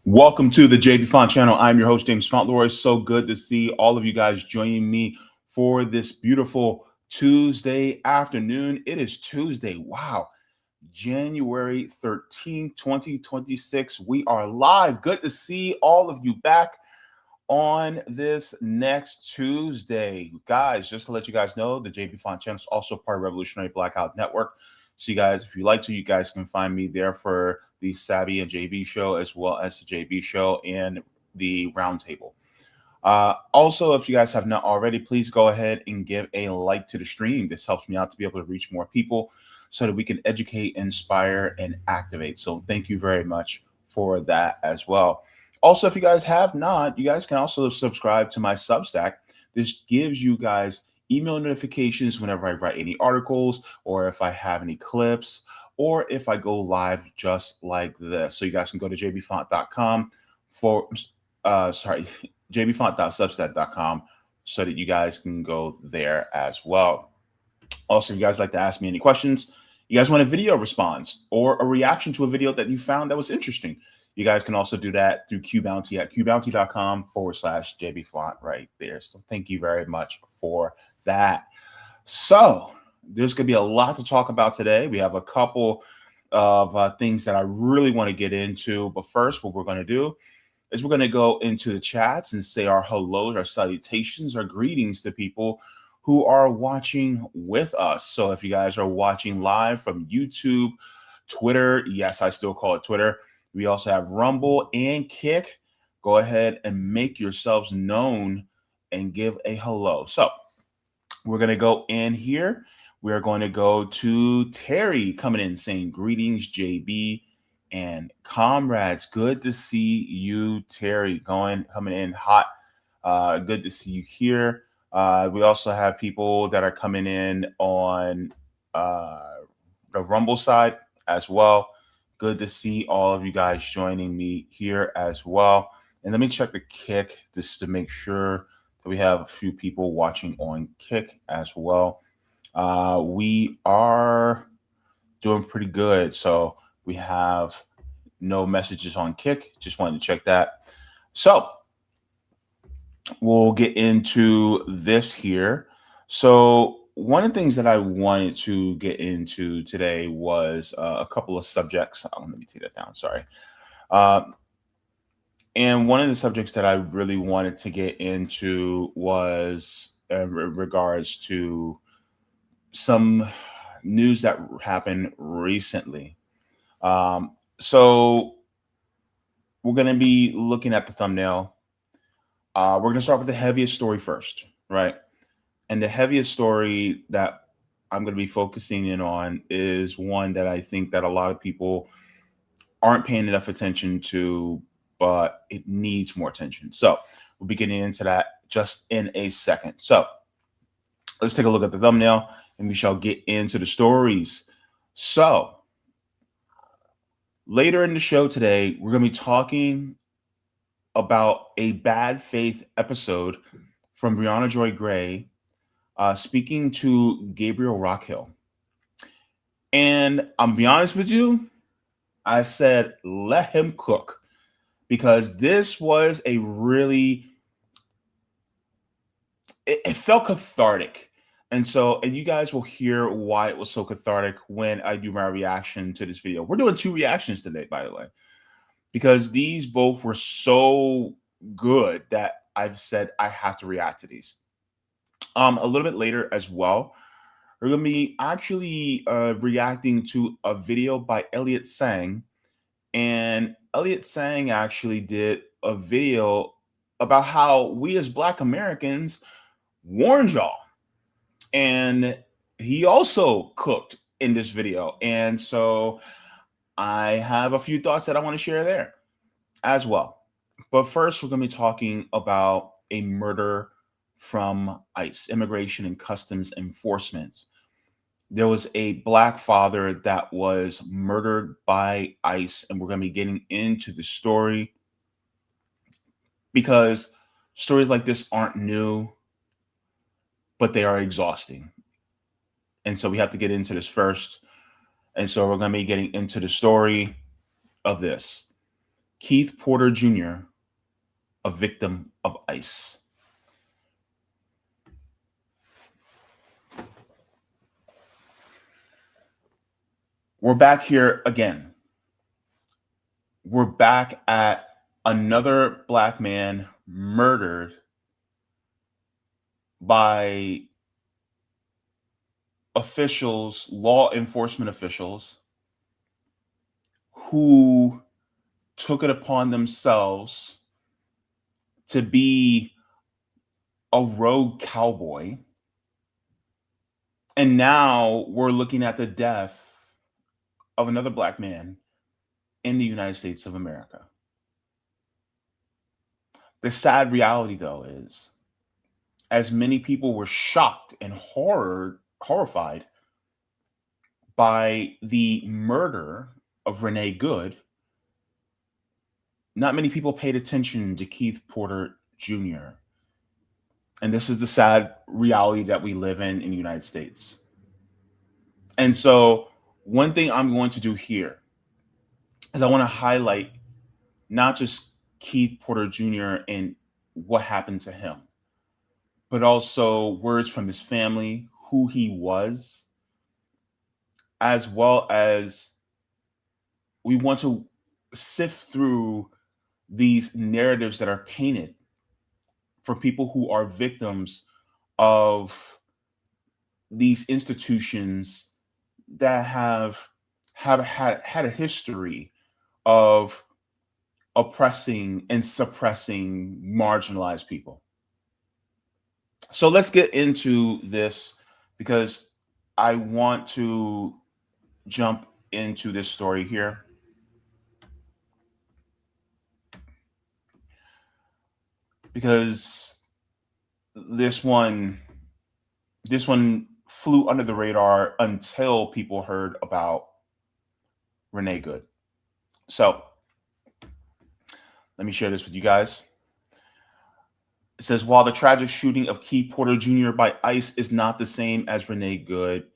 Welcome to the Jaybefaunt channel. I'm your host, James Fauntleroy. So good to see all of you guys joining me for this beautiful Tuesday afternoon. It is Tuesday. Wow. January 13th, 2026. We are live. Good to see all of you back on this next Tuesday. Guys, just to let you guys know, the Jaybefaunt channel is also part of Revolutionary Blackout Network. So you guys, if you like to, you guys can find me there for the Savvy and JB show, as well as the JB show and the roundtable. Also, if you guys have not already, please go ahead and give a like to the stream. This helps me out to be able to reach more people so that we can educate, inspire, and activate. So thank you very much for that as well. Also, if you guys have not, you guys can also subscribe to my Substack. This gives you guys email notifications whenever I write any articles, or if I have any clips, or if I go live just like this. So you guys can go to jaybefaunt.com jaybefaunt.substack.com so that you guys can go there as well. Also, if you guys like to ask me any questions, you guys want a video response or a reaction to a video that you found that was interesting, you guys can also do that through QBounty at qbounty.com/Jaybefaunt right there. So thank you very much for that. So there's going to be a lot to talk about today. We have a couple of things that I really want to get into. But first, what we're going to do is we're going to go into the chats and say our hellos, our salutations, our greetings to people who are watching with us. So if you guys are watching live from YouTube, Twitter, yes, I still call it Twitter. We also have Rumble and Kick. Go ahead and make yourselves known and give a hello. So we're going to go in here. We're going to go to Terry coming in saying greetings, JB and comrades. Good to see you, Terry, coming in hot. Good to see you here. We also have people that are coming in on the Rumble side as well. Good to see all of you guys joining me here as well. And let me check the Kick just to make sure that we have a few people watching on Kick as well. We are doing pretty good. So we have no messages on Kick. Just wanted to check that. So we'll get into this here. So one of the things that I wanted to get into today was a couple of subjects. Let me take that down. Sorry. And one of the subjects that I really wanted to get into was in regards to some news that happened recently. So we're going to be looking at the thumbnail. We're going to start with the heaviest story first, right? And the heaviest story that I'm going to be focusing in on is one that I think that a lot of people aren't paying enough attention to, but it needs more attention. So we'll be getting into that just in a second. So let's take a look at the thumbnail and we shall get into the stories. So later in the show today, we're going to be talking about a bad faith episode from Briahna Joy Gray speaking to Gabriel Rockhill. And I'm be honest with you, I said, let him cook, because this was a really, it felt cathartic. And you guys will hear why it was so cathartic when I do my reaction to this video. We're doing 2 reactions today, by the way, because these both were so good that I've said I have to react to these. A little bit later as well, we're going to be actually reacting to a video by Elliott Sang. And Elliott Sang actually did a video about how we as Black Americans warned y'all. And he also cooked in this video. And so I have a few thoughts that I want to share there as well. But first, we're going to be talking about a murder from ICE, Immigration and Customs Enforcement. There was a Black father that was murdered by ICE, and we're going to be getting into the story because stories like this aren't new, but they are exhausting. And so we have to get into this first. And so we're going to be getting into the story of this. Keith Porter Jr., a victim of ICE. We're back here again. We're back at another Black man murdered by officials, law enforcement officials, who took it upon themselves to be a rogue cowboy. And now we're looking at the death of another Black man in the United States of America. The sad reality, though, is as many people were shocked and horrified by the murder of Renee Good, not many people paid attention to Keith Porter Jr. And this is the sad reality that we live in the United States. And so one thing I'm going to do here is I want to highlight not just Keith Porter Jr. and what happened to him, but also words from his family, who he was, as well as we want to sift through these narratives that are painted for people who are victims of these institutions that have had a history of oppressing and suppressing marginalized people. So let's get into this, because I want to jump into this story here. Because this one flew under the radar until people heard about Renee Good. So let me share this with you guys. It says, while the tragic shooting of Keith Porter Jr. by ICE is not the same as Renee Good,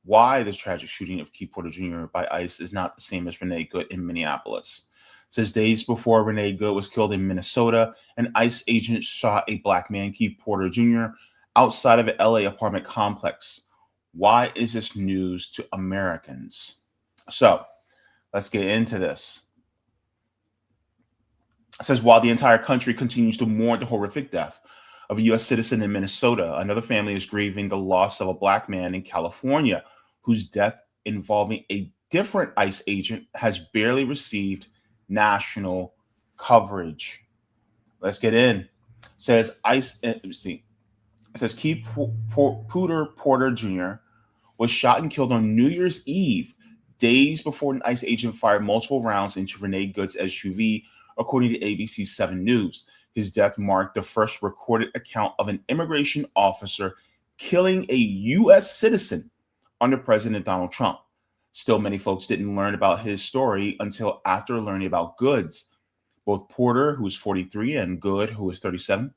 why this tragic shooting of Keith Porter Jr. by ICE is not the same as Renee Good in Minneapolis. It says, days before Renee Good was killed in Minnesota, an ICE agent shot a Black man, Keith Porter Jr., outside of an LA apartment complex. Why is this news to Americans? So let's get into this. It says, while the entire country continues to mourn the horrific death of a U.S. citizen in Minnesota, another family is grieving the loss of a Black man in California whose death involving a different ICE agent has barely received national coverage. Let's get in. It says it says Keith Porter Jr. was shot and killed on New Year's Eve, days before an ICE agent fired multiple rounds into Renee Good's SUV, according to ABC 7 News. His death marked the first recorded account of an immigration officer killing a U.S. citizen under President Donald Trump. Still, many folks didn't learn about his story until after learning about Good's. Both Porter, who was 43, and Good, who was 37,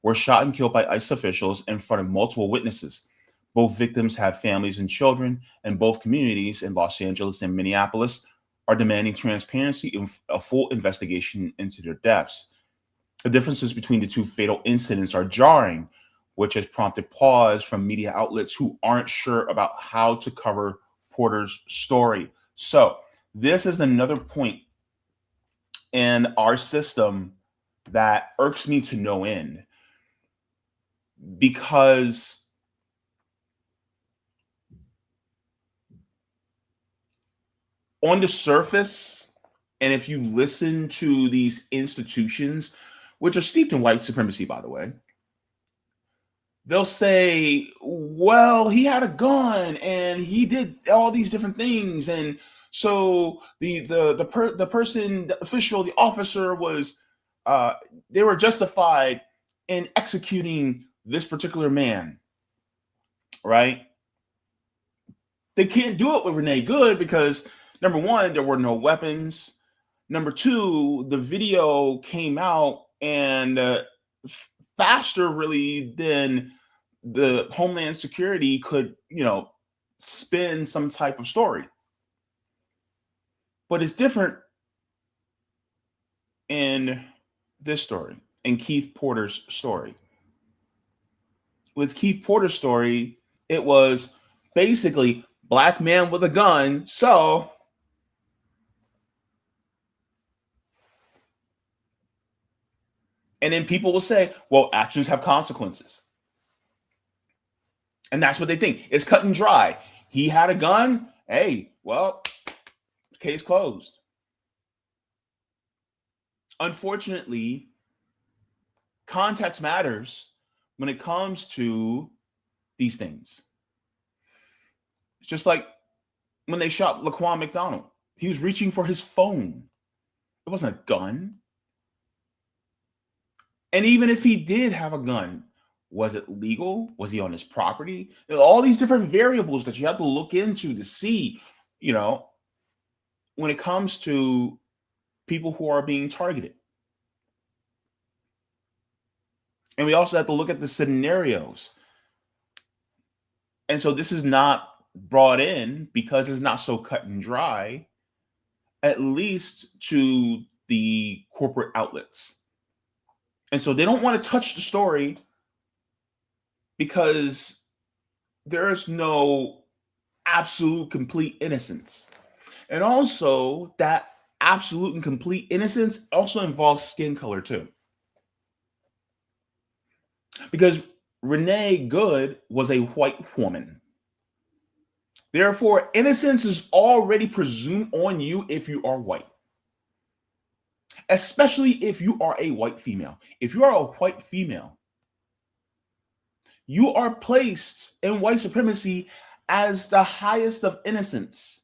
were shot and killed by ICE officials in front of multiple witnesses. Both victims have families and children, and both communities in Los Angeles and Minneapolis are demanding transparency and a full investigation into their deaths. The differences between the two fatal incidents are jarring, which has prompted pause from media outlets who aren't sure about how to cover Porter's story. So this is another point in our system that irks me to no end, because on the surface, and if you listen to these institutions, which are steeped in white supremacy, by the way, they'll say, well, he had a gun and he did all these different things. And so the person, the official, the officer was, they were justified in executing this particular man, right? They can't do it with Renee Good because, number one, there were no weapons. Number two, the video came out and faster really than the Homeland Security could, spin some type of story. But it's different in this story, in Keith Porter's story. With Keith Porter's story, it was basically black man with a gun. So, and then people will say, well, actions have consequences. And that's what they think. It's cut and dry. He had a gun. Hey, well, case closed. Unfortunately, context matters when it comes to these things. It's just like when they shot Laquan McDonald. He was reaching for his phone. It wasn't a gun. And even if he did have a gun, was it legal? Was he on his property? All these different variables that you have to look into to see, when it comes to people who are being targeted. And we also have to look at the scenarios. And so this is not brought in because it's not so cut and dry, at least to the corporate outlets. And so they don't want to touch the story because there's no absolute complete innocence. And also that absolute and complete innocence also involves skin color too. Because Renee Good was a white woman. Therefore, innocence is already presumed on you if you are white. Especially if you are a white female. If you are a white female, you are placed in white supremacy as the highest of innocence.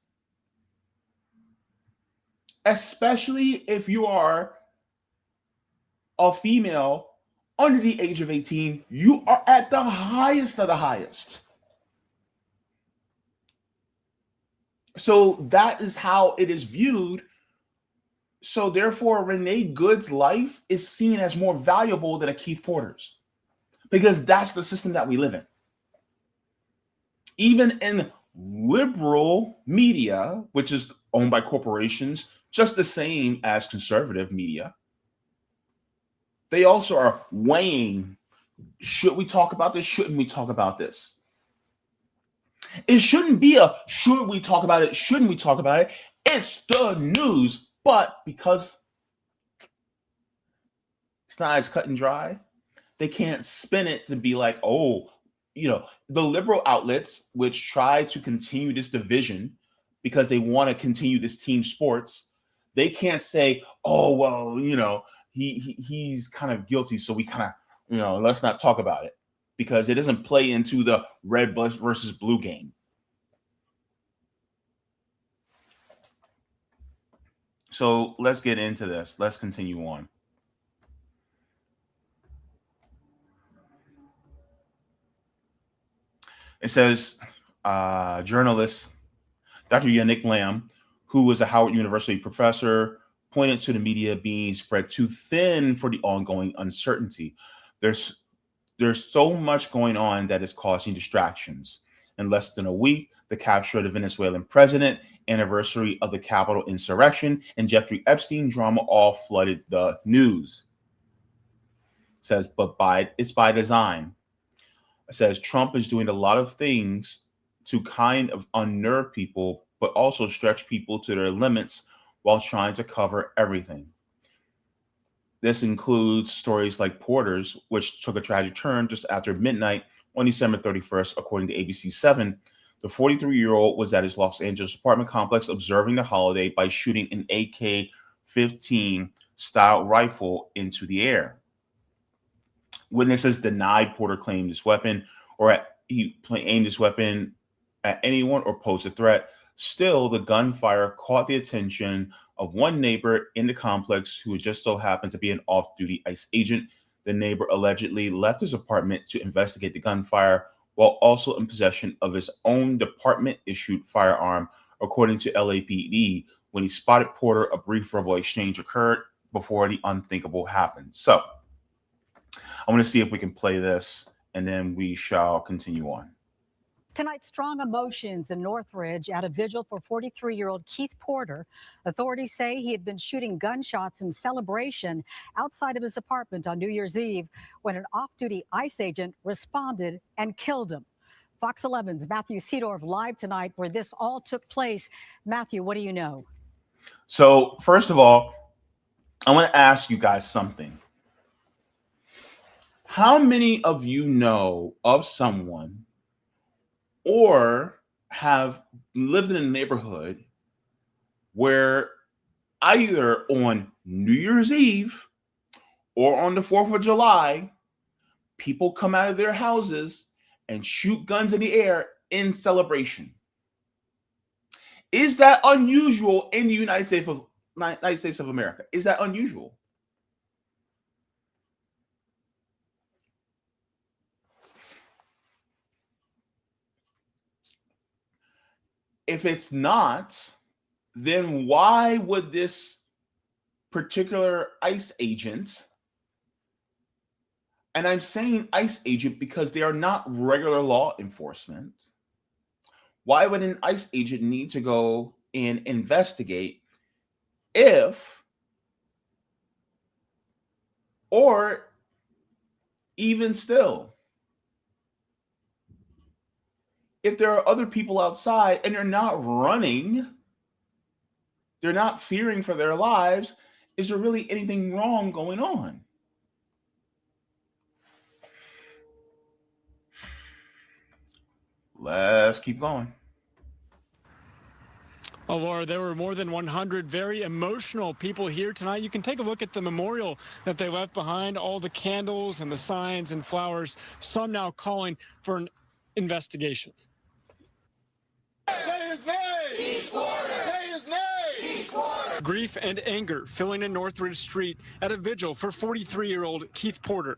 Especially if you are a female under the age of 18, you are at the highest of the highest. So that is how it is viewed. So therefore, Renee Good's life is seen as more valuable than a Keith Porter's, because that's the system that we live in. Even in liberal media, which is owned by corporations, just the same as conservative media, they also are weighing, should we talk about this? Shouldn't we talk about this? It shouldn't be a should we talk about it? Shouldn't we talk about it? It's the news. But because it's not as cut and dry, they can't spin it to be like, oh, the liberal outlets, which try to continue this division because they want to continue this team sports, they can't say, oh, well, he's kind of guilty, so we kind of, let's not talk about it, because it doesn't play into the red versus blue game. So let's get into this. Let's continue on. It says, journalist Dr. Yannick Lamb, who was a Howard University professor, pointed to the media being spread too thin for the ongoing uncertainty. There's so much going on that is causing distractions. In less than a week, the capture of the Venezuelan president, anniversary of the Capitol insurrection, and Jeffrey Epstein drama all flooded the news. It says, but it's by design. It says Trump is doing a lot of things to kind of unnerve people, but also stretch people to their limits while trying to cover everything. This includes stories like Porter's, which took a tragic turn just after midnight on December 31st, according to ABC 7. The 43-year-old was at his Los Angeles apartment complex observing the holiday by shooting an AK-15 style rifle into the air. Witnesses denied Porter claimed this weapon he aimed his weapon at anyone or posed a threat. Still, the gunfire caught the attention of one neighbor in the complex who just so happened to be an off-duty ICE agent. The neighbor allegedly left his apartment to investigate the gunfire while also in possession of his own department-issued firearm, according to LAPD. When he spotted Porter, a brief verbal exchange occurred before the unthinkable happened. So I want to see if we can play this, and then we shall continue on. Tonight, strong emotions in Northridge at a vigil for 43-year-old Keith Porter. Authorities say he had been shooting gunshots in celebration outside of his apartment on New Year's Eve when an off-duty ICE agent responded and killed him. Fox 11's Matthew Seedorf live tonight where this all took place. Matthew, what do you know? So, first of all, I want to ask you guys something. How many of you know of someone or have lived in a neighborhood where either on New Year's Eve or on the 4th of July, people come out of their houses and shoot guns in the air in celebration? Is that unusual in the United States of America? Is that unusual? If it's not, then why would this particular ICE agent, and I'm saying ICE agent because they are not regular law enforcement, why would an ICE agent need to go and investigate if, or even still, if there are other people outside and they're not running, they're not fearing for their lives, is there really anything wrong going on? Let's keep going. Oh, Laura, there were more than 100 very emotional people here tonight. You can take a look at the memorial that they left behind, all the candles and the signs and flowers, some now calling for an investigation. Say his name! Say his name! Grief and anger filling a Northridge street at a vigil for 43-year-old Keith Porter.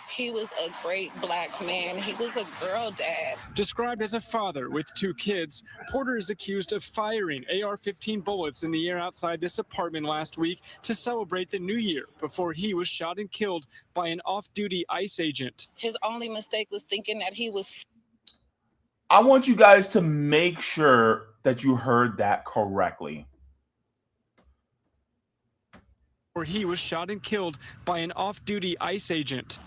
He was a great black man. He was a girl dad. Described as a father with 2 kids, Porter is accused of firing AR-15 bullets in the air outside this apartment last week to celebrate the new year before he was shot and killed by an off-duty ICE agent. His only mistake was thinking that he was... I want you guys to make sure that you heard that correctly. Where he was shot and killed by an off-duty ICE agent.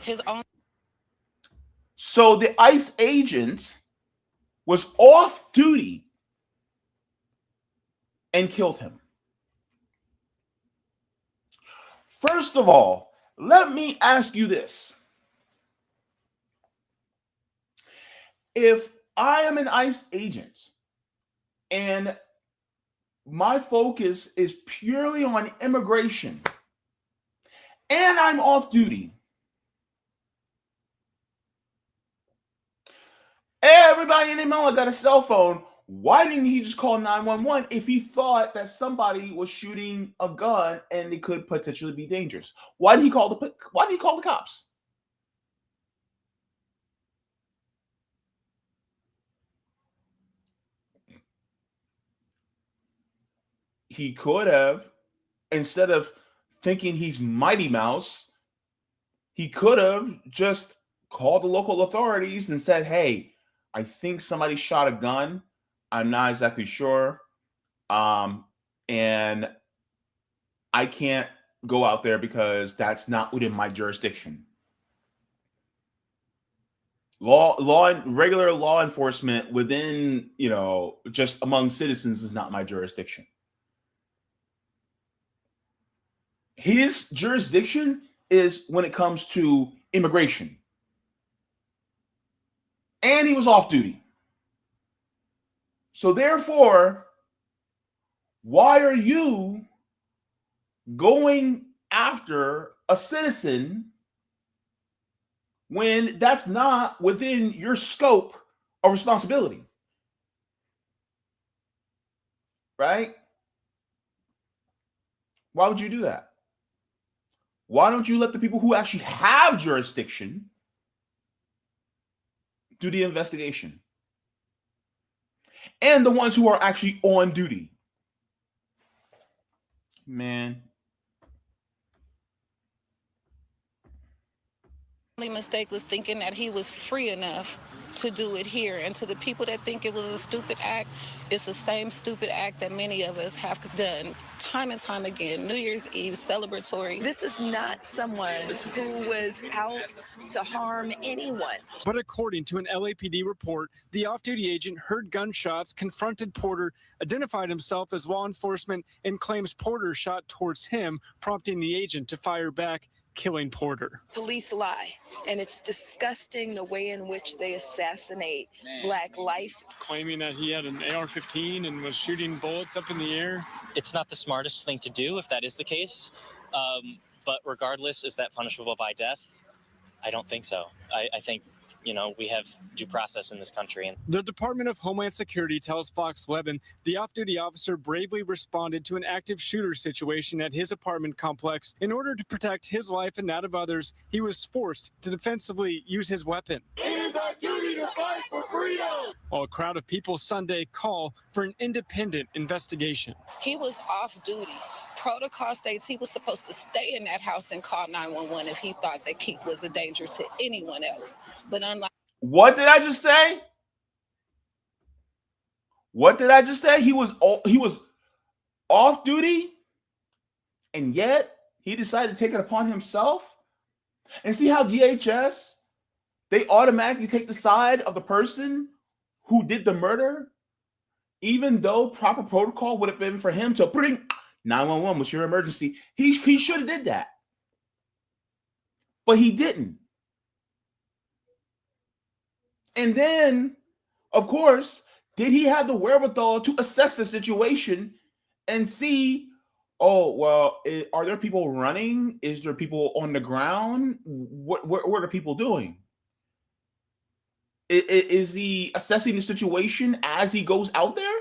So the ICE agent was off duty and killed him. First of all, let me ask you this. If I am an ICE agent and my focus is purely on immigration and I'm off duty, everybody in their mama got a cell phone. Why didn't he just call 911 if he thought that somebody was shooting a gun and it could potentially be dangerous? Why did he call the cops? He could have, instead of thinking he's Mighty Mouse, he could have just called the local authorities and said, hey, I think somebody shot a gun. I'm not exactly sure. And I can't go out there because that's not within my jurisdiction. Regular law enforcement within, just among citizens is not my jurisdiction. His jurisdiction is when it comes to immigration. And he was off duty. So therefore, why are you going after a citizen when that's not within your scope of responsibility? Right? Why would you do that? Why don't you let the people who actually have jurisdiction do the investigation? And the ones who are actually on duty. Man. Only mistake was thinking that he was free enough to do it here. And to the people that think it was a stupid act, it's the same stupid act that many of us have done time and time again. New Year's Eve celebratory. This is not someone who was out to harm anyone. But according to an LAPD report, the off-duty agent heard gunshots, confronted Porter, identified himself as law enforcement, and claims Porter shot towards him, prompting the agent to fire back, killing Porter. Police lie, and it's disgusting the way in which they assassinate Black life. Claiming that he had an AR-15 and was shooting bullets up in the air. It's not the smartest thing to do if that is the case, but regardless, is that punishable by death? I don't think so. I think, we have due process in this country. The Department of Homeland Security tells Fox 11 the off-duty officer bravely responded to an active shooter situation at his apartment complex. In order to protect his life and that of others, he was forced to defensively use his weapon. It is our duty to fight for freedom. While a crowd of people Sunday call for an independent investigation. He was off duty. Protocol states he was supposed to stay in that house and call 911 if he thought that Keith was a danger to anyone else. But unlike... What did I just say? What did I just say? He was off duty, and yet he decided to take it upon himself. And see how DHS, they automatically take the side of the person who did the murder, even though proper protocol would have been for him to bring 911 was your emergency. He should have did that. But he didn't. And then, of course, did he have the wherewithal to assess the situation and see, oh, well, are there people running? Is there people on the ground? What are people doing? Is he assessing the situation as he goes out there?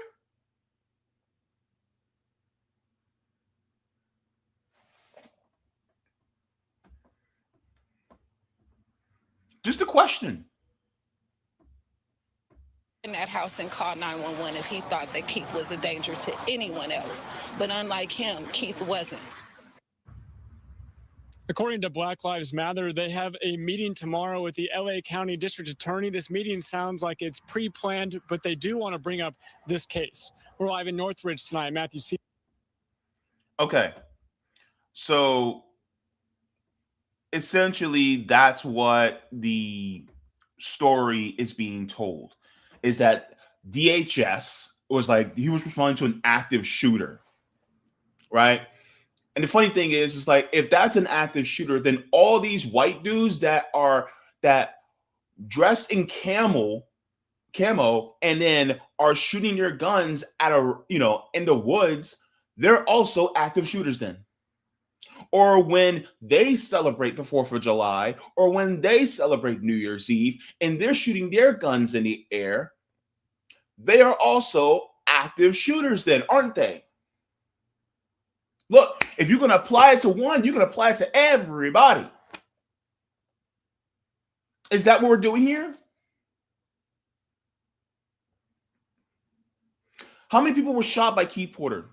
Just a question. In that house and call 911 if he thought that Keith was a danger to anyone else. But unlike him, Keith wasn't. According to Black Lives Matter, they have a meeting tomorrow with the LA County District Attorney. This meeting sounds like it's pre-planned, but they do want to bring up this case. We're live in Northridge tonight. Matthew C. Okay. So essentially, that's what the story is being told, is that DHS was like, he was responding to an active shooter, right? And the funny thing is like, if that's an active shooter, then all these white dudes that dressed in camo and then are shooting their guns at in the woods, they're also active shooters then. Or when they celebrate the 4th of July, or when they celebrate New Year's Eve, and they're shooting their guns in the air, they are also active shooters then, aren't they? Look, if you're going to apply it to one, you can apply it to everybody. Is that what we're doing here? How many people were shot by Keith Porter?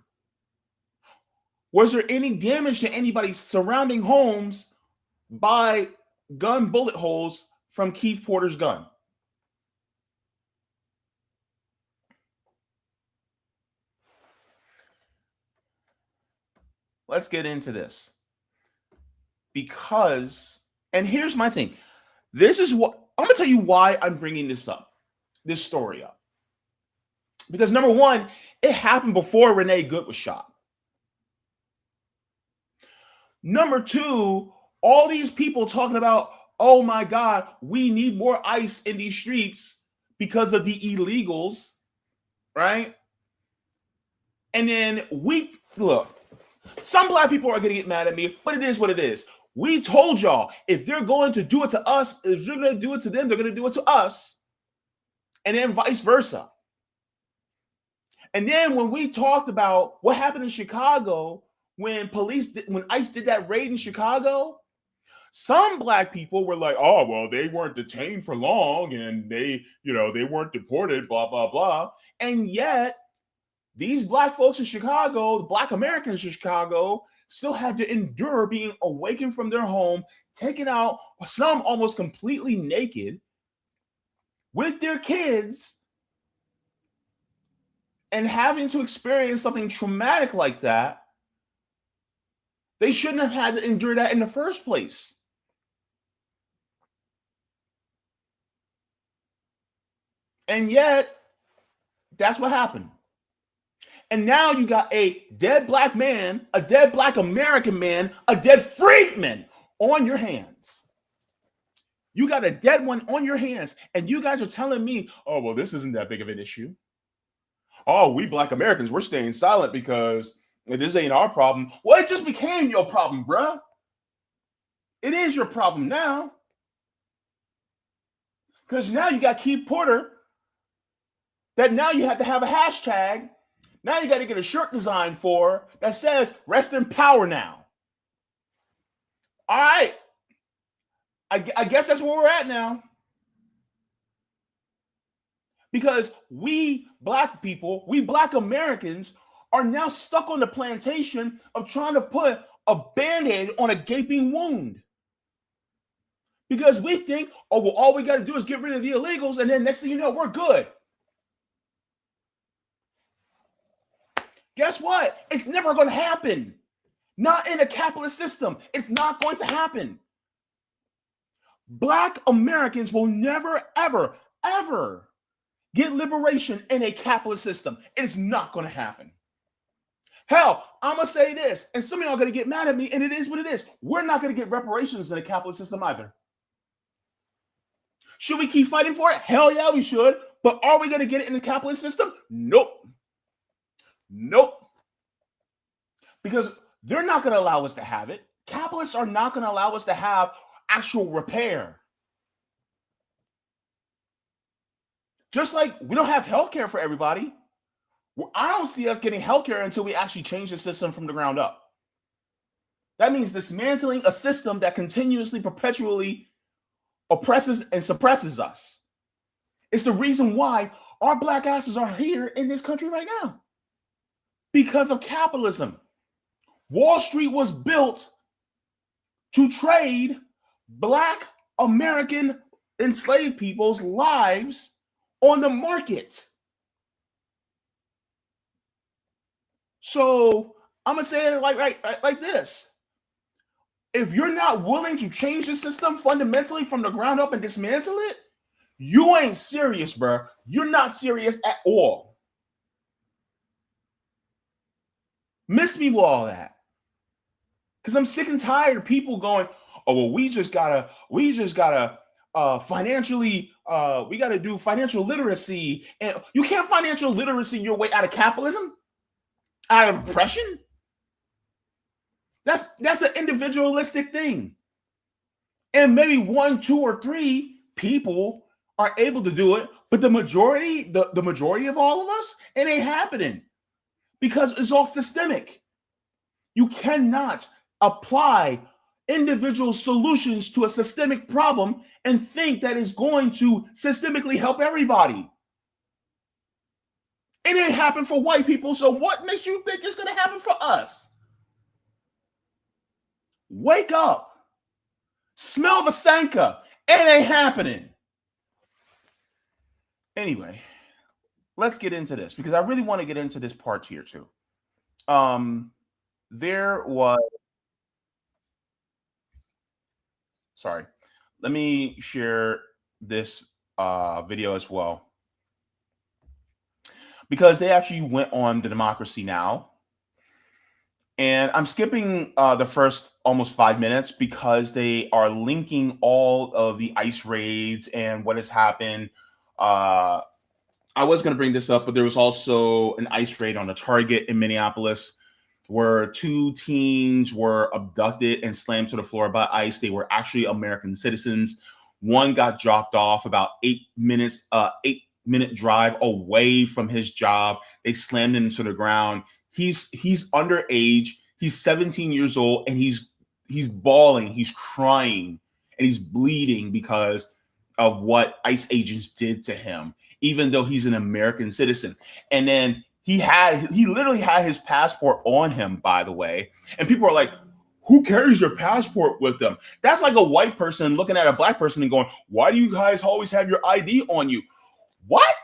Was there any damage to anybody's surrounding homes by gun bullet holes from Keith Porter's gun? Let's get into this. Because, and here's my thing. This is what, I'm going to tell you why I'm bringing this story up. Because number one, it happened before Renee Good was shot. Number two, all these people talking about, oh my God, we need more ICE in these streets because of the illegals, right? And then look, some black people are going to get mad at me, but it is what it is. We told y'all, if they're going to do it to us, if they're going to do it to them, they're going to do it to us. And then vice versa. And then when we talked about what happened in Chicago, when ICE did that raid in Chicago, some black people were like, oh, well, they weren't detained for long and they weren't deported, blah, blah, blah. And yet these black folks in Chicago, the black Americans in Chicago, still had to endure being awakened from their home, taken out, some almost completely naked, with their kids and having to experience something traumatic like that, they shouldn't have had to endure that in the first place. And yet, that's what happened. And now you got a dead black man, a dead black American man, a dead freedman on your hands. You got a dead one on your hands, and you guys are telling me, oh, well, this isn't that big of an issue. Oh, we black Americans, we're staying silent because this ain't our problem. Well, it just became your problem, bruh. It is your problem now. Because now you got Keith Porter that now you have to have a hashtag. Now you got to get a shirt designed for that says rest in power now. All right. I guess that's where we're at now. Because we black people, we black Americans are now stuck on the plantation of trying to put a Band-Aid on a gaping wound. Because we think, oh, well, all we got to do is get rid of the illegals, and then next thing you know, we're good. Guess what? It's never going to happen. Not in a capitalist system. It's not going to happen. Black Americans will never, ever, ever get liberation in a capitalist system. It's not going to happen. Hell, I'm going to say this, and some of y'all are going to get mad at me, and it is what it is. We're not going to get reparations in a capitalist system either. Should we keep fighting for it? Hell yeah, we should. But are we going to get it in the capitalist system? Nope. Nope. Because they're not going to allow us to have it. Capitalists are not going to allow us to have actual repair. Just like we don't have healthcare for everybody. I don't see us getting healthcare until we actually change the system from the ground up. That means dismantling a system that continuously, perpetually oppresses and suppresses us. It's the reason why our black asses are here in this country right now. Because of capitalism. Wall Street was built to trade black American enslaved people's lives on the market. So I'm gonna say it like this. If you're not willing to change the system fundamentally from the ground up and dismantle it, you ain't serious, bro. You're not serious at all. Miss me with all that. Because I'm sick and tired of people going, oh, well, we just gotta financially, we gotta do financial literacy. And you can't financial literacy your way out of capitalism, out of oppression. That's an individualistic thing. And maybe 1, 2, or 3 people are able to do it, but the majority, the majority of all of us, it ain't happening because it's all systemic. You cannot apply individual solutions to a systemic problem and think that is going to systemically help everybody. It ain't happen for white people, so what makes you think it's going to happen for us? Wake up. Smell the Sanka. It ain't happening. Anyway, let's get into this because I really want to get into this part here too. Let me share this video as well. Because they actually went on the Democracy Now! And I'm skipping the first almost 5 minutes because they are linking all of the ICE raids and what has happened. I was going to bring this up, but there was also an ICE raid on a Target in Minneapolis where 2 teens were abducted and slammed to the floor by ICE. They were actually American citizens. One got dropped off about 8-minute drive away from his job. They slammed him to the ground. He's underage. He's 17 years old, and he's bawling. He's crying, and he's bleeding because of what ICE agents did to him, even though he's an American citizen. And then he literally had his passport on him, by the way. And people are like, Who carries your passport with them? That's like a white person looking at a black person and going, why do you guys always have your ID on you? What?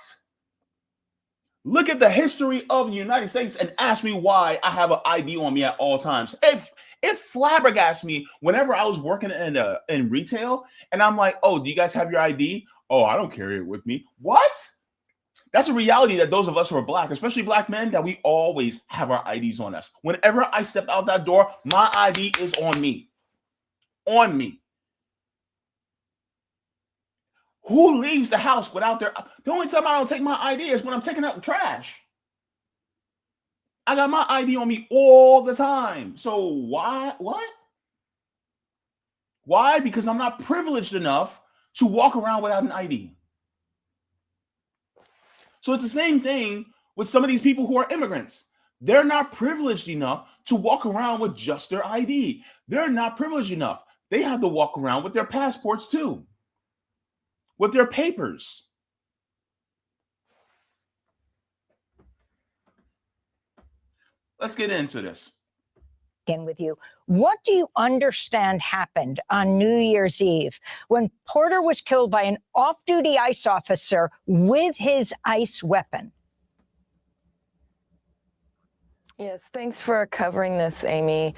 Look at the history of the United States and ask me why I have an ID on me at all times. It flabbergasts me whenever I was working in retail and I'm like, oh, do you guys have your ID? Oh, I don't carry it with me. What? That's a reality that those of us who are black, especially black men, that we always have our IDs on us. Whenever I step out that door, my ID is on me. On me. Who leaves the house without their... The only time I don't take my ID is when I'm taking out the trash. I got my ID on me all the time. So why? What? Why? Because I'm not privileged enough to walk around without an ID. So it's the same thing with some of these people who are immigrants. They're not privileged enough to walk around with just their ID. They're not privileged enough. They have to walk around with their passports too, with their papers. Let's get into this. With you. What do you understand happened on New Year's Eve when Porter was killed by an off-duty ICE officer with his ICE weapon? Yes, thanks for covering this, Amy.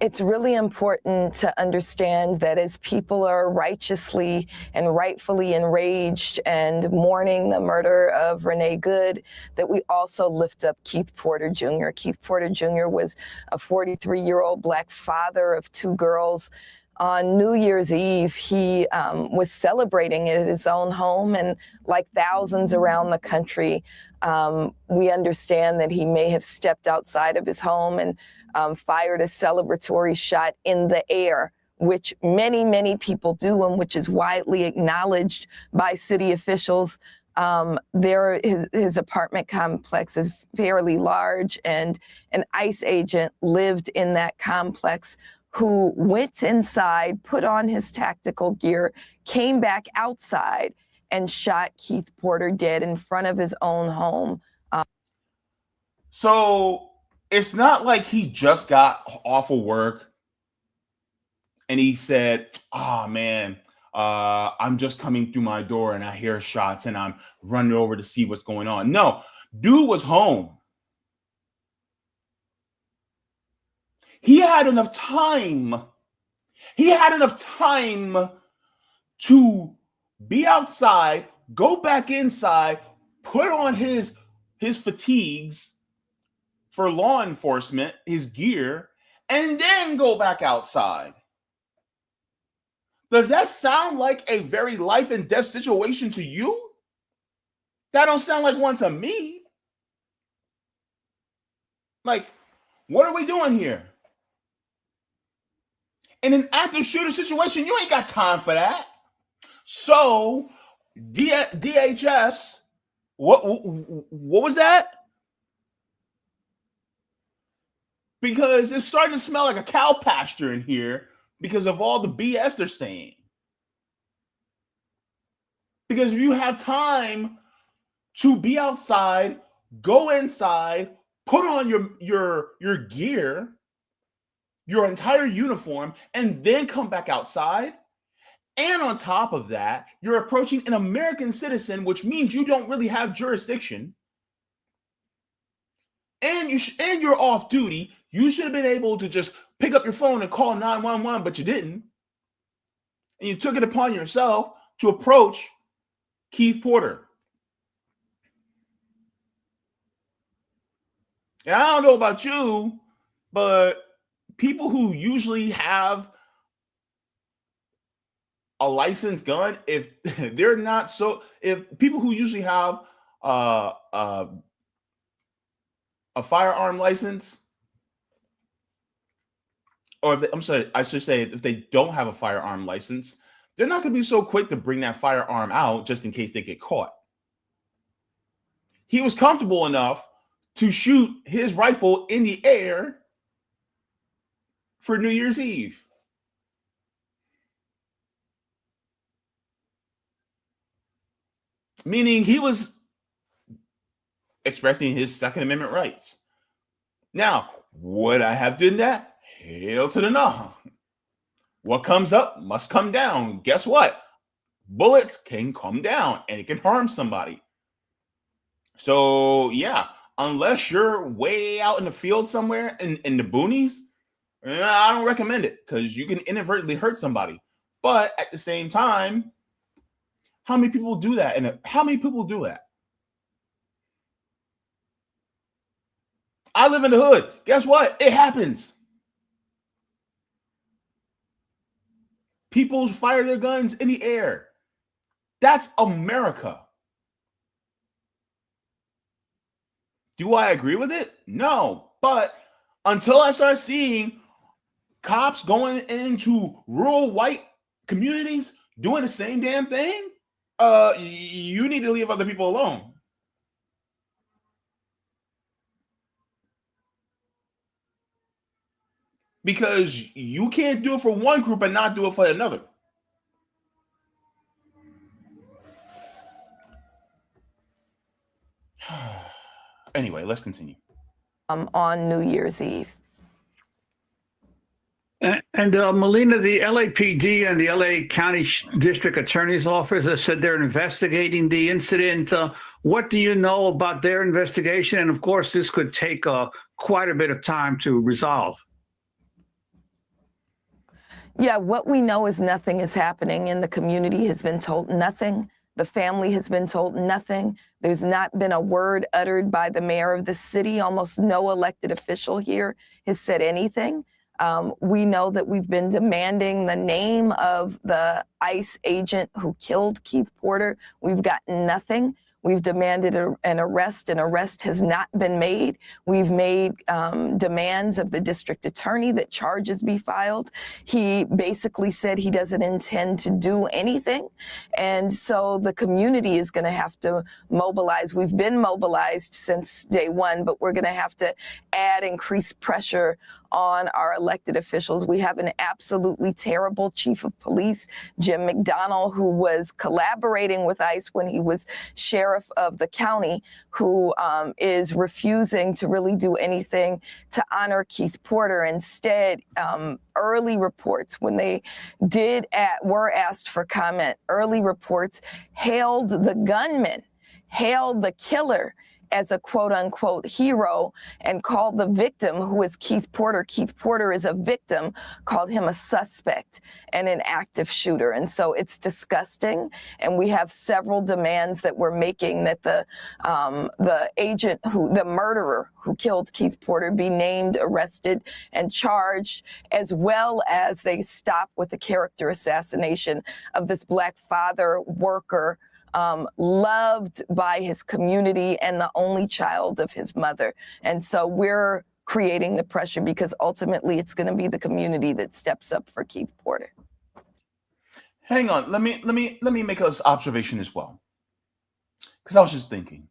It's really important to understand that as people are righteously and rightfully enraged and mourning the murder of Renee Good, that we also lift up Keith Porter Jr. Keith Porter Jr. was a 43-year-old black father of 2 girls. On New Year's Eve, he was celebrating at his own home, and like thousands around the country, we understand that he may have stepped outside of his home and fired a celebratory shot in the air, which many, many people do and which is widely acknowledged by city officials. His apartment complex is fairly large, and an ICE agent lived in that complex who went inside, put on his tactical gear, came back outside, and shot Keith Porter dead in front of his own home. So it's not like he just got off of work and he said, oh man, I'm just coming through my door and I hear shots and I'm running over to see what's going on. No, dude was home. He had enough time. He had enough time to be outside, go back inside, put on his fatigues for law enforcement, his gear, and then go back outside. Does that sound like a very life and death situation to you? That don't sound like one to me. Like, what are we doing here? In an active shooter situation, you ain't got time for that. So, DHS, what was that? Because it's starting to smell like a cow pasture in here because of all the BS they're saying. Because if you have time to be outside, go inside, put on your gear, your entire uniform, and then come back outside. And on top of that, you're approaching an American citizen, which means you don't really have jurisdiction. And you're off duty. You should have been able to just pick up your phone and call 911, but you didn't. And you took it upon yourself to approach Keith Porter. And I don't know about you, but people who usually have a licensed gun, if they're not so, if people who usually have a firearm license, or if they, I'm sorry, I should say if they don't have a firearm license, they're not going to be so quick to bring that firearm out just in case they get caught. He was comfortable enough to shoot his rifle in the air for New Year's Eve. Meaning he was expressing his Second Amendment rights. Now, would I have done that? Hail to the no. What comes up must come down. Guess what? Bullets can come down and it can harm somebody. So yeah, unless you're way out in the field somewhere in the boonies, I don't recommend it because you can inadvertently hurt somebody. But at the same time, how many people do that? And how many people do that? I live in the hood. Guess what? It happens. People fire their guns in the air. That's America. Do I agree with it? No. But until I start seeing cops going into rural white communities doing the same damn thing, you need to leave other people alone. Because you can't do it for one group and not do it for another. Anyway, let's continue. On New Year's Eve. And Melina, the LAPD and the LA County District Attorney's Office has said they're investigating the incident. What do you know about their investigation? And of course, this could take quite a bit of time to resolve. Yeah, what we know is nothing is happening, and the community has been told nothing. The family has been told nothing. There's not been a word uttered by the mayor of the city. Almost no elected official here has said anything. We know that we've been demanding the name of the ICE agent who killed Keith Porter. We've gotten nothing. We've demanded an arrest. An arrest has not been made. We've made demands of the district attorney that charges be filed. He basically said he doesn't intend to do anything. And so the community is going to have to mobilize. We've been mobilized since day one, but we're going to have to add increased pressure on our elected officials. We have an absolutely terrible chief of police, Jim McDonnell, who was collaborating with ICE when he was sheriff of the county, who is refusing to really do anything to honor Keith Porter. Instead, early reports, when they were asked for comment, early reports hailed the gunman, hailed the killer as a quote unquote hero, and called the victim, who is Keith Porter. Keith Porter is a victim, called him a suspect and an active shooter. And so it's disgusting. And we have several demands that we're making that the murderer who killed Keith Porter be named, arrested, and charged, as well as they stop with the character assassination of this Black father worker, loved by his community and the only child of his mother. And so we're creating the pressure because ultimately it's going to be the community that steps up for Keith Porter. Hang on, let me make an observation as well, because I was just thinking.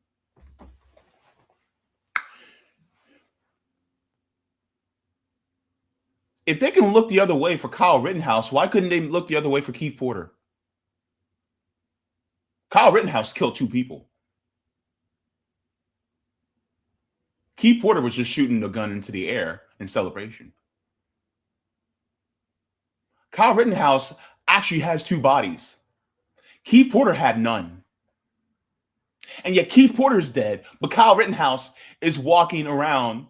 If they can look the other way for Kyle Rittenhouse, why couldn't they look the other way for Keith Porter? Kyle Rittenhouse killed 2 people. Keith Porter was just shooting the gun into the air in celebration. Kyle Rittenhouse actually has 2 bodies. Keith Porter had none. And yet Keith Porter's dead, but Kyle Rittenhouse is walking around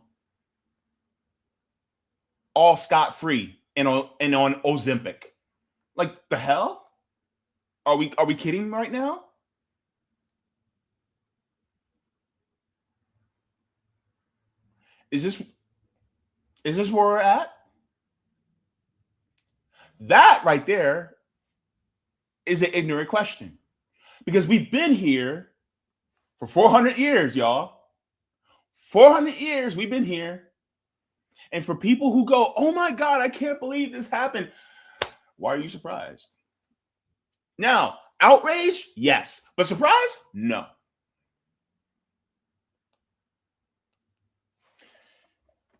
all scot-free and on Ozempic. Like, the hell? Are we kidding right now? Is this where we're at? That right there is an ignorant question, because we've been here for 400 years, y'all. 400 years we've been here. And for people who go, oh my God, I can't believe this happened, why are you surprised? Now, outrage, yes, but surprised, no.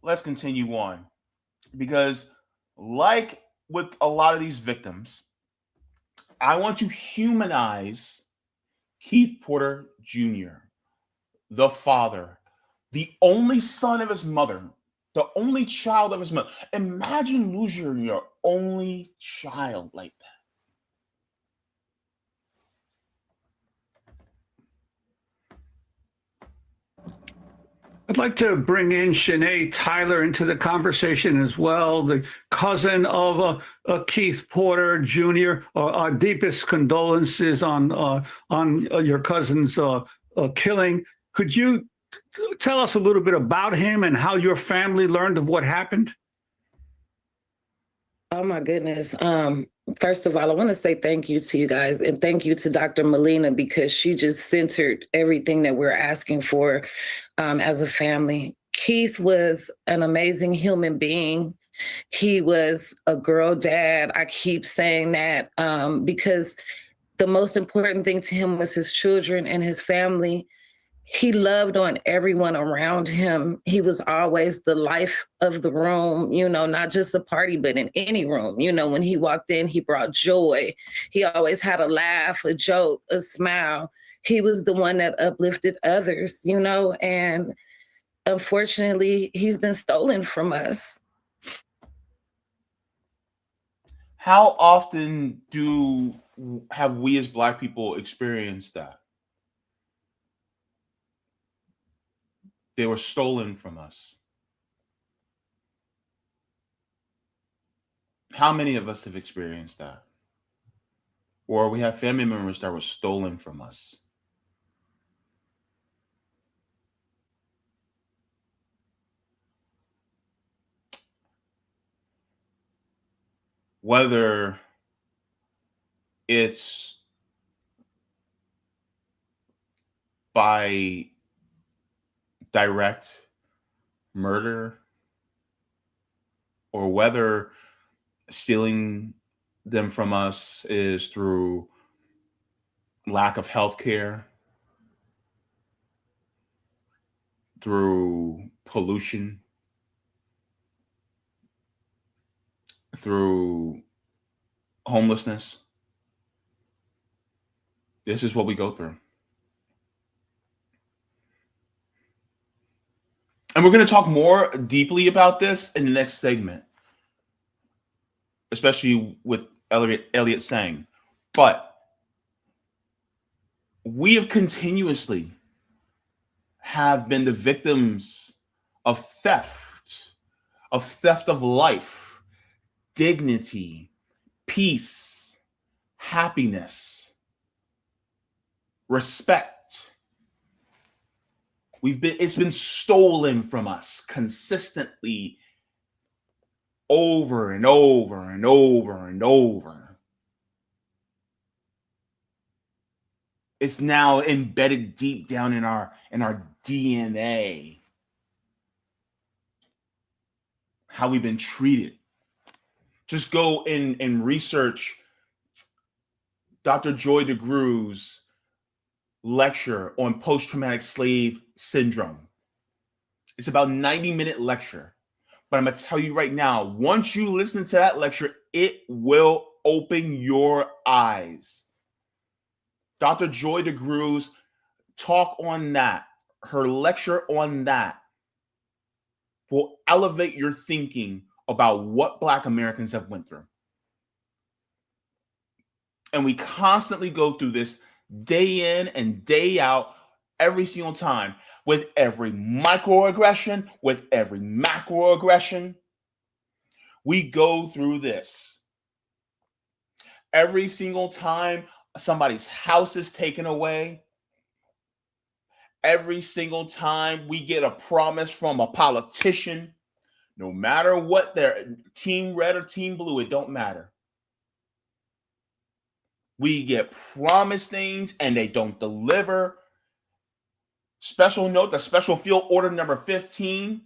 Let's continue on, because like with a lot of these victims, I want to humanize Keith Porter Jr., the father, the only son of his mother, The only child of his mother. Imagine losing your only child like that. I'd like to bring in Shanae Tyler into the conversation as well, the cousin of Keith Porter Jr. Our deepest condolences on your cousin's killing. Could you tell us a little bit about him and how your family learned of what happened? Oh my goodness. First of all, I want to say thank you to you guys, and thank you to Dr. Molina, because she just centered everything that we're asking for as a family. Keith was an amazing human being. He was a girl dad. I keep saying that because the most important thing to him was his children and his family. He loved on everyone around him. He was always the life of the room, you know, not just a party, but in any room. You know, when he walked in, he brought joy. He always had a laugh, a joke, a smile. He was the one that uplifted others, you know, and unfortunately, he's been stolen from us. How often have we as Black people experienced that? They were stolen from us. How many of us have experienced that? Or we have family members that were stolen from us. Whether it's by direct murder, or whether stealing them from us is through lack of health care, through pollution, through homelessness. This is what we go through. And we're going to talk more deeply about this in the next segment, especially with Elliott Sang. But we have continuously have been the victims of theft of life, dignity, peace, happiness, respect. It's been stolen from us consistently over and over and over and over. It's now embedded deep down in our DNA. How we've been treated. Just go and research Dr. Joy DeGrew's lecture on post-traumatic slave syndrome. It's about a 90-minute lecture. But I'm going to tell you right now, once you listen to that lecture, it will open your eyes. Dr. Joy DeGrew's talk on that, her lecture on that, will elevate your thinking about what Black Americans have went through. And we constantly go through this day in and day out, every single time, with every microaggression, with every macroaggression. We go through this. Every single time somebody's house is taken away, every single time we get a promise from a politician, no matter what their team red or team blue, it don't matter. We get promised things and they don't deliver. Special note, the Special Field Order number 15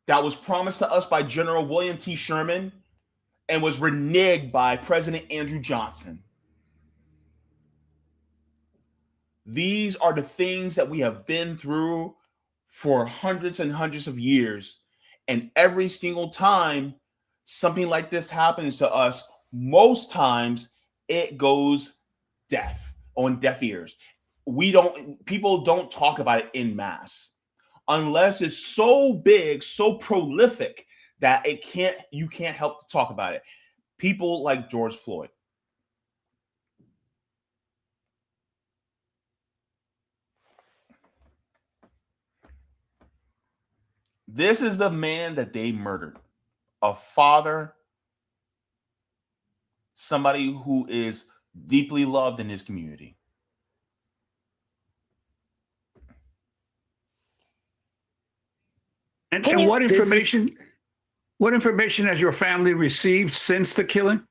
that was promised to us by General William T. Sherman and was reneged by President Andrew Johnson. These are the things that we have been through for hundreds and hundreds of years. And every single time something like this happens to us, most times it goes on deaf ears. People don't talk about it en masse. unless it's so big, so prolific that you can't help to talk about it. People like George Floyd. This is the man that they murdered. A father, somebody who is deeply loved in his community. And what information has your family received since the killing?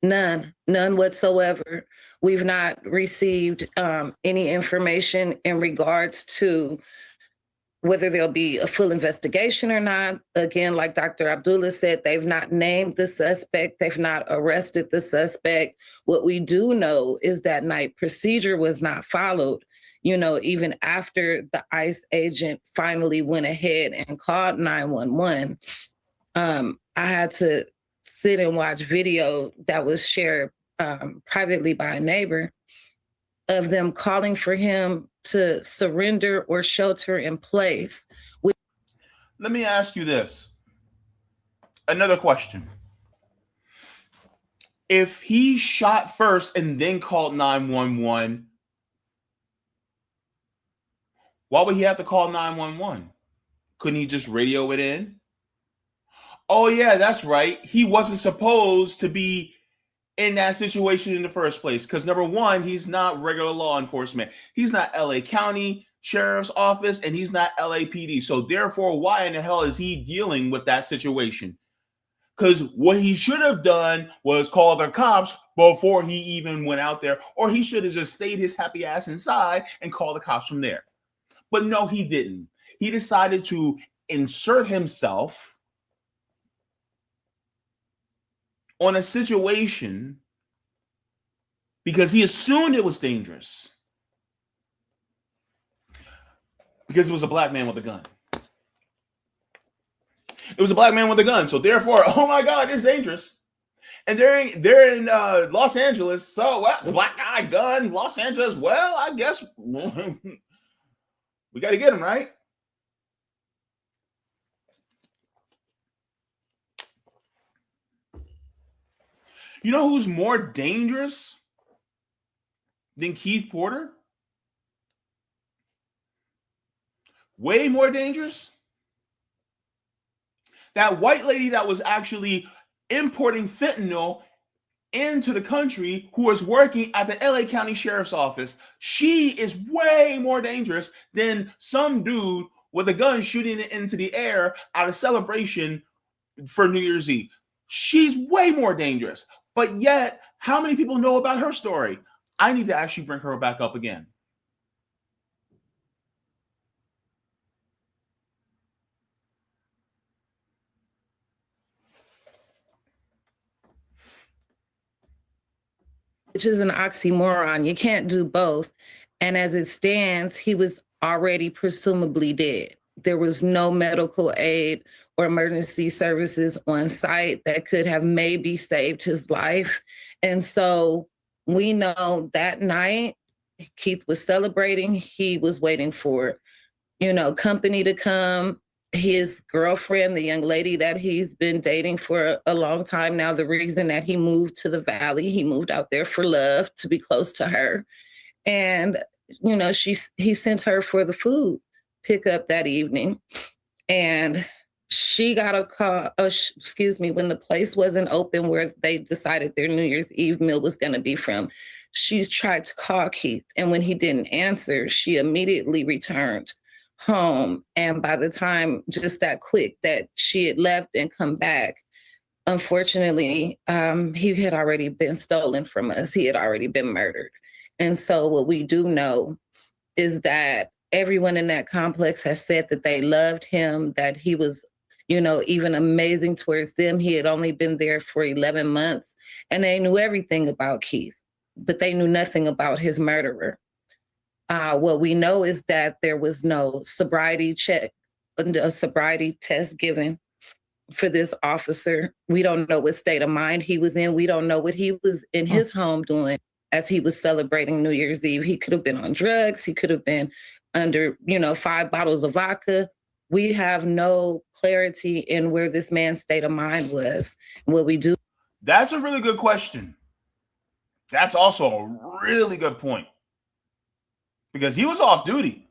None whatsoever. We've not received any information in regards to whether there'll be a full investigation or not. Again, like Dr. Abdullah said, they've not named the suspect. They've not arrested the suspect. What we do know is that night procedure was not followed. You know, even after the ICE agent finally went ahead and called 911, I had to sit and watch video that was shared privately by a neighbor of them calling for him to surrender or shelter in place. Let me ask you this. Another question. If he shot first and then called 911, why would he have to call 911? Couldn't he just radio it in? Oh, yeah, that's right. He wasn't supposed to be in that situation in the first place. Because number one, he's not regular law enforcement. He's not LA County Sheriff's Office, and he's not LAPD. So therefore, why in the hell is he dealing with that situation? Because what he should have done was call the cops before he even went out there, or he should have just stayed his happy ass inside and called the cops from there. But no, he didn't. He decided to insert himself on a situation because he assumed it was dangerous. Because it was a black man with a gun. It was a black man with a gun. So therefore, oh my God, it's dangerous. And they're in Los Angeles. So what? Black guy, gun, Los Angeles. Well, I guess we got to get him, right? You know who's more dangerous than Keith Porter? Way more dangerous? That white lady that was actually importing fentanyl into the country, who was working at the LA County Sheriff's Office. She is way more dangerous than some dude with a gun shooting it into the air at a celebration for New Year's Eve. She's way more dangerous. But yet, how many people know about her story? I need to actually bring her back up again. Which is an oxymoron. You can't do both. And as it stands, he was already presumably dead. There was no medical aid or emergency services on site that could have maybe saved his life. And so we know that night Keith was celebrating. He was waiting for, company to come. His girlfriend, the young lady that he's been dating for a long time now, the reason that he moved to the Valley, he moved out there for love, to be close to her. And, he sent her for the food pickup that evening. And she got a call, when the place wasn't open where they decided their New Year's Eve meal was going to be from, she's tried to call Keith. And when he didn't answer, she immediately returned home. And by the time, just that quick, that she had left and come back, unfortunately, he had already been stolen from us. He had already been murdered. And so what we do know is that everyone in that complex has said that they loved him, that he was, even amazing towards them. He had only been there for 11 months, and they knew everything about Keith, but they knew nothing about his murderer. What we know is that there was no sobriety check, a sobriety test given for this officer. We don't know what state of mind he was in. We don't know what he was in his home doing as he was celebrating New Year's Eve. He could have been on drugs. He could have been under, 5 bottles of vodka. We have no clarity in where this man's state of mind was. What we do. That's a really good question. That's also a really good point. Because he was off duty.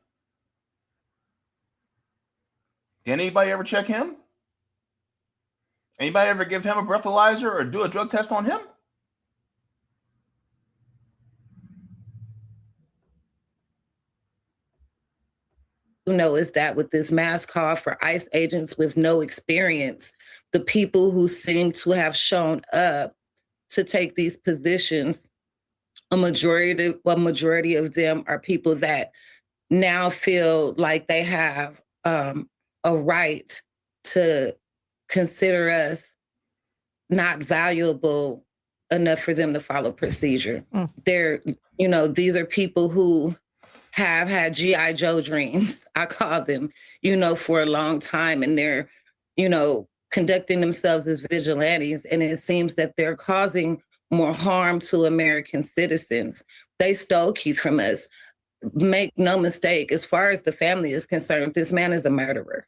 Did anybody ever check him? Anybody ever give him a breathalyzer or do a drug test on him? Know is that with this mass call for ICE agents with no experience, the people who seem to have shown up to take these positions, a majority of them are people that now feel like they have a right to consider us not valuable enough for them to follow procedure. They're, these are people who have had G.I. Joe dreams, I call them, for a long time. And they're, conducting themselves as vigilantes. And it seems that they're causing more harm to American citizens. They stole Keith from us. Make no mistake, as far as the family is concerned, this man is a murderer.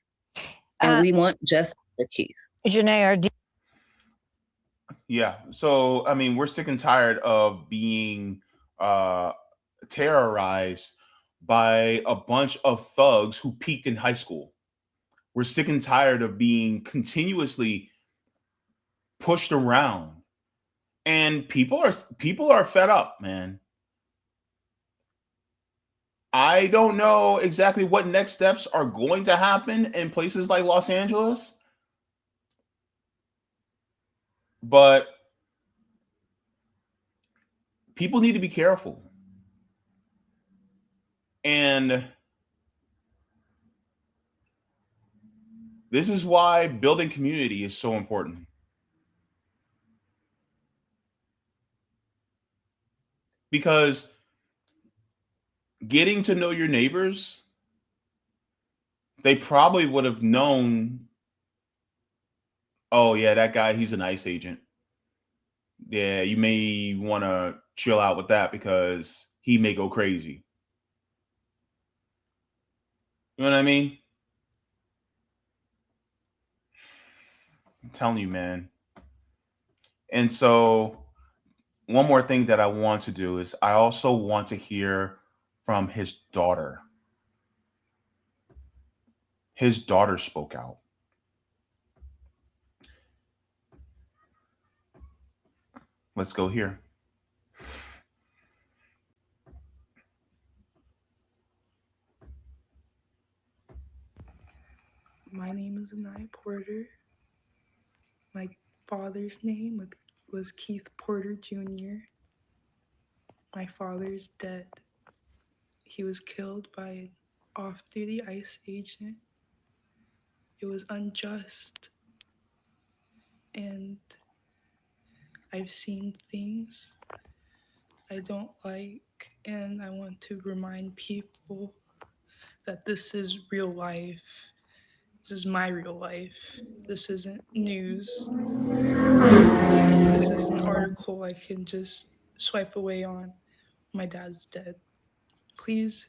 And we want justice for Keith. Janae, yeah. So, I mean, we're sick and tired of being terrorized by a bunch of thugs who peaked in high school. We're sick and tired of being continuously pushed around. And people are fed up, man. I don't know exactly what next steps are going to happen in places like Los Angeles. But people need to be careful. And this is why building community is so important. Because getting to know your neighbors, they probably would have known, oh yeah, that guy, he's an ICE agent. Yeah, you may want to chill out with that because he may go crazy. You know what I mean? I'm telling you, man. And so one more thing that I want to do is I also want to hear from his daughter. His daughter spoke out. Let's go here. My name is Anaya Porter. My father's name was Keith Porter Jr. My father's dead. He was killed by an off-duty ICE agent. It was unjust. And I've seen things I don't like, and I want to remind people that this is real life. This is my real life. This isn't news. This is an article I can just swipe away on. My dad's dead. Please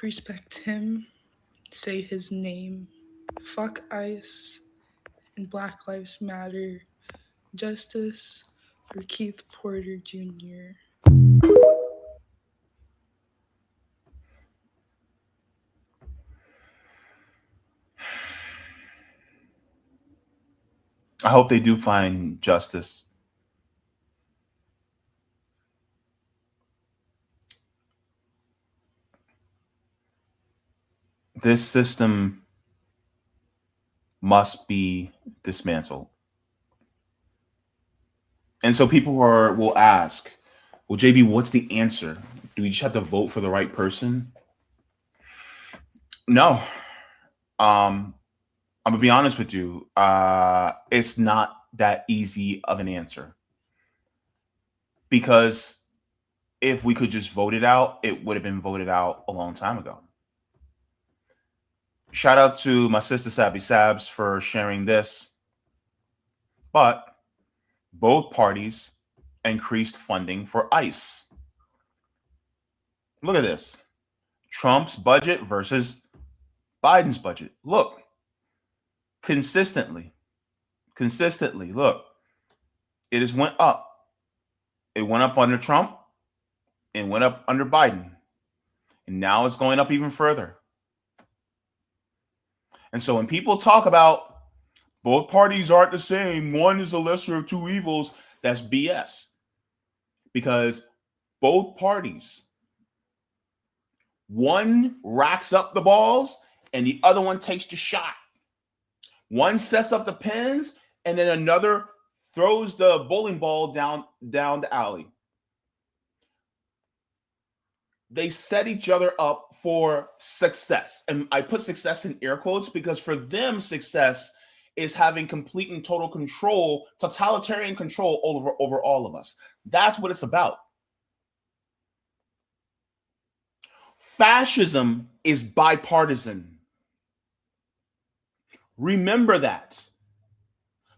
respect him. Say his name. Fuck ICE and Black Lives Matter. Justice for Keith Porter Jr. I hope they do find justice. This system must be dismantled. And so people will ask, well, JB, what's the answer? Do we just have to vote for the right person? No. I'm gonna be honest with you. It's not that easy of an answer. Because if we could just vote it out, it would have been voted out a long time ago. Shout out to my sister Sabby Sabs for sharing this. But both parties increased funding for ICE. Look at this. Trump's budget versus Biden's budget. Look, consistently, look, it has went up. It went up under Trump and went up under Biden. And now it's going up even further. And so when people talk about both parties aren't the same, one is the lesser of two evils, that's BS. Because both parties, one racks up the balls and the other one takes the shot. One sets up the pins and then another throws the bowling ball down the alley. They set each other up for success. And I put success in air quotes because for them, success is having complete and total control, totalitarian control over all of us. That's what it's about. Fascism is bipartisan. Remember that.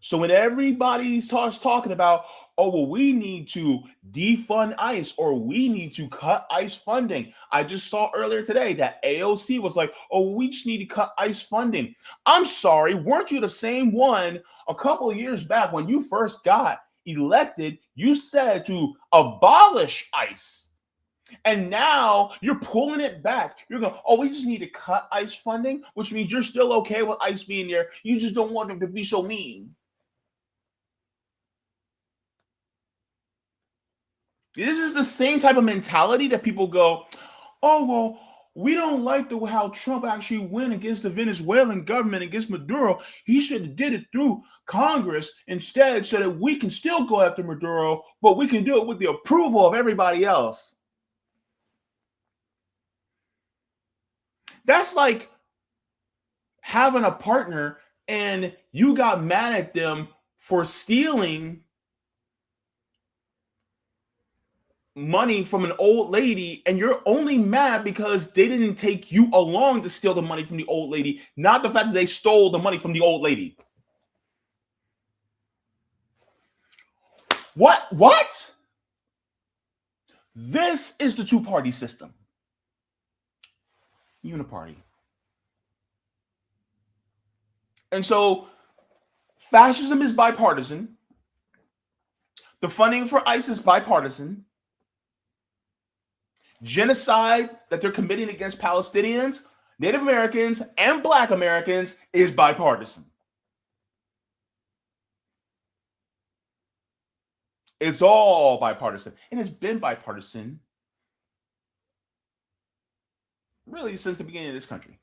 So when everybody starts talking about, oh, well, we need to defund ICE or we need to cut ICE funding. I just saw earlier today that AOC was like, oh, we just need to cut ICE funding. I'm sorry, weren't you the same one a couple of years back when you first got elected? You said to abolish ICE. And now you're pulling it back. You're going, oh, we just need to cut ICE funding, which means you're still okay with ICE being there. You just don't want them to be so mean. This is the same type of mentality that people go, oh, well, we don't like how Trump actually went against the Venezuelan government, against Maduro. He should have did it through Congress instead so that we can still go after Maduro, but we can do it with the approval of everybody else. That's like having a partner and you got mad at them for stealing money from an old lady, and you're only mad because they didn't take you along to steal the money from the old lady, not the fact that they stole the money from the old lady. What? This is the two-party system. Uniparty. And so fascism is bipartisan. The funding for ICE is bipartisan. Genocide that they're committing against Palestinians, Native Americans, and Black Americans is bipartisan. It's all bipartisan. And it's been bipartisan really since the beginning of this country.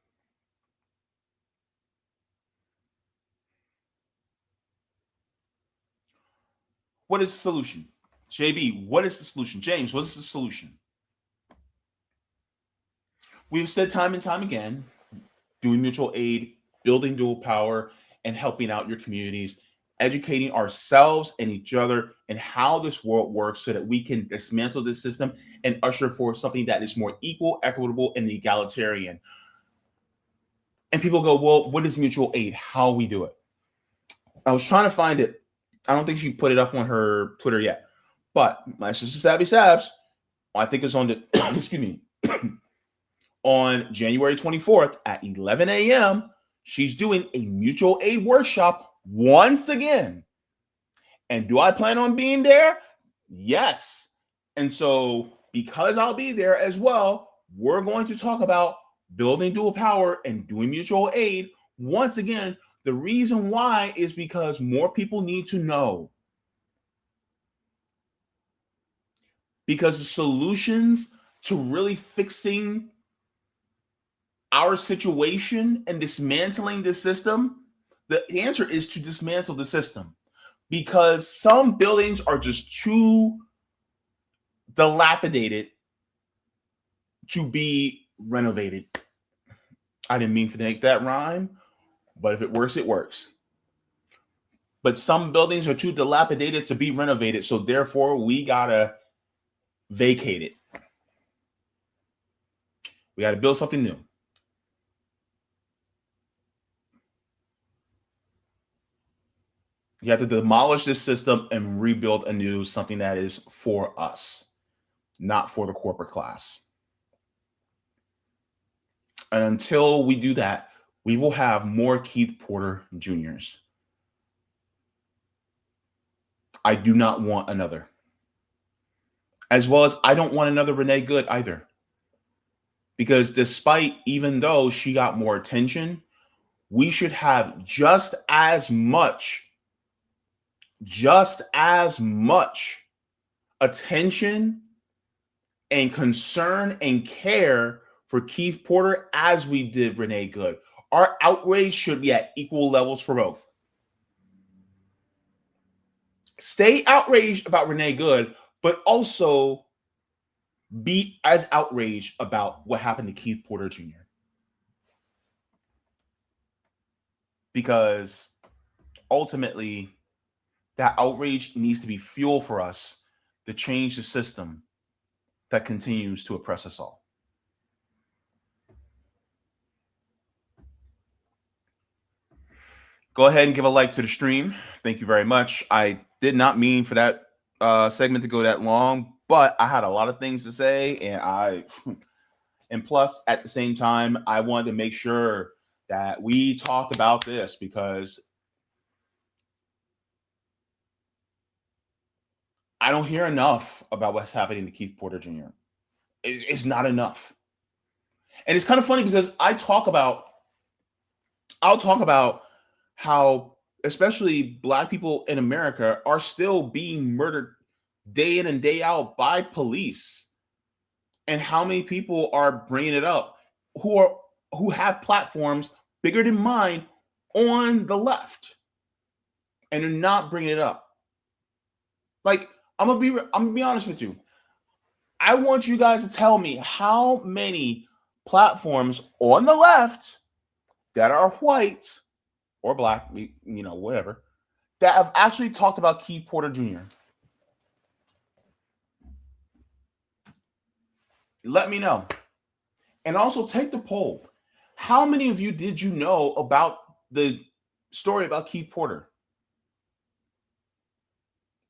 What is the solution? JB, what is the solution? James, what is the solution? We've said time and time again, doing mutual aid, building dual power, and helping out your communities, educating ourselves and each other and how this world works so that we can dismantle this system and usher forth something that is more equal, equitable, and egalitarian. And people go, well, what is mutual aid? How we do it? I was trying to find it. I don't think she put it up on her Twitter yet. But my sister Sabby Sabs, I think it's on the, excuse me, on January 24th at 11 a.m., she's doing a mutual aid workshop once again. And do I plan on being there? Yes. And so because I'll be there as well, we're going to talk about building dual power and doing mutual aid. Once again, the reason why is because more people need to know. Because the solutions to really fixing our situation and dismantling the system, the answer is to dismantle the system, because some buildings are just too dilapidated to be renovated. I didn't mean to make that rhyme, but if it works, it works. But some buildings are too dilapidated to be renovated, so therefore we gotta vacate it. We gotta build something new. You have to demolish this system and rebuild anew something that is for us, not for the corporate class. And until we do that, we will have more Keith Porter Juniors. I do not want another. As well as I don't want another Renee Good either. Because even though she got more attention, we should have just as much attention and concern and care for Keith Porter as we did Renee Good. Our outrage should be at equal levels for both. Stay outraged about Renee Good, but also be as outraged about what happened to Keith Porter Jr. Because ultimately, that outrage needs to be fuel for us to change the system that continues to oppress us all. Go ahead and give a like to the stream. Thank you very much. I did not mean for that segment to go that long, but I had a lot of things to say, and plus, at the same time, I wanted to make sure that we talked about this because I don't hear enough about what's happening to Keith Porter Jr. It's not enough. And it's kind of funny because I'll talk about how especially Black people in America are still being murdered day in and day out by police, and how many people are bringing it up who have platforms bigger than mine on the left, and they're not bringing it up. Like, I'm gonna be honest with you. I want you guys to tell me how many platforms on the left that are white or Black, whatever, that have actually talked about Keith Porter Jr. Let me know. And also take the poll. How many of you did you know about the story about Keith Porter?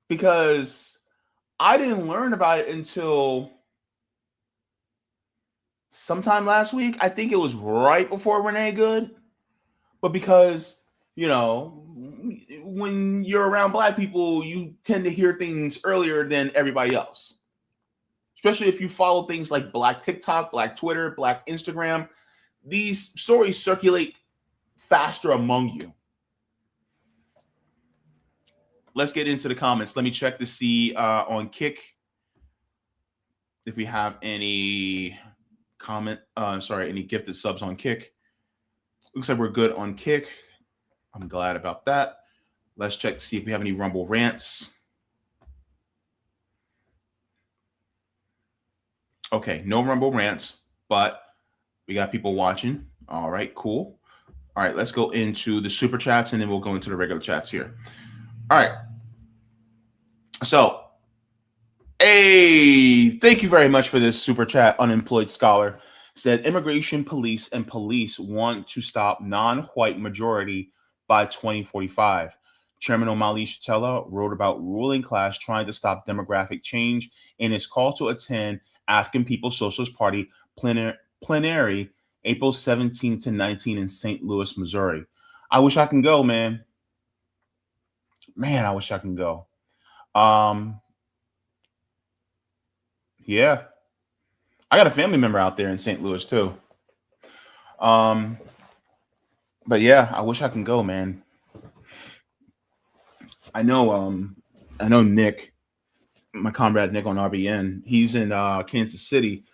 Because I didn't learn about it until sometime last week. I think it was right before Renee Good. But because, when you're around Black people, you tend to hear things earlier than everybody else. Especially if you follow things like Black TikTok, Black Twitter, Black Instagram. These stories circulate faster among you. Let's get into the comments. Let me check to see on Kick if we have any any gifted subs on Kick. Looks like we're good on Kick. I'm glad about that. Let's check to see if we have any Rumble rants. Okay, no Rumble rants, but we got people watching. All right, cool. All right, let's go into the super chats and then we'll go into the regular chats here. All right. So, thank you very much for this super chat. Unemployed Scholar said immigration police and police want to stop non-white majority by 2045. Chairman Omali Shatella wrote about ruling class trying to stop demographic change in his call to attend African People's Socialist Party plenary April 17 to 19 in St. Louis, Missouri. I wish I can go, man. I wish I can go. Yeah. I got a family member out there in St. Louis too. But yeah, I wish I can go, man. I know Nick, my comrade Nick on RBN, he's in Kansas City.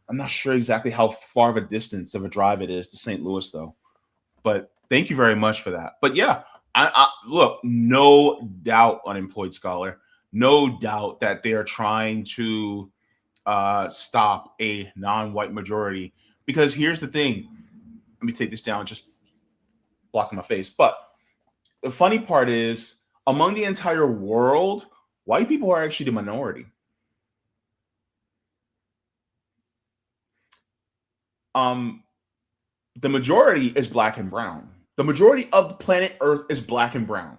I'm not sure exactly how far of a distance of a drive it is to St. Louis though. But thank you very much for that. But yeah, I look, no doubt, Unemployed Scholar, no doubt that they are trying to stop a non-white majority. Because here's the thing. Let me take this down, just blocking my face. But the funny part is, among the entire world, white people are actually the minority. The majority is Black and brown. The majority of the planet Earth is Black and brown.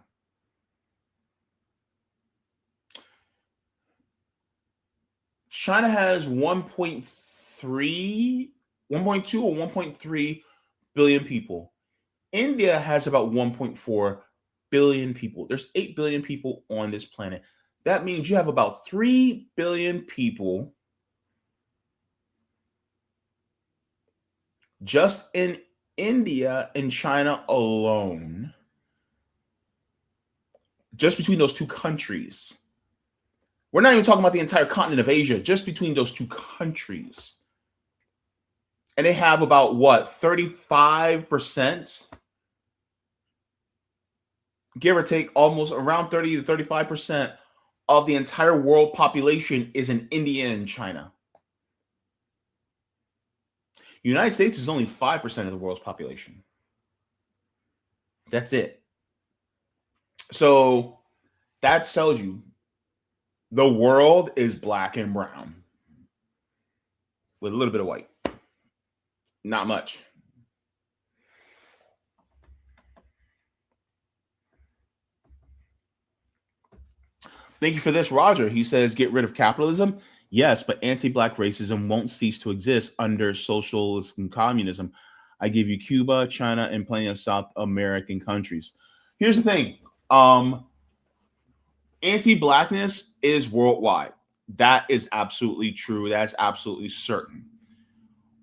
China has 1.3 1.2 or 1.3 billion people. India has about 1.4 billion people. There's 8 billion people on this planet. That means you have about 3 billion people just in India and China alone, just between those two countries. We're not even talking about the entire continent of Asia, just between those two countries. And they have about what, 35%, give or take, almost around 30 to 35% of the entire world population is in India and China. The United States is only 5% of the world's population. That's it. So that tells you the world is black and brown with a little bit of white. Not much. Thank you for this, Roger. He says, get rid of capitalism. Yes, but anti-black racism won't cease to exist under socialism and communism. I give you Cuba, China, and plenty of South American countries. Here's the thing. Anti-blackness is worldwide. That is absolutely true. That's absolutely certain.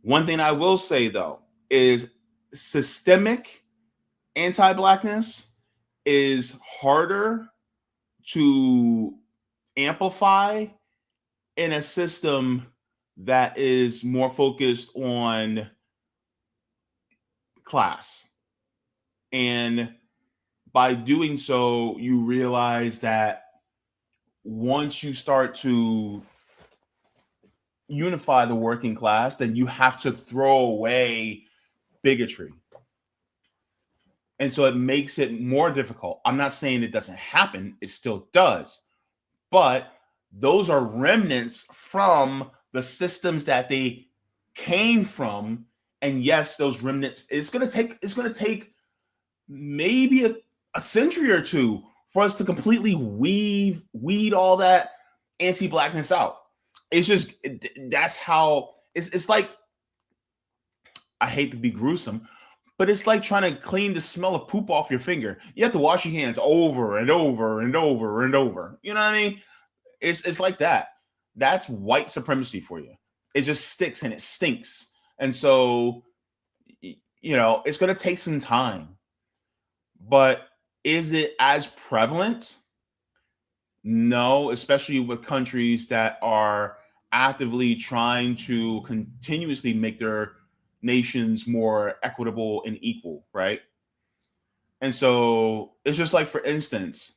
One thing I will say, though, is systemic anti-blackness is harder to amplify in a system that is more focused on class. And by doing so, you realize that once you start to unify the working class, then you have to throw away bigotry. And so it makes it more difficult. I'm not saying it doesn't happen. It still does. But those are remnants from the systems that they came from. And yes, those remnants, it's going to take maybe a century or two for us to completely weed all that anti-blackness out. It's just, that's how, it's like, I hate to be gruesome, but it's like trying to clean the smell of poop off your finger. You have to wash your hands over and over and over and over. You know what I mean? It's like that. That's white supremacy for you. It just sticks and it stinks. And so, it's going to take some time. But is it as prevalent? No, especially with countries that are actively trying to continuously make their nations more equitable and equal, right? And so it's just like, for instance,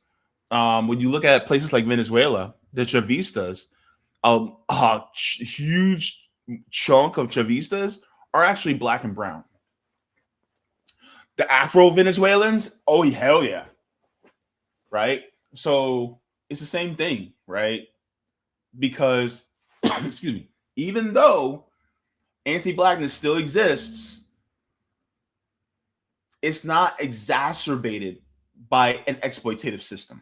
when you look at places like Venezuela, the Chavistas, a huge chunk of Chavistas are actually black and brown. The Afro-Venezuelans, oh, hell yeah, right? So it's the same thing, right? Because, excuse me, even though anti-blackness still exists, it's not exacerbated by an exploitative system.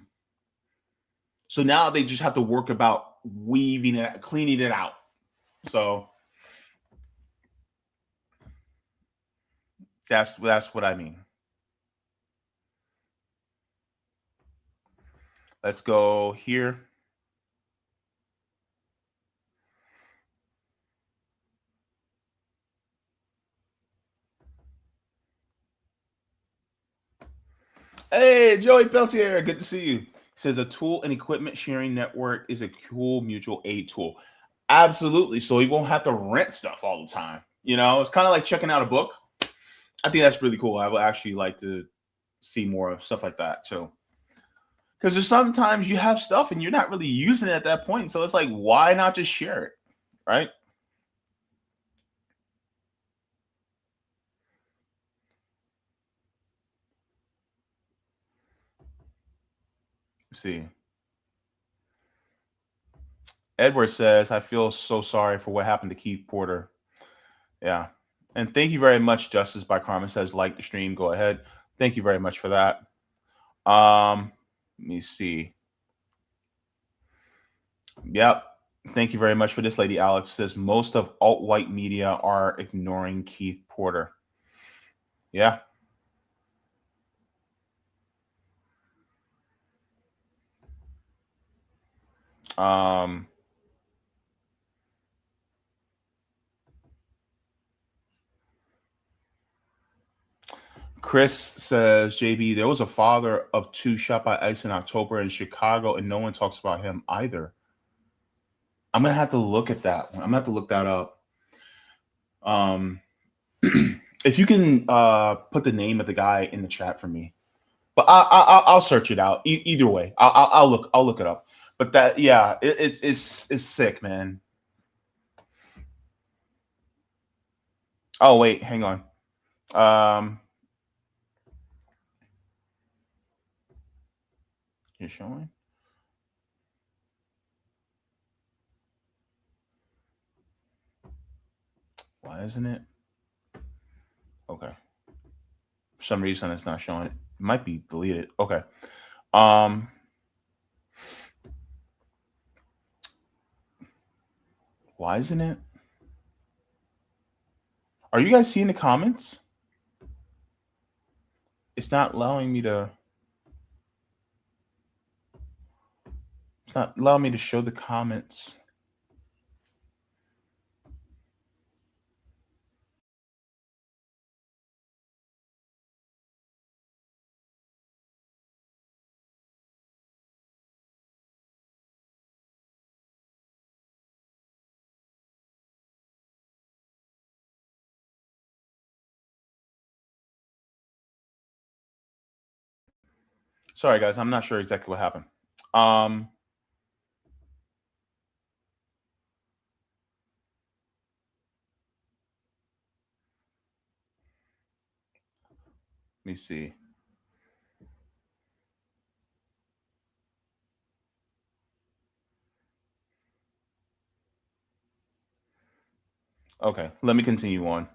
So now they just have to work about weaving it, cleaning it out. So that's what I mean. Let's go here. Hey, Joey Peltier, good to see you. He says a tool and equipment sharing network is a cool mutual aid tool. Absolutely. So you won't have to rent stuff all the time. It's kind of like checking out a book. I think that's really cool. I would actually like to see more of stuff like that too. Because there's sometimes you have stuff and you're not really using it at that point. So it's like, why not just share it? Right? Let's see. Edward says, I feel so sorry for what happened to Keith Porter. Yeah. And thank you very much, Justice by Carmen says, like the stream. Go ahead. Thank you very much for that. Let me see. Yep. Thank you very much for this. Lady Alex says most of alt-white media are ignoring Keith Porter. Yeah. Chris says, JB, there was a father of 2 shot by ICE in October in Chicago, and no one talks about him either. I'm gonna have to look at that one. I'm gonna have to look that up. If you can put the name of the guy in the chat for me, but I'll search it out. Either way, I'll look it up. But that, yeah, it's sick, man. Oh wait, hang on. You're showing. Why isn't it? Okay. For some reason, it's not showing. It might be deleted. Okay. Why isn't it? Are you guys seeing the comments? It's not allowing me to. It's not allowing me to show the comments. Sorry, guys. I'm not sure exactly what happened. Let me see. Okay, let me continue on.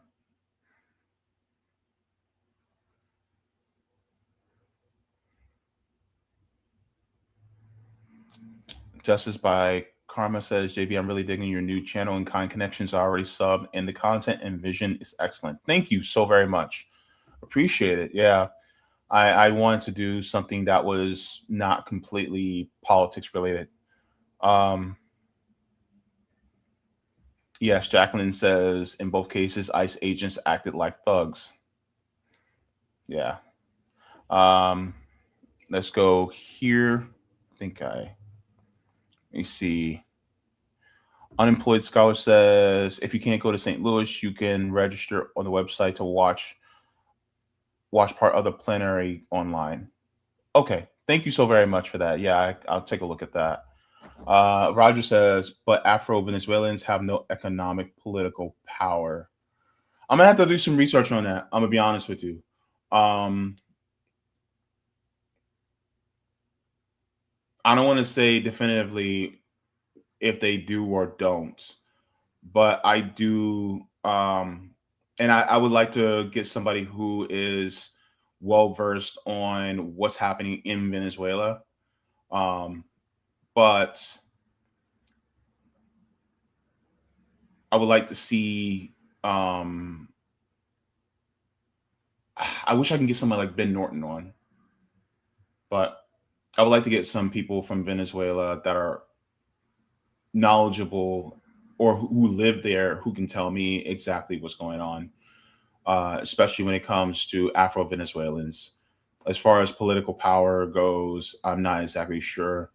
Justice by Karma says, JB, I'm really digging your new channel, and Kind Connections are already subbed, and the content and vision is excellent. Thank you so very much. Appreciate it. Yeah. I wanted to do something that was not completely politics related. Yes, Jacqueline says, in both cases, ICE agents acted like thugs. Yeah. Let's go here. Let me see. Unemployed Scholar says, if you can't go to St. Louis, you can register on the website to watch part of the plenary online. Okay. Thank you so very much for that. Yeah, I'll take a look at that. Roger says, but Afro-Venezuelans have no economic political power. I'm going to have to do some research on that. I'm going to be honest with you. I don't want to say definitively if they do or don't, but I do. And I would like to get somebody who is well-versed on what's happening in Venezuela. But I would like to see. I wish I can get somebody like Ben Norton on, but I would like to get some people from Venezuela that are knowledgeable or who live there, who can tell me exactly what's going on, especially when it comes to Afro-Venezuelans. As far as political power goes, I'm not exactly sure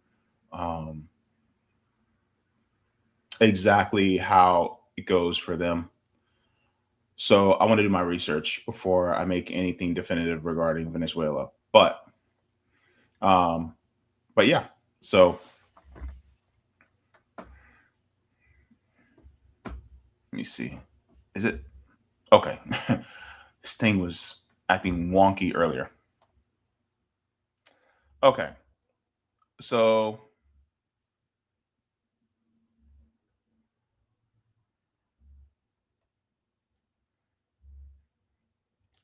exactly how it goes for them. So I want to do my research before I make anything definitive regarding Venezuela. But yeah, so let me see. Is it okay? This thing was acting wonky earlier. Okay. So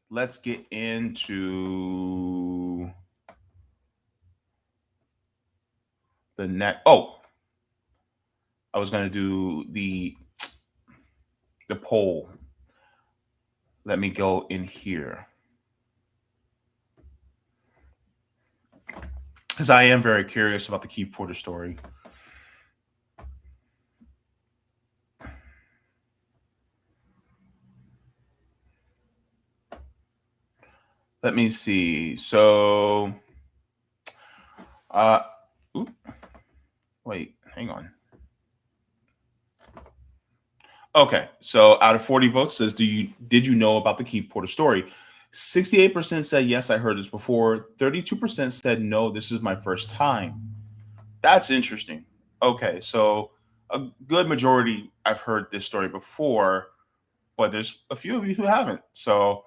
let's get into the next. Oh, I was going to do the poll. Let me go in here, because I am very curious about the Keith Porter story. Let me see. So, wait, hang on. Okay, so out of 40 votes says, did you know about the Keith Porter story? 68% said yes, I heard this before. 32% said no, this is my first time. That's interesting. Okay, so a good majority I've heard this story before, but there's a few of you who haven't. So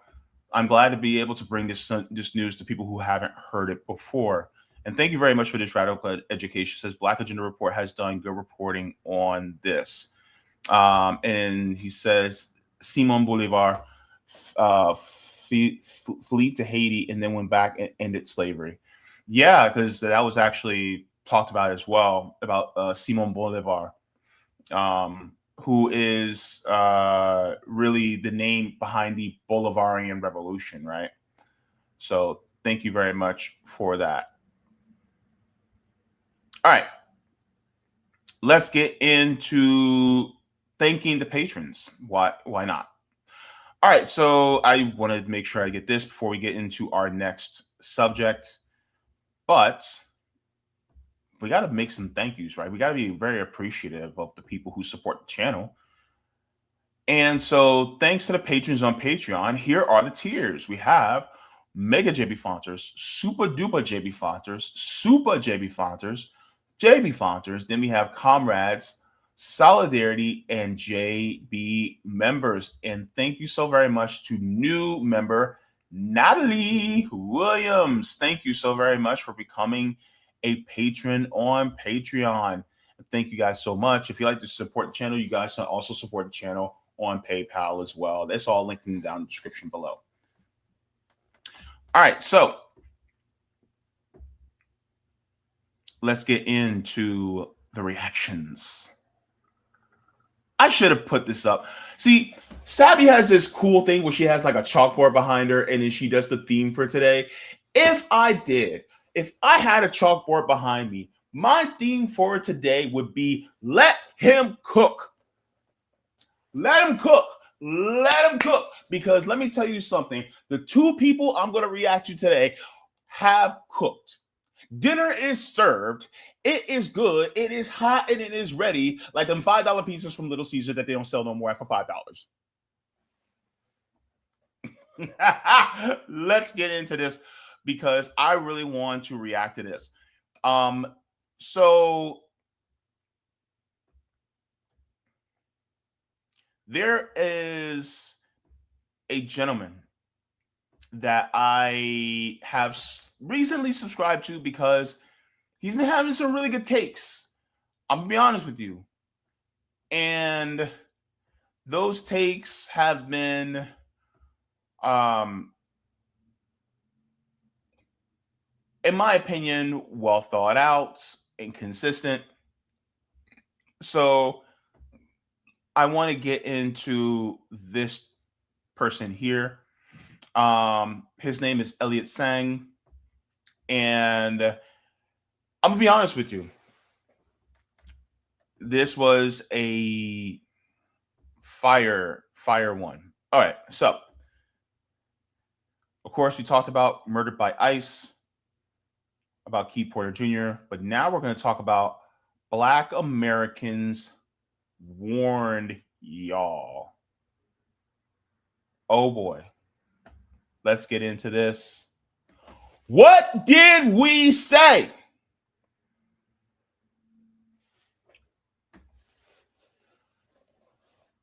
I'm glad to be able to bring this news to people who haven't heard it before. And thank you very much for this radical education. It says Black Agenda Report has done good reporting on this. And he says Simon Bolivar fled to Haiti and then went back and ended slavery. Yeah, because that was actually talked about as well, about Simon Bolivar, who is really the name behind the Bolivarian Revolution, right? So thank you very much for that. All right, let's get into thanking the patrons. Why not? All right, so I wanted to make sure I get this before we get into our next subject, but we got to make some thank yous, right? We got to be very appreciative of the people who support the channel. And so thanks to the patrons on Patreon, here are the tiers. We have Mega Jaybefaunters, Super Duper Jaybefaunters, Super Jaybefaunters, Jaybefaunters. Then we have Comrades, Solidarity, and JB members. And thank you so very much to new member Natalie Williams. Thank you so very much for becoming a patron on Patreon. Thank you guys so much. If you like to support the channel, you guys can also support the channel on PayPal as well. That's all linked in down in the description below. All right, so let's get into the reactions. I should have put this up. See, Sabby has this cool thing where she has like a chalkboard behind her and then she does the theme for today. If I had a chalkboard behind me, my theme for today would be let him cook. Let him cook. Let him cook. Because let me tell you something. The two people I'm going to react to today have cooked. Dinner is served. It is good. It is hot and it is ready. Like them $5 pizzas from Little Caesar that they don't sell no more for $5. Let's get into this because I really want to react to this. So there is a gentleman that I have recently subscribed to because he's been having some really good takes. I'm gonna be honest with you. And those takes have been in my opinion, well thought out and consistent. So I want to get into this person here. His name is Elliott Sang. And I'm going to be honest with you. This was a fire one. All right. So, of course, we talked about Murdered by ICE, about Keith Porter Jr., but now we're going to talk about Black Americans warned y'all. Oh boy. Let's get into this. What did we say?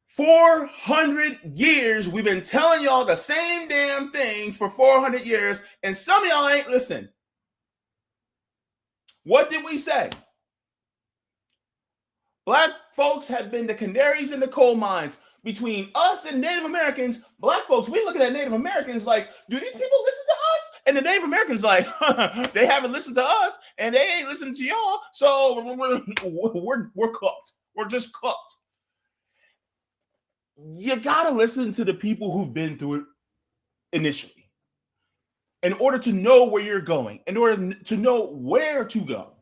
For 400 years, we've been telling y'all the same damn thing for 400 years, and some of y'all ain't listened. What did we say? Black folks have been the canaries in the coal mines. Between us and Native Americans, Black folks, we looking at Native Americans like, do these people listen to us? And the Native Americans like, they haven't listened to us, and they ain't listened to y'all, so we're cooked. or just cooked. You got to listen to the people who've been through it initially in order to know where you're going, in order to know where to go.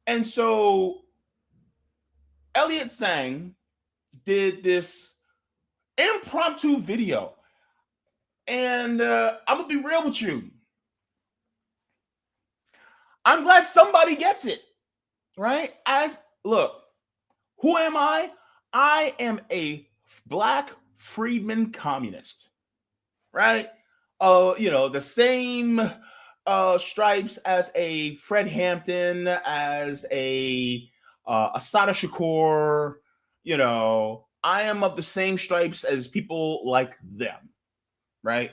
And so Elliott Sang did this impromptu video. And I'm going to be real with you. I'm glad somebody gets it, right? Look, who am I? I am a black freedman communist, right? The same stripes as a Fred Hampton, as a Assata Shakur. I am of the same stripes as people like them, right?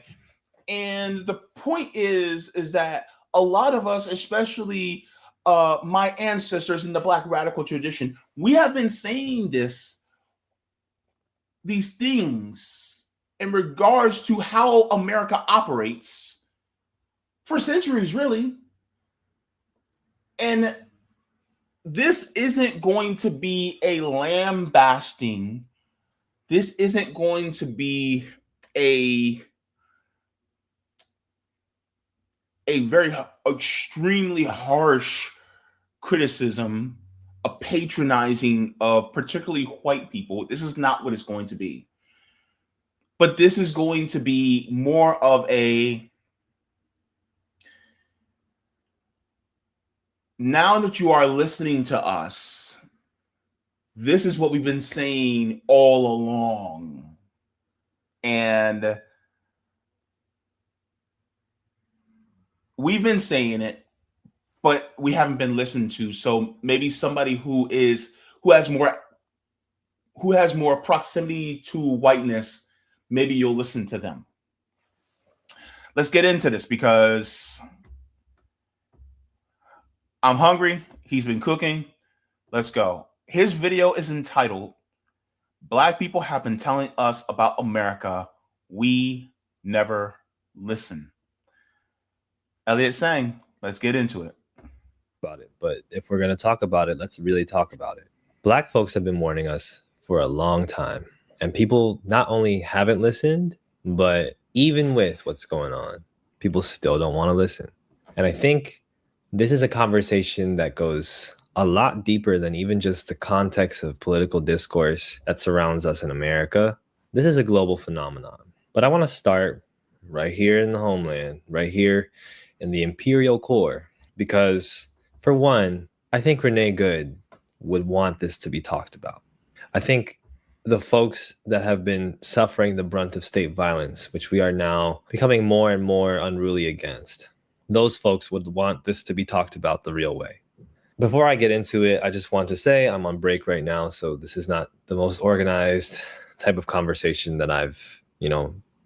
And the point is that a lot of us, especially my ancestors in the Black radical tradition, we have been saying these things in regards to how America operates for centuries, really. And this isn't going to be a lambasting. This isn't going to be a very extremely harsh criticism, a patronizing of particularly white people. This is not what it's going to be. But this is going to be more of a, now that you are listening to us, this is what we've been saying all along. And we've been saying it, but we haven't been listened to. So maybe somebody who has more proximity to whiteness, maybe you'll listen to them. Let's get into this because I'm hungry. He's been cooking. Let's go. His video is entitled, "Black People Have Been Telling Us About America. We Never Listen." Elliott Sang, let's get into it. About it. But if we're going to talk about it, let's really talk about it. Black folks have been warning us for a long time. And people not only haven't listened, but even with what's going on, people still don't want to listen. And I think this is a conversation that goes a lot deeper than even just the context of political discourse that surrounds us in America. This is a global phenomenon. But I want to start right here in the homeland, right here in the imperial core, because for one, I think Renee Good would want this to be talked about. I think the folks that have been suffering the brunt of state violence, which we are now becoming more and more unruly against, those folks would want this to be talked about the real way. Before I get into it, I just want to say I'm on break right now, so this is not the most organized type of conversation that I've,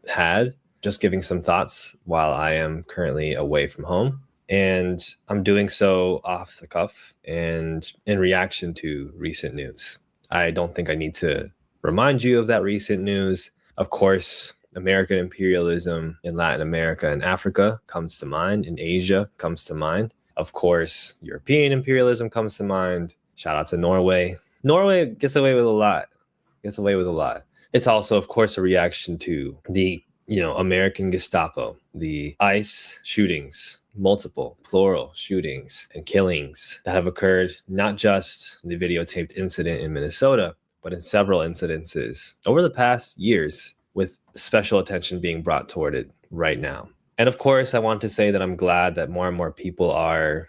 had. Just giving some thoughts while I am currently away from home. And I'm doing so off the cuff and in reaction to recent news. I don't think I need to remind you of that recent news. Of course, American imperialism in Latin America and Africa comes to mind. In Asia comes to mind. Of course, European imperialism comes to mind. Shout out to Norway. Norway gets away with a lot. It's also, of course, a reaction to the American Gestapo, the ICE shootings, multiple, plural shootings and killings that have occurred, not just the videotaped incident in Minnesota, but in several incidences over the past years, with special attention being brought toward it right now. And of course, I want to say that I'm glad that more and more people are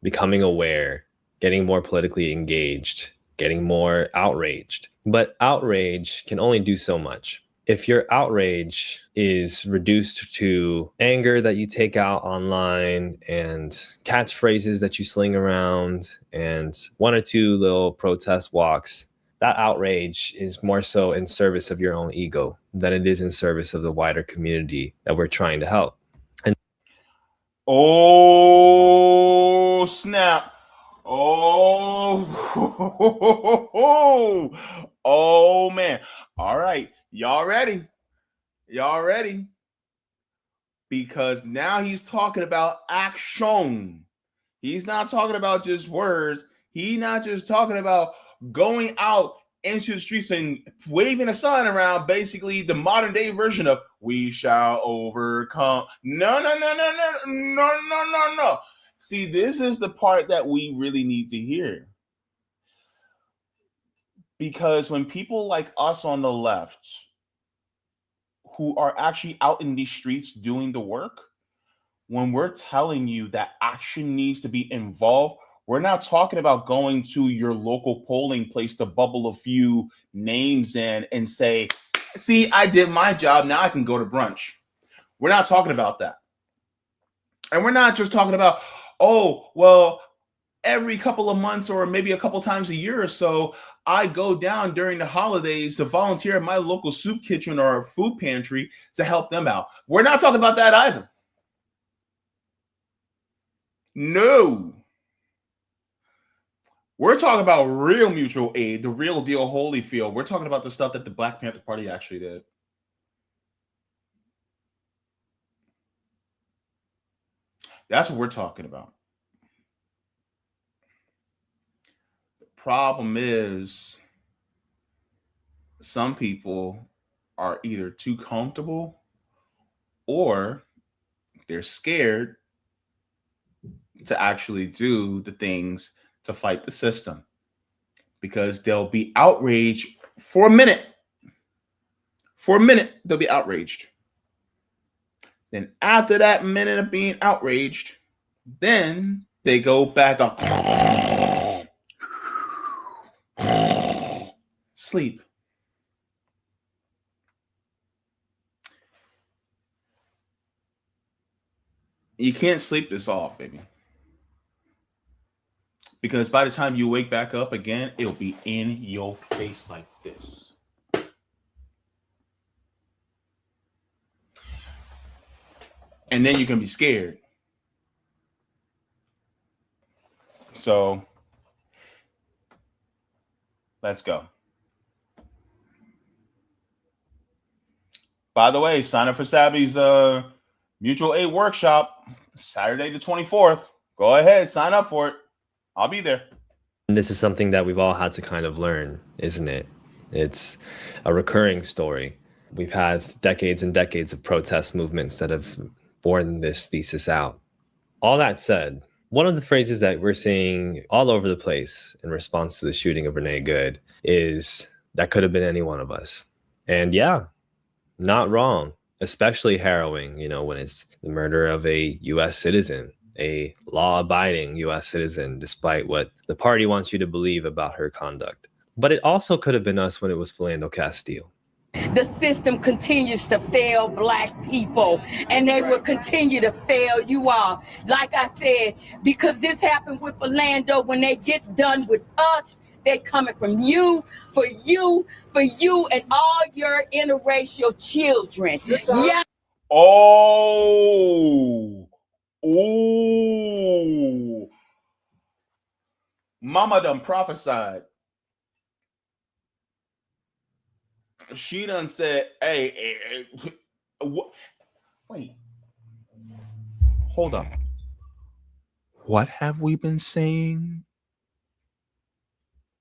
becoming aware, getting more politically engaged, getting more outraged. But outrage can only do so much. If your outrage is reduced to anger that you take out online and catchphrases that you sling around and one or two little protest walks, that outrage is more so in service of your own ego than it is in service of the wider community that we're trying to help. And oh, snap. Oh, man. All right. Y'all ready? Because now he's talking about action. He's not talking about just words. He's not just talking about going out into the streets and waving a sign around, basically the modern day version of "We shall overcome." No. See, this is the part that we really need to hear. Because when people like us on the left, who are actually out in these streets doing the work, when we're telling you that action needs to be involved, we're not talking about going to your local polling place to bubble a few names in and say, see, I did my job, now I can go to brunch. We're not talking about that. And we're not just talking about, oh, well, every couple of months or maybe a couple times a year or so, I go down during the holidays to volunteer at my local soup kitchen or food pantry to help them out. We're not talking about that either. No. We're talking about real mutual aid, the real deal Holyfield. We're talking about the stuff that the Black Panther Party actually did. That's what we're talking about. The problem is some people are either too comfortable or they're scared to actually do the things to fight the system, because they'll be outraged for a minute. For a minute, they'll be outraged. Then after that minute of being outraged, then they go back to sleep. You can't sleep this off, baby. Because by the time you wake back up again, it'll be in your face like this. And then you're going to be scared. So, let's go. By the way, sign up for Savvy's mutual aid workshop, Saturday the 24th. Go ahead, sign up for it. I'll be there. And this is something that we've all had to kind of learn, isn't it? It's a recurring story. We've had decades and decades of protest movements that have borne this thesis out. All that said, one of the phrases that we're seeing all over the place in response to the shooting of Renee Good is, that could have been any one of us. And yeah, not wrong, especially harrowing, you know, when it's the murder of a U.S. citizen, a law-abiding U.S. citizen, despite what the party wants you to believe about her conduct. But it also could have been us when it was Philando Castile. The system continues to fail Black people, and they will continue to fail you all. Like I said, because this happened with Philando, when they get done with us, they're coming from you, for you, and all your interracial children. Yeah. Oh. Ooh. Mama done prophesied. She done said, hey, wait, hold up. What have we been saying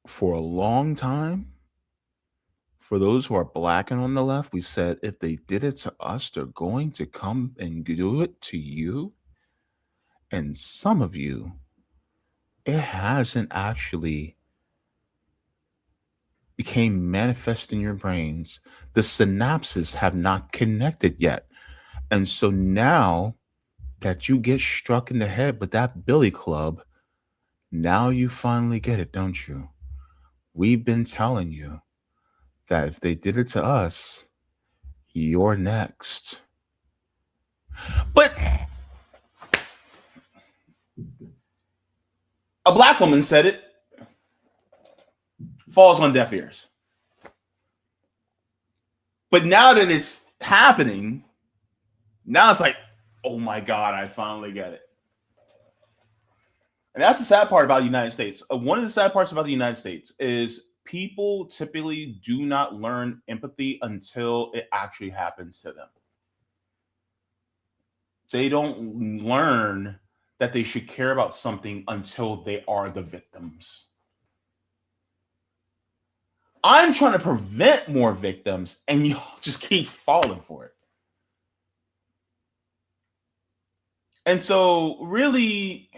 for a long time? For those who are Black and on the left, we said, if they did it to us, they're going to come and do it to you. And some of you, it hasn't actually became manifest in your brains. The synapses have not connected yet. And so now that you get struck in the head with that billy club, now you finally get it, don't you? We've been telling you that if they did it to us, you're next. But a Black woman said it. Falls on deaf ears. But now that it's happening, now it's like, oh my God, I finally get it. And that's the sad part about the United States. One of the sad parts about the United States is people typically do not learn empathy until it actually happens to them. They don't learn that they should care about something until they are the victims. I'm trying to prevent more victims, and you just keep falling for it. And so really,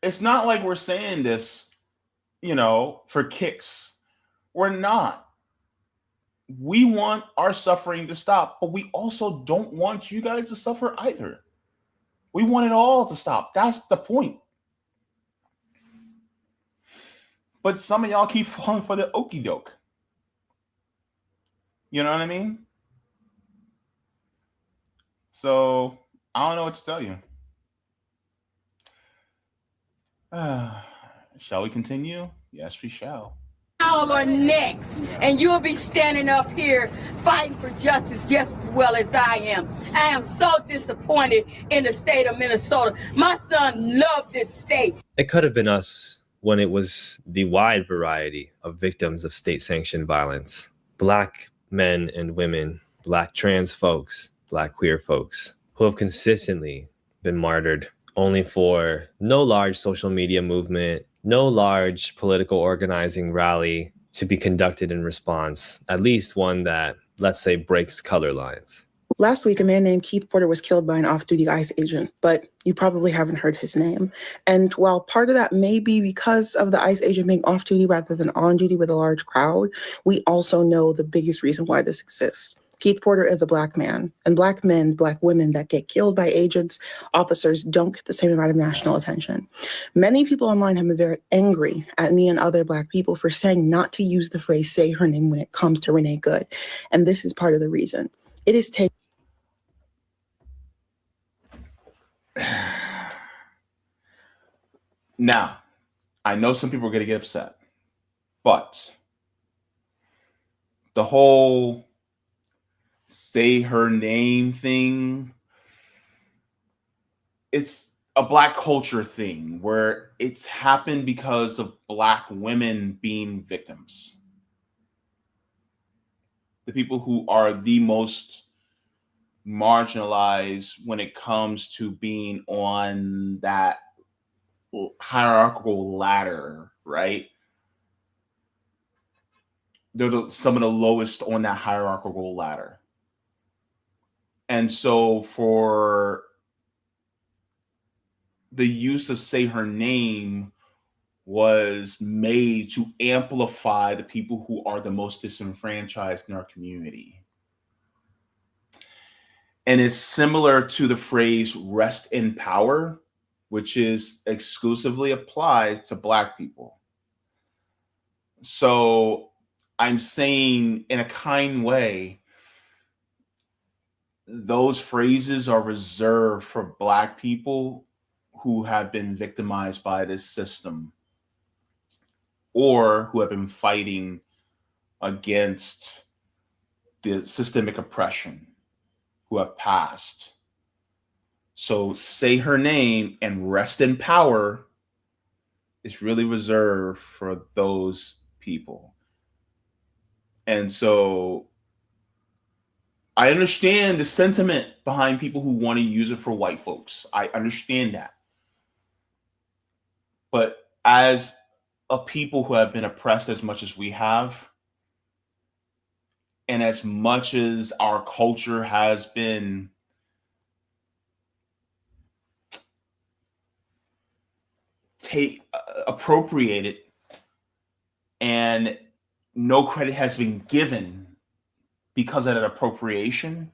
it's not like we're saying this, for kicks. We're not. We want our suffering to stop, but we also don't want you guys to suffer either. We want it all to stop. That's the point. But some of y'all keep falling for the okie doke. You know what I mean? So I don't know what to tell you. Shall we continue? Yes, we shall. Y'all are next, and you'll be standing up here fighting for justice just as well as I am. I am so disappointed in the state of Minnesota. My son loved this state. It could have been us when it was the wide variety of victims of state-sanctioned violence. Black men and women, Black trans folks, Black queer folks, who have consistently been martyred only for no large social media movement, no large political organizing rally to be conducted in response, at least one that, let's say, breaks color lines. Last week, a man named Keith Porter was killed by an off-duty ICE agent, but you probably haven't heard his name. And while part of that may be because of the ICE agent being off-duty rather than on-duty with a large crowd, we also know the biggest reason why this exists. Keith Porter is a Black man, and Black men, Black women that get killed by agents, officers, don't get the same amount of national attention. Many people online have been very angry at me and other Black people for saying not to use the phrase "say her name" when it comes to Renee Good. And this is part of the reason. It is taken. Now, I know some people are going to get upset, but the whole say her name thing, it's a Black culture thing where it's happened because of Black women being victims. The people who are the most marginalized when it comes to being on that hierarchical ladder, right? They're some of the lowest on that hierarchical ladder. And so for the use of say her name was made to amplify the people who are the most disenfranchised in our community. And it's similar to the phrase rest in power, which is exclusively applied to Black people. So I'm saying in a kind way, those phrases are reserved for Black people who have been victimized by this system or who have been fighting against the systemic oppression, who have passed. So say her name and rest in power is really reserved for those people. And so I understand the sentiment behind people who want to use it for white folks. I understand that. But as a people who have been oppressed as much as we have, and as much as our culture has been appropriated and no credit has been given because of that appropriation,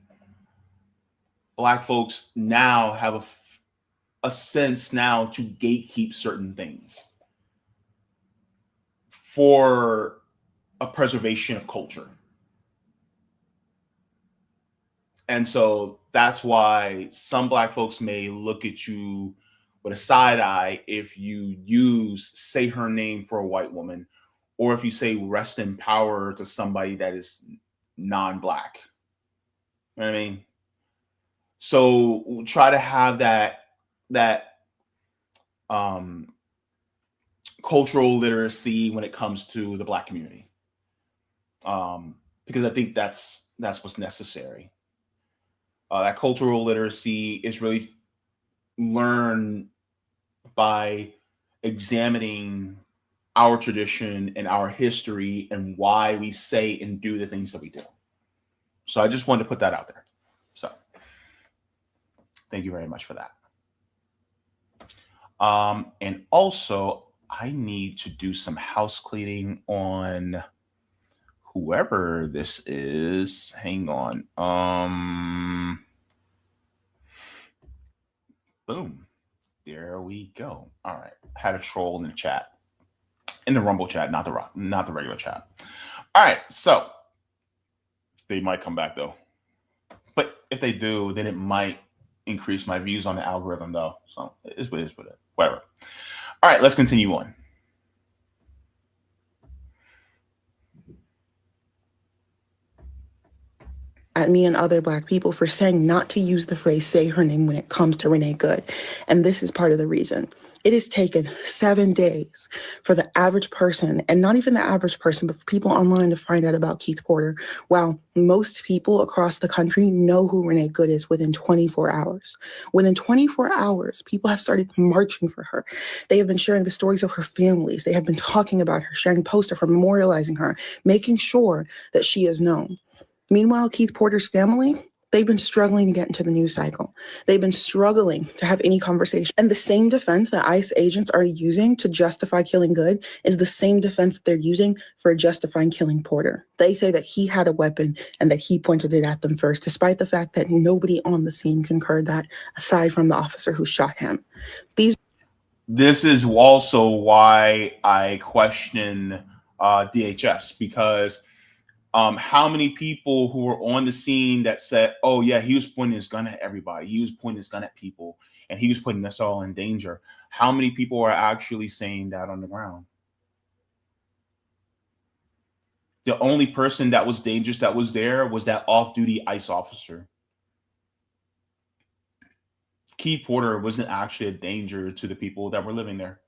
Black folks now have a sense now to gatekeep certain things for a preservation of culture. And so that's why some Black folks may look at you with a side eye if you use say her name for a white woman, or if you say rest in power to somebody that is non-Black. You know what I mean? So we'll try to have that cultural literacy when it comes to the Black community, because I think that's what's necessary. That cultural literacy is really learn by examining our tradition and our history and why we say and do the things that we do. So I just wanted to put that out there. So thank you very much for that. And also, I need to do some house cleaning on whoever this is. Hang on. Boom. There we go. All right. Had a troll in the chat. In the Rumble chat, not the regular chat. All right. So they might come back though. But if they do, then it might increase my views on the algorithm though. So it is what it is with it. Whatever. All right, let's continue on. At me and other Black people for saying not to use the phrase "say her name" when it comes to Renee Good. And this is part of the reason. It has taken 7 days for the average person, and not even the average person, but for people online to find out about Keith Porter, while most people across the country know who Renee Good is within 24 hours. Within 24 hours, people have started marching for her. They have been sharing the stories of her families. They have been talking about her, sharing posts of her, memorializing her, making sure that she is known. Meanwhile, Keith Porter's family, they've been struggling to get into the news cycle. They've been struggling to have any conversation. And the same defense that ICE agents are using to justify killing Good is the same defense that they're using for justifying killing Porter. They say that he had a weapon and that he pointed it at them first, despite the fact that nobody on the scene concurred that, aside from the officer who shot him. This is also why I question DHS, because how many people who were on the scene that said, oh yeah, he was pointing his gun at everybody, he was pointing his gun at people, and he was putting us all in danger. How many people are actually saying that on the ground? The only person that was dangerous that was there was that off-duty ICE officer. Keith Porter wasn't actually a danger to the people that were living there.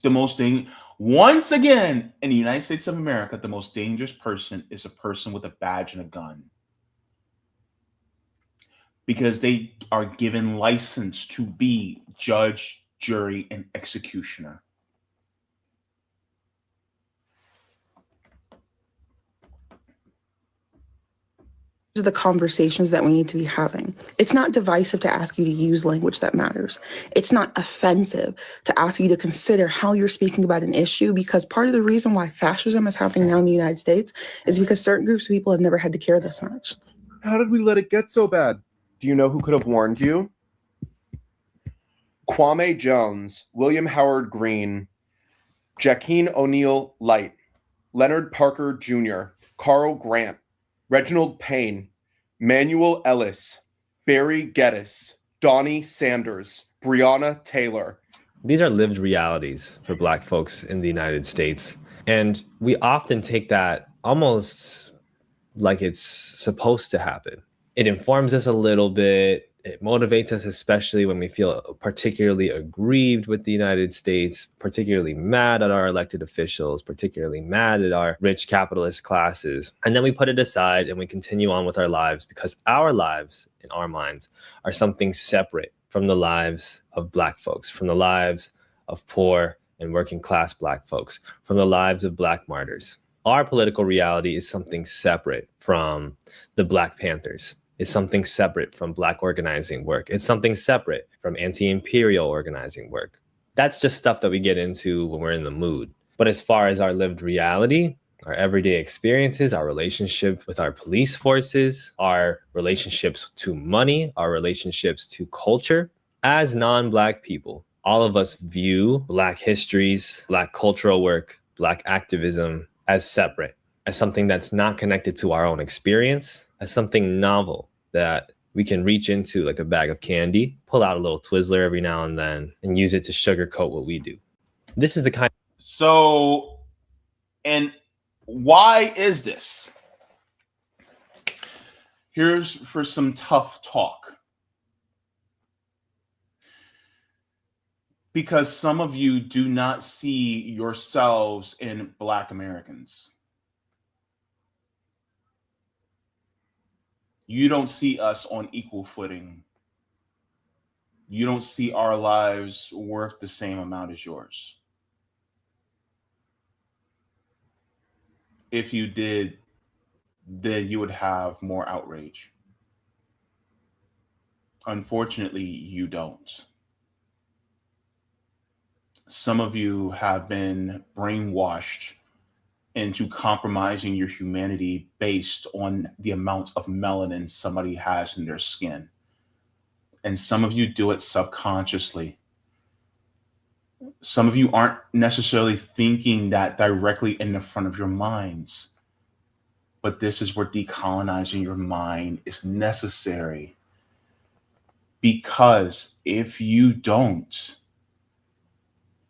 The most thing, once again, in the United States of America, the most dangerous person is a person with a badge and a gun, because they are given license to be judge, jury, and executioner. These are the conversations that we need to be having. It's not divisive to ask you to use language that matters. It's not offensive to ask you to consider how you're speaking about an issue, because part of the reason why fascism is happening now in the United States is because certain groups of people have never had to care this much. How did we let it get so bad? Do you know who could have warned you? Kwame Jones, William Howard Green, Jackeen O'Neal Light, Leonard Parker Jr., Carl Grant, Reginald Payne, Manuel Ellis, Barry Geddes, Donnie Sanders, Briahna Taylor. These are lived realities for Black folks in the United States. And we often take that almost like it's supposed to happen. It informs us a little bit. It motivates us, especially when we feel particularly aggrieved with the United States, particularly mad at our elected officials, particularly mad at our rich capitalist classes. And then we put it aside and we continue on with our lives, because our lives, in our minds, are something separate from the lives of Black folks, from the lives of poor and working class Black folks, from the lives of Black martyrs. Our political reality is something separate from the Black Panthers. It's something separate from Black organizing work. It's something separate from anti-imperial organizing work. That's just stuff that we get into when we're in the mood. But as far as our lived reality, our everyday experiences, our relationship with our police forces, our relationships to money, our relationships to culture, as non-Black people, all of us view Black histories, Black cultural work, Black activism as separate, as something that's not connected to our own experience, as something novel that we can reach into like a bag of candy, pull out a little Twizzler every now and then, and use it to sugarcoat what we do. This is the kind. So, and why is this? Here's for some tough talk. Because some of you do not see yourselves in Black Americans. You don't see us on equal footing. you don't see our lives worth the same amount as yours. If you did, then you would have more outrage. Unfortunately, you don't. Some of you have been brainwashed into compromising your humanity based on the amount of melanin somebody has in their skin. And some of you do it subconsciously. Some of you aren't necessarily thinking that directly in the front of your minds. But this is where decolonizing your mind is necessary. Because if you don't,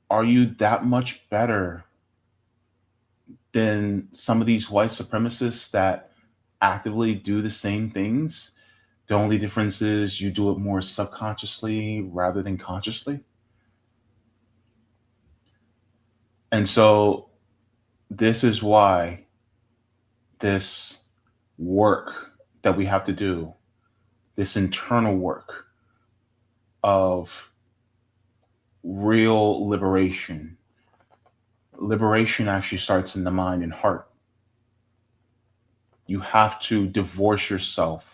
are you that much better than some of these white supremacists that actively do the same things? The only difference is you do it more subconsciously rather than consciously. And so this is why this work that we have to do, this internal work of real liberation. Liberation actually starts in the mind and heart. You have to divorce yourself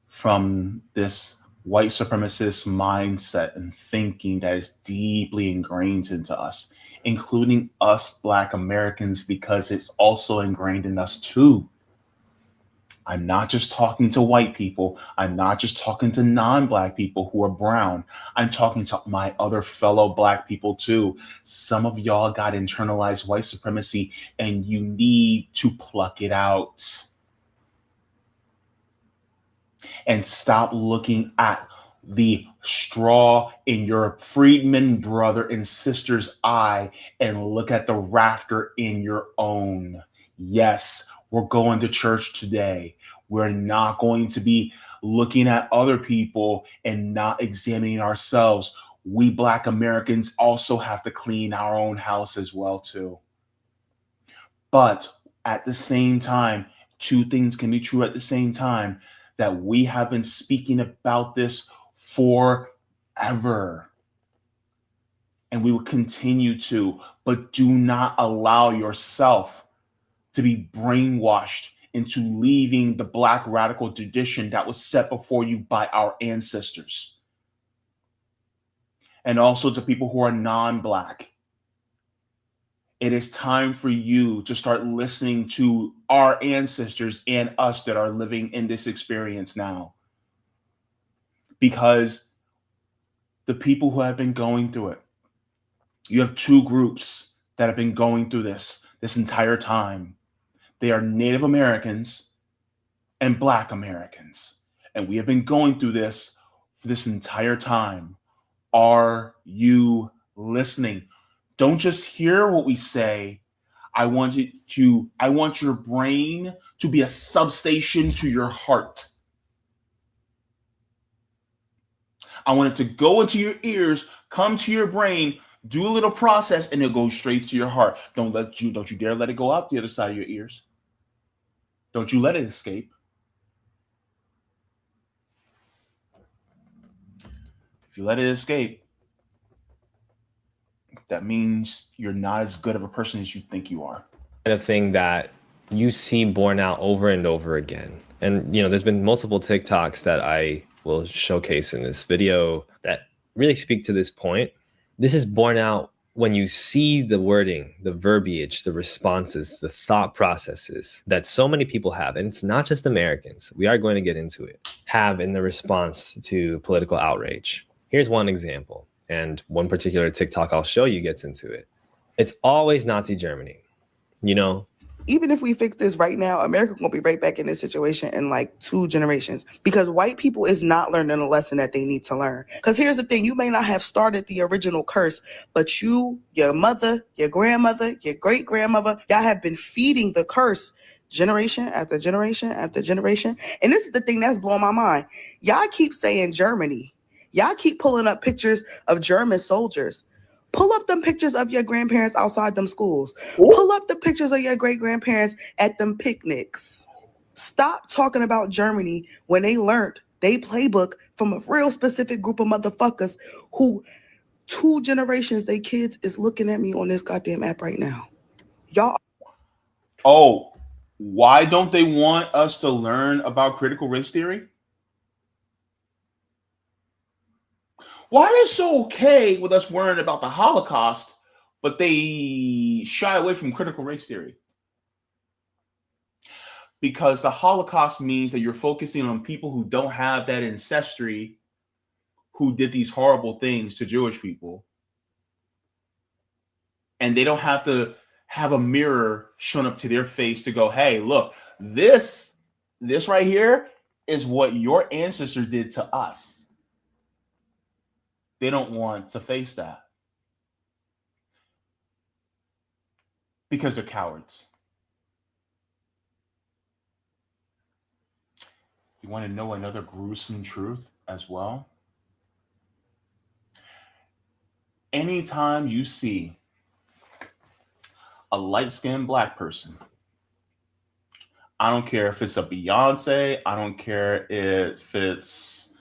from this white supremacist mindset and thinking that is deeply ingrained into us, including us Black Americans, because it's also ingrained in us too. I'm not just talking to white people. I'm not just talking to non-Black people who are brown. I'm talking to my other fellow Black people too. Some of y'all got internalized white supremacy and you need to pluck it out. And stop looking at the straw in your freedman brother and sister's eye and look at the rafter in your own. Yes, we're going to church today. We're not going to be looking at other people and not examining ourselves. We Black Americans also have to clean our own house as well too. But at the same time, two things can be true at the same time, that we have been speaking about this forever. And we will continue to, but do not allow yourself to be brainwashed into leaving the Black radical tradition that was set before you by our ancestors. And also to people who are non-Black. It is time for you to start listening to our ancestors and us that are living in this experience now. Because the people who have been going through it, you have two groups that have been going through this entire time. They are Native Americans and Black Americans. And we have been going through this for this entire time. Are you listening? Don't just hear what we say. I want your brain to be a substation to your heart. I want it to go into your ears, come to your brain, do a little process, and it'll go straight to your heart. Don't you dare let it go out the other side of your ears. Don't you let it escape. If you let it escape, that means you're not as good of a person as you think you are. Kind of thing that you see borne out over and over again. And, there's been multiple TikToks that I will showcase in this video that really speak to this point. This is borne out when you see the wording, the verbiage, the responses, the thought processes that so many people have. And it's not just Americans. We are going to get into it. Have in the response to political outrage. Here's one example. And one particular TikTok I'll show you gets into it. It's always Nazi Germany, Even if we fix this right now, America gonna be right back in this situation in like 2 generations, because white people is not learning a lesson that they need to learn. Because here's the thing, you may not have started the original curse, but you, your mother, your grandmother, your great grandmother, y'all have been feeding the curse generation after generation after generation. And this is the thing that's blowing my mind. Y'all keep saying Germany. Y'all keep pulling up pictures of German soldiers. Pull up them pictures of your grandparents outside them schools. Pull up the pictures of your great-grandparents at them picnics. Stop talking about Germany when they learned they playbook from a real specific group of motherfuckers who 2 generations, they kids is looking at me on this goddamn app right now. Y'all. Oh, why don't they want us to learn about critical race theory? Why are they so okay with us worrying about the Holocaust, but they shy away from critical race theory? Because the Holocaust means that you're focusing on people who don't have that ancestry, who did these horrible things to Jewish people. And they don't have to have a mirror shown up to their face to go, hey, look, this right here is what your ancestors did to us. They don't want to face that because they're cowards. You want to know another gruesome truth as well? Anytime you see a light-skinned Black person, I don't care if it's a Beyonce, I don't care if it's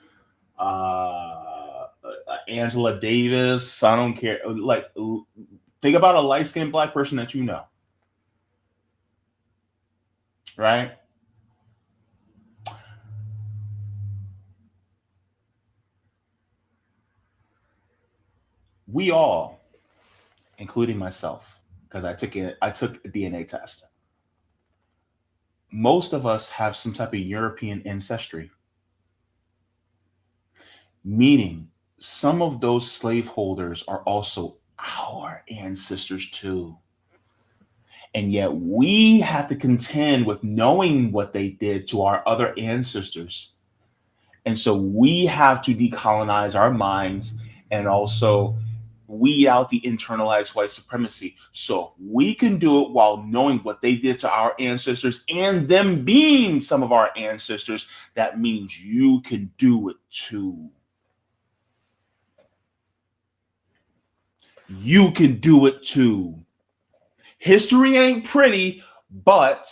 Angela Davis, I don't care. Like, think about a light-skinned Black person that you know, right? We all, including myself, because I took a DNA test. Most of us have some type of European ancestry, meaning some of those slaveholders are also our ancestors too. And yet we have to contend with knowing what they did to our other ancestors. And so we have to decolonize our minds and also weed out the internalized white supremacy. So we can do it while knowing what they did to our ancestors and them being some of our ancestors. That means you can do it too. You can do it too. History ain't pretty, but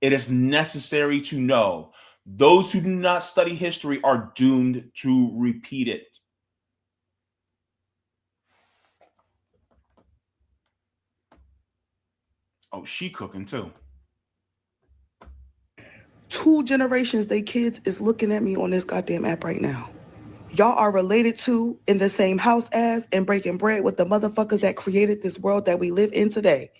it is necessary to know. Those who do not study history are doomed to repeat it. Oh, she cooking too. 2 generations, they kids is looking at me on this goddamn app right now. Y'all are related to, in the same house as, and breaking bread with the motherfuckers that created this world that we live in today.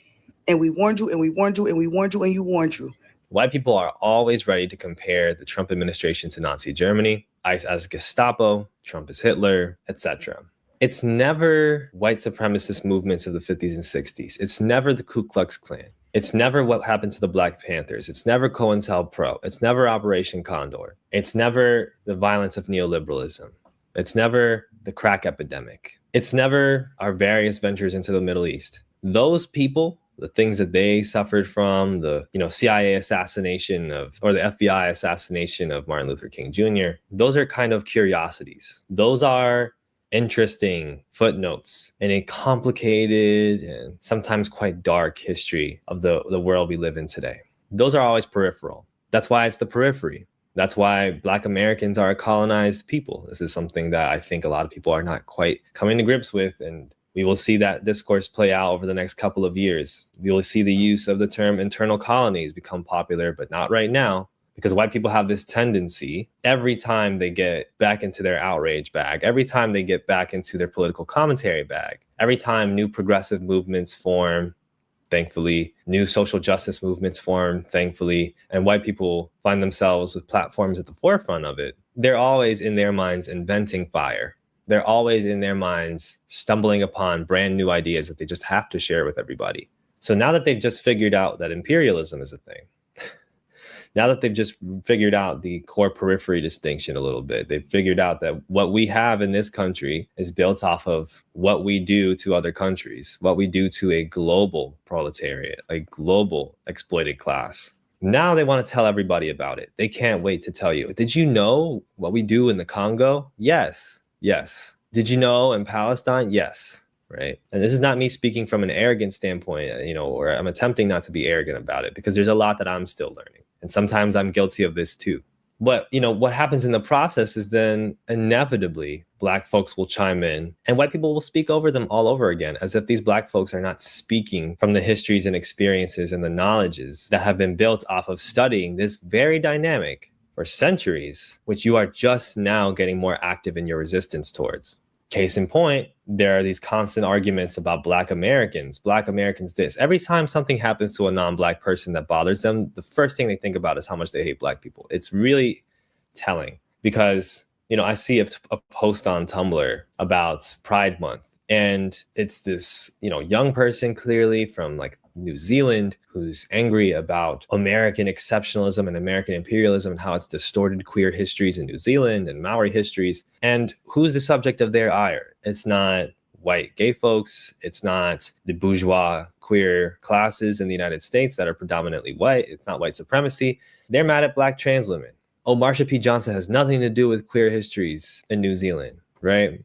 And we warned you, and we warned you, and we warned you, and you warned you. White people are always ready to compare the Trump administration to Nazi Germany, ICE as Gestapo, Trump as Hitler, etc. It's never white supremacist movements of the 50s and 60s. It's never the Ku Klux Klan. It's never what happened to the Black Panthers. It's never COINTELPRO. It's never Operation Condor. It's never the violence of neoliberalism. It's never the crack epidemic. It's never our various ventures into the Middle East. Those people, the things that they suffered from, the CIA assassination or the FBI assassination of Martin Luther King Jr., those are kind of curiosities. Those are interesting footnotes in a complicated and sometimes quite dark history of the world we live in today. Those are always peripheral. That's why it's the periphery. That's why Black Americans are a colonized people. This is something that I think a lot of people are not quite coming to grips with, and we will see that discourse play out over the next couple of years. We will see the use of the term internal colonies become popular, but not right now, because white people have this tendency every time they get back into their outrage bag, every time they get back into their political commentary bag, every time new progressive movements form, thankfully, new social justice movements form, thankfully, and white people find themselves with platforms at the forefront of it, they're always in their minds inventing fire. They're always in their minds stumbling upon brand new ideas that they just have to share with everybody. So now that they've just figured out that imperialism is a thing, now that they've just figured out the core periphery distinction a little bit, they've figured out that what we have in this country is built off of what we do to other countries, what we do to a global proletariat, a global exploited class. Now they want to tell everybody about it. They can't wait to tell you. Did you know what we do in the Congo? Yes. Yes. Did you know in Palestine? Yes. Right. And this is not me speaking from an arrogant standpoint, or I'm attempting not to be arrogant about it, because there's a lot that I'm still learning. And sometimes I'm guilty of this too. But, you know, what happens in the process is then inevitably Black folks will chime in and white people will speak over them all over again, as if these Black folks are not speaking from the histories and experiences and the knowledges that have been built off of studying this very dynamic for centuries, which you are just now getting more active in your resistance towards. Case in point, there are these constant arguments about Black Americans this. Every time something happens to a non-Black person that bothers them, the first thing they think about is how much they hate Black people. It's really telling because, you know, I see a post on Tumblr about Pride Month, and it's this, you know, young person clearly from like New Zealand who's angry about American exceptionalism and American imperialism and how it's distorted queer histories in New Zealand and Maori histories. And who's the subject of their ire? It's not white gay folks. It's not the bourgeois queer classes in the United States that are predominantly white. It's not white supremacy. They're mad at Black trans women. Oh, Marsha P. Johnson has nothing to do with queer histories in New Zealand, right?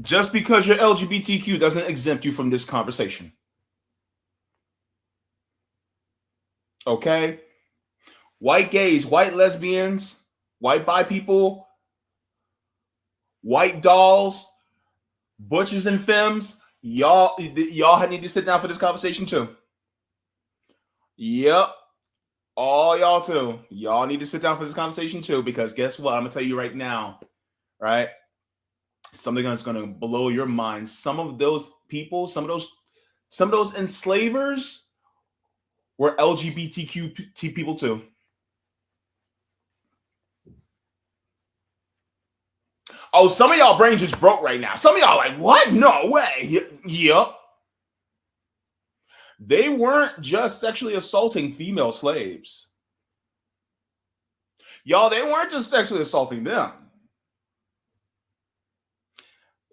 Just because you're LGBTQ doesn't exempt you from this conversation. Okay? White gays, white lesbians, white bi people, white dolls, butchers and femmes, y'all need to sit down for this conversation too. Yep. All y'all too. Y'all need to sit down for this conversation too, because guess what? I'm going to tell you right now, right? Something that's going to blow your mind. Some of those people, some of those enslavers were LGBTQ people too. Oh, some of y'all brain just broke right now. Some of y'all like, what? No way. Yep. They weren't just sexually assaulting female slaves. Y'all, they weren't just sexually assaulting them.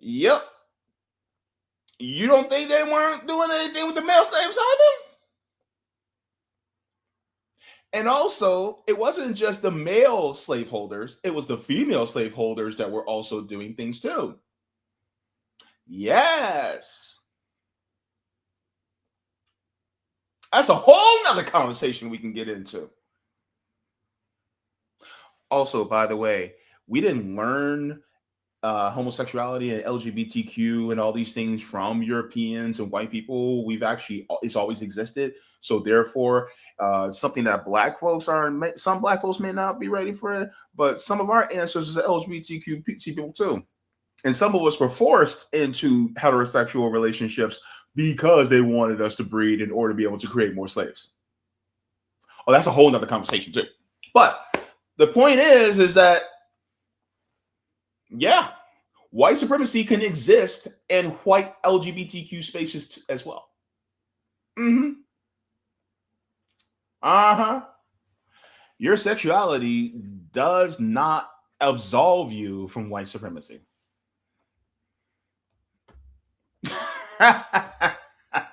Yep. You don't think they weren't doing anything with the male slaves either? And also, it wasn't just the male slaveholders, it was the female slaveholders that were also doing things too. Yes. That's a whole nother conversation we can get into. Also, by the way, we didn't learn homosexuality and LGBTQ and all these things from Europeans and white people. It's always existed. So therefore, something that Black folks some Black folks may not be ready for it, but some of our ancestors are LGBTQ people too. And some of us were forced into heterosexual relationships because they wanted us to breed in order to be able to create more slaves. Oh, that's a whole nother conversation too. But the point is that, yeah, white supremacy can exist in white LGBTQ spaces as well. Mm-hmm. Uh-huh. Your sexuality does not absolve you from white supremacy.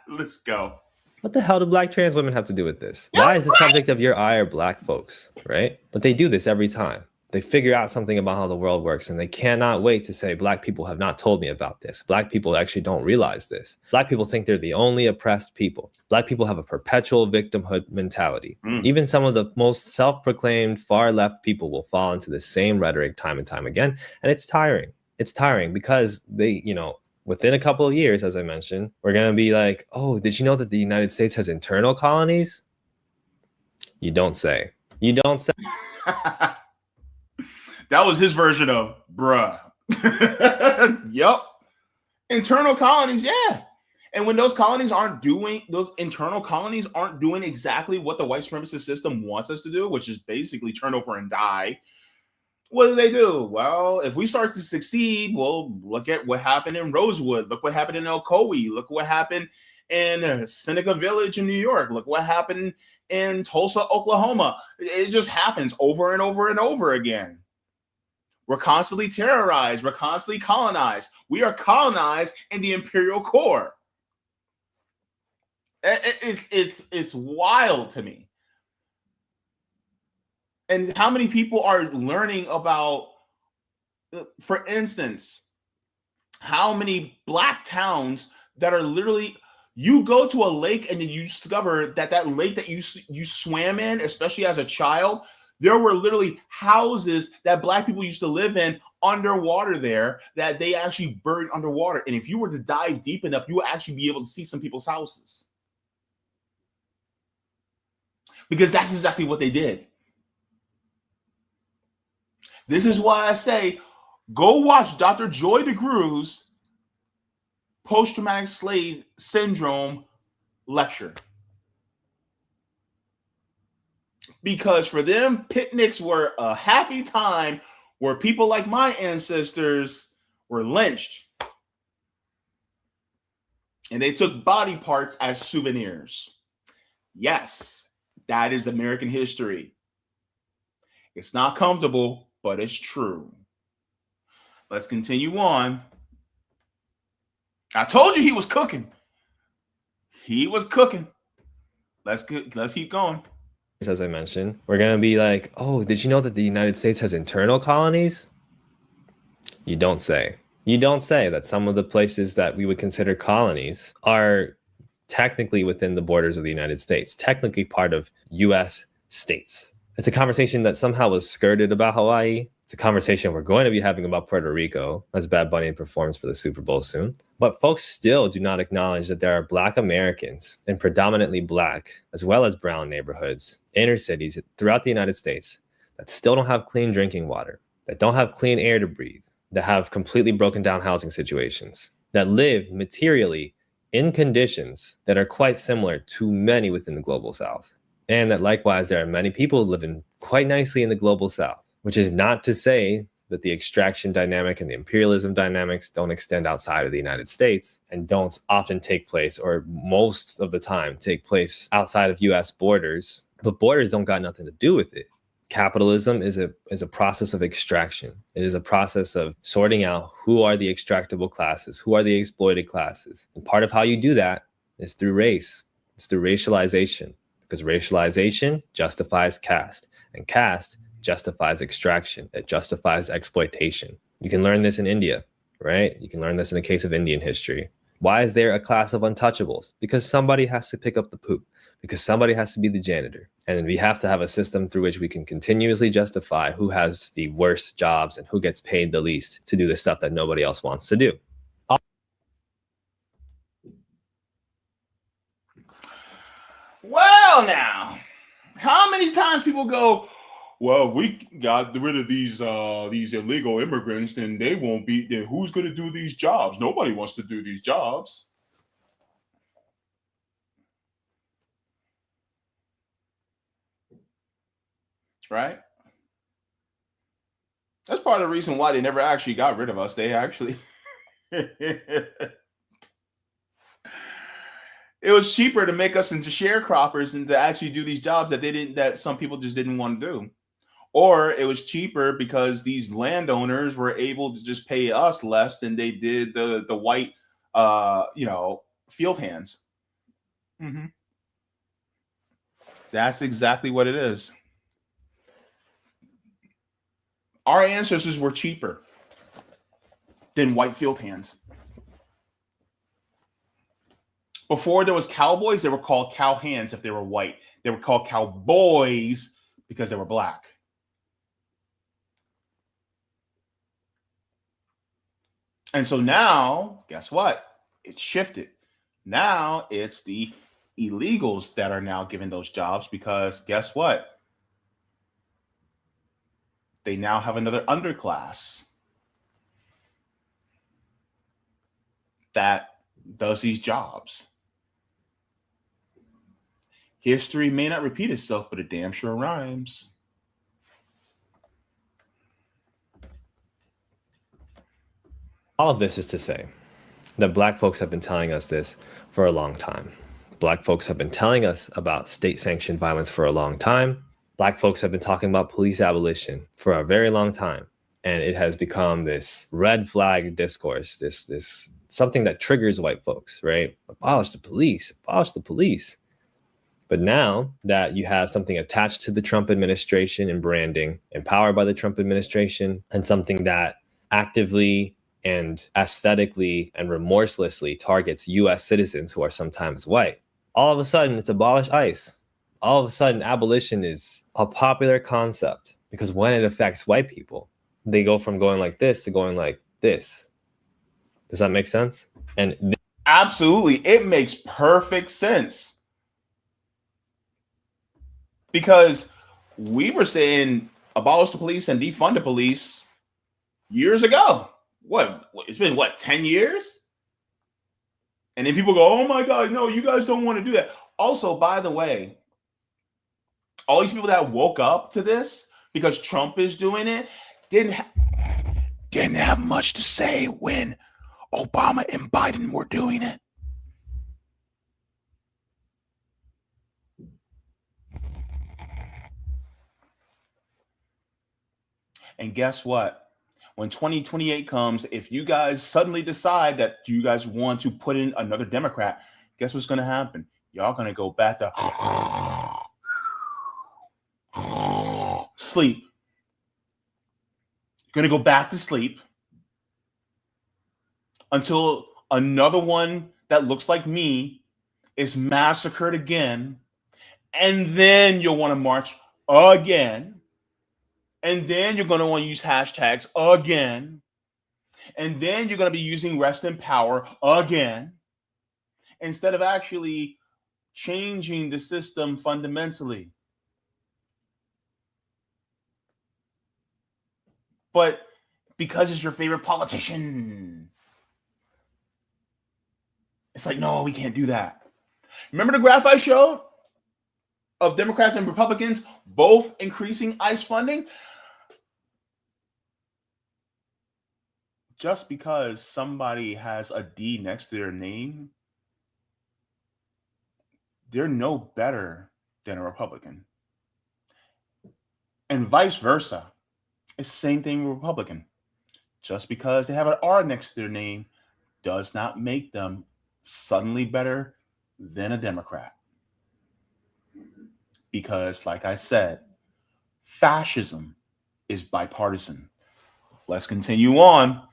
Let's go. What the hell do Black trans women have to do with this? Why is the subject of your ire Black folks, right? But they do this every time. They figure out something about how the world works, and they cannot wait to say, Black people have not told me about this. Black people actually don't realize this. Black people think they're the only oppressed people. Black people have a perpetual victimhood mentality. Even some of the most self-proclaimed far left people will fall into the same rhetoric time and time again. And it's tiring. It's tiring because they, you know, within a couple of years, as I mentioned, we're going to be like, oh, did you know that the United States has internal colonies? You don't say. You don't say. That was his version of bruh. Yup. Internal colonies, yeah. And when those internal colonies aren't doing exactly what the white supremacist system wants us to do, which is basically turn over and die, what do? Well, if we start to succeed, well, look at what happened in Rosewood. Look what happened in Ocoee. Look what happened in Seneca Village in New York. Look what happened in Tulsa, Oklahoma. It just happens over and over and over again. We're constantly terrorized. We're constantly colonized. We are colonized in the imperial core. It's wild to me. And how many people are learning about, for instance, how many Black towns that are literally, You go to a lake and then you discover that lake that you swam in, especially as a child, there were literally houses that Black people used to live in underwater there that they actually buried underwater. And if you were to dive deep enough, you would actually be able to see some people's houses. Because that's exactly what they did. This is why I say, go watch Dr. Joy DeGruy's post-traumatic slave syndrome lecture. Because for them, picnics were a happy time where people like my ancestors were lynched. And they took body parts as souvenirs. Yes, that is American history. It's not comfortable, but it's true. Let's continue on. I told you he was cooking. He was cooking. Let's keep going. As I mentioned, we're going to be like, oh, did you know that the United States has internal colonies? You don't say. You don't say that some of the places that we would consider colonies are technically within the borders of the United States, technically part of U.S. states. It's a conversation that somehow was skirted about Hawaii. It's a conversation we're going to be having about Puerto Rico as Bad Bunny performs for the Super Bowl soon. But folks still do not acknowledge that there are Black Americans in predominantly Black as well as brown neighborhoods, inner cities throughout the United States that still don't have clean drinking water, that don't have clean air to breathe, that have completely broken down housing situations, that live materially in conditions that are quite similar to many within the Global South. And that likewise, there are many people living quite nicely in the Global South, which is not to say that the extraction dynamic and the imperialism dynamics don't extend outside of the United States and don't often take place, or most of the time take place outside of US borders, but borders don't got nothing to do with it. Capitalism is a process of extraction. It is a process of sorting out who are the extractable classes, who are the exploited classes. And part of how you do that is through race. It's through racialization, because racialization justifies caste, and caste justifies extraction. It justifies exploitation. You can learn this in India, right? You can learn this in the case of Indian history. Why is there a class of untouchables? Because somebody has to pick up the poop, because somebody has to be the janitor. And we have to have a system through which we can continuously justify who has the worst jobs and who gets paid the least to do the stuff that nobody else wants to do. Well, now, how many times people go, well, if we got rid of these illegal immigrants, then they won't be, then who's going to do these jobs? Nobody wants to do these jobs. Right? That's part of the reason why they never actually got rid of us. They actually... It was cheaper to make us into sharecroppers and to actually do these jobs that some people just didn't want to do. Or it was cheaper because these landowners were able to just pay us less than they did the white, field hands. Mm-hmm. That's exactly what it is. Our ancestors were cheaper than white field hands. Before there was cowboys, they were called cow hands if they were white. They were called cowboys because they were Black. And so now, guess what? It's shifted. Now it's the illegals that are now given those jobs because guess what? They now have another underclass that does these jobs. History may not repeat itself, but it damn sure rhymes. All of this is to say that Black folks have been telling us this for a long time. Black folks have been telling us about state-sanctioned violence for a long time. Black folks have been talking about police abolition for a very long time. And it has become this red flag discourse, this something that triggers white folks, right? Abolish the police, abolish the police. But now that you have something attached to the Trump administration and branding, empowered by the Trump administration, and something that actively and aesthetically and remorselessly targets US citizens who are sometimes white. All of a sudden, it's abolish ICE. All of a sudden, abolition is a popular concept because when it affects white people, they go from going like this to going like this. Does that make sense? And absolutely, it makes perfect sense. Because we were saying abolish the police and defund the police years ago. What? It's been, 10 years? And then people go, oh my God, no, you guys don't want to do that. Also, by the way, all these people that woke up to this because Trump is doing it didn't have much to say when Obama and Biden were doing it. And guess what? When 2028 comes, if you guys suddenly decide that you guys want to put in another Democrat, guess what's going to happen? Y'all going to go back to sleep. You're going to go back to sleep until another one that looks like me is massacred again. And then you'll want to march again. And then you're going to want to use hashtags again. And then you're going to be using rest in power again. Instead of actually changing the system fundamentally. But because it's your favorite politician, it's like, no, we can't do that. Remember the graph I showed of Democrats and Republicans both increasing ICE funding? Just because somebody has a D next to their name, they're no better than a Republican. And vice versa. It's the same thing with Republican. Just because they have an R next to their name does not make them suddenly better than a Democrat. Because, like I said, fascism is bipartisan. Let's continue on.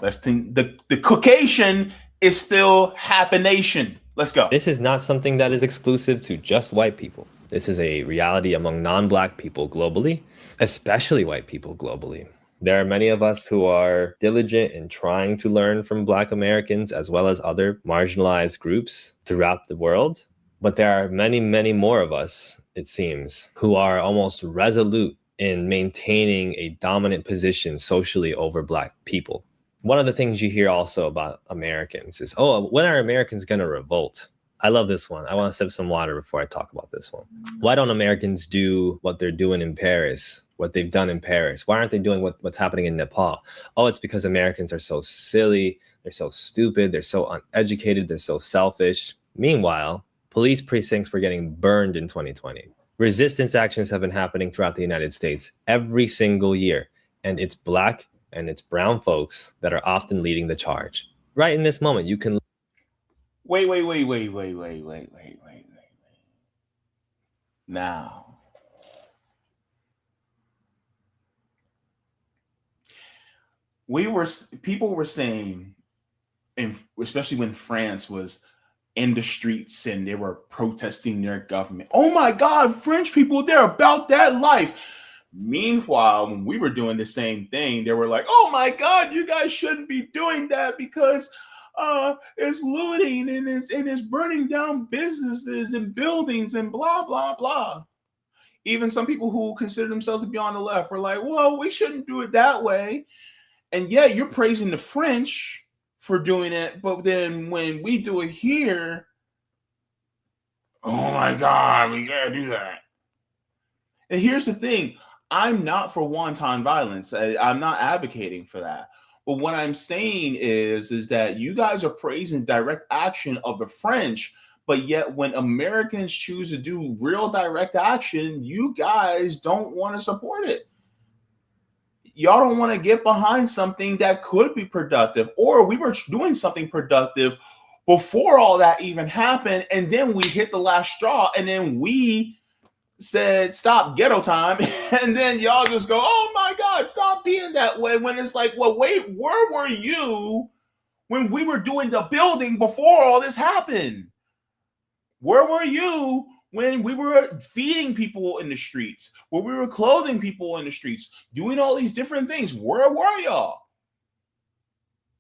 Let's think the Caucasian is still happenation. Let's go. This is not something that is exclusive to just white people. This is a reality among non-Black people globally, especially white people globally. There are many of us who are diligent in trying to learn from Black Americans as well as other marginalized groups throughout the world. But there are many, many more of us, it seems, who are almost resolute in maintaining a dominant position socially over Black people. One of the things you hear also about Americans is, oh, when are Americans going to revolt? I love this one. I want to sip some water before I talk about this one. Why don't Americans do what they're doing in Paris, what they've done in Paris? Why aren't they doing what's happening in Nepal? Oh, it's because Americans are so silly. They're so stupid. They're so uneducated. They're so selfish. Meanwhile, police precincts were getting burned in 2020. Resistance actions have been happening throughout the United States every single year. And it's Black and it's brown folks that are often leading the charge. Right in this moment, you can... Wait. Now, people were saying, and especially when France was in the streets and they were protesting their government, oh my God, French people, they're about that life. Meanwhile, when we were doing the same thing, they were like, oh my God, you guys shouldn't be doing that because it's looting and it's burning down businesses and buildings and blah, blah, blah. Even some people who consider themselves to be on the left were like, well, we shouldn't do it that way. And yet you're praising the French for doing it. But then when we do it here, oh my God, we gotta do that. And here's the thing. I'm not for wanton violence. I'm not advocating for that. But what I'm saying is that you guys are praising direct action of the French, but yet when Americans choose to do real direct action, you guys don't want to support it. Y'all don't want to get behind something that could be productive, or we were doing something productive before all that even happened, and then we hit the last straw, and then we said, stop, ghetto time, and then y'all just go, oh my God, God, stop being that way when it's like, well, wait, where were you when we were doing the building before all this happened? Where were you when we were feeding people in the streets, when we were clothing people in the streets, doing all these different things? Where were y'all?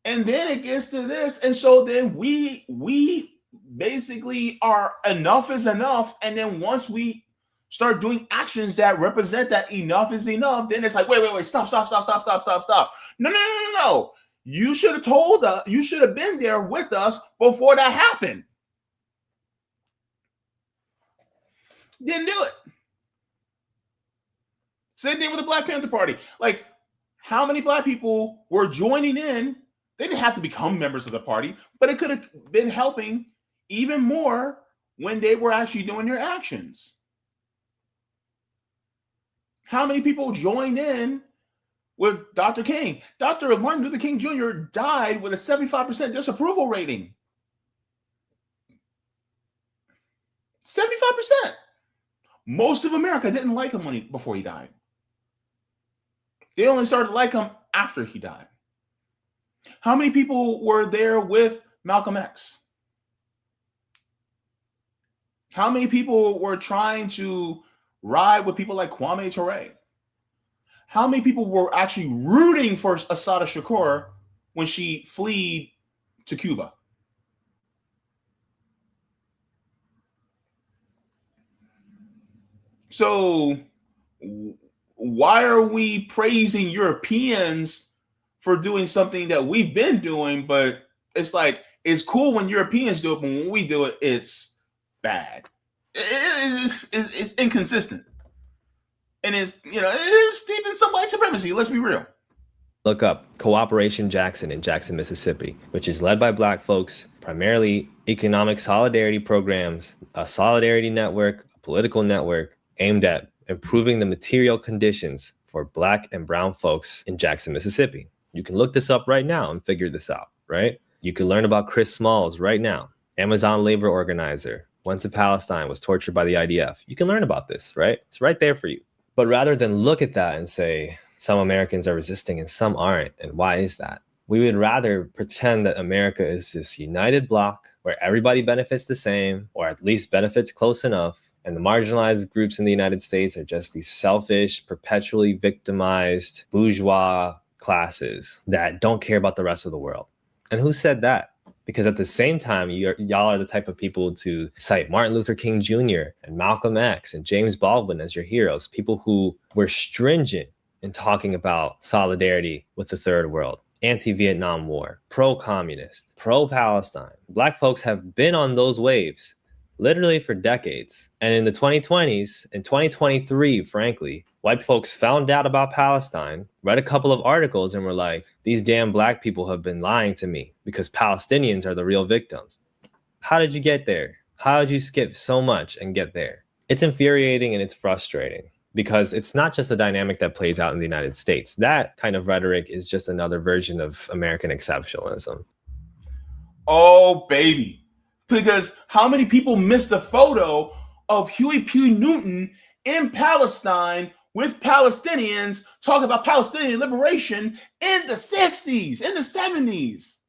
And then it gets to this. And so then we basically are enough is enough. And then once we start doing actions that represent that enough is enough, then it's like, wait, stop. No. You should have told us, you should have been there with us before that happened. Didn't do it. Same thing with the Black Panther Party. Like, how many Black people were joining in? They didn't have to become members of the party, but it could have been helping even more when they were actually doing their actions. How many people joined in with Dr. King? Dr. Martin Luther King Jr. died with a 75% disapproval rating. 75%. Most of America didn't like him before he died. They only started to like him after he died. How many people were there with Malcolm X? How many people were trying to ride with people like Kwame Ture? How many people were actually rooting for Assata Shakur when she fled to Cuba? So why are we praising Europeans for doing something that we've been doing? But it's like, it's cool when Europeans do it, but when we do it, it's bad. It's inconsistent. And it's deep in some white supremacy. Let's be real. Look up Cooperation Jackson in Jackson, Mississippi, which is led by Black folks, primarily economic solidarity programs, a solidarity network, a political network aimed at improving the material conditions for Black and brown folks in Jackson, Mississippi. You can look this up right now and figure this out, right? You can learn about Chris Smalls right now, Amazon labor organizer, went to Palestine, was tortured by the IDF. You can learn about this, right? It's right there for you. But rather than look at that and say, some Americans are resisting and some aren't, and why is that? We would rather pretend that America is this united bloc where everybody benefits the same, or at least benefits close enough, and the marginalized groups in the United States are just these selfish, perpetually victimized bourgeois classes that don't care about the rest of the world. And who said that? Because at the same time, y'all are the type of people to cite Martin Luther King Jr. and Malcolm X and James Baldwin as your heroes, people who were stringent in talking about solidarity with the third world, anti-Vietnam War, pro-communist, pro-Palestine. Black folks have been on those waves literally for decades. And in the 2020s, in 2023, frankly, white folks found out about Palestine, read a couple of articles, and were like, these damn Black people have been lying to me because Palestinians are the real victims. How did you get there? How did you skip so much and get there? It's infuriating and it's frustrating because it's not just a dynamic that plays out in the United States. That kind of rhetoric is just another version of American exceptionalism. Oh, baby. Because how many people missed a photo of Huey P. Newton in Palestine with Palestinians talking about Palestinian liberation in the 60s, in the 70s?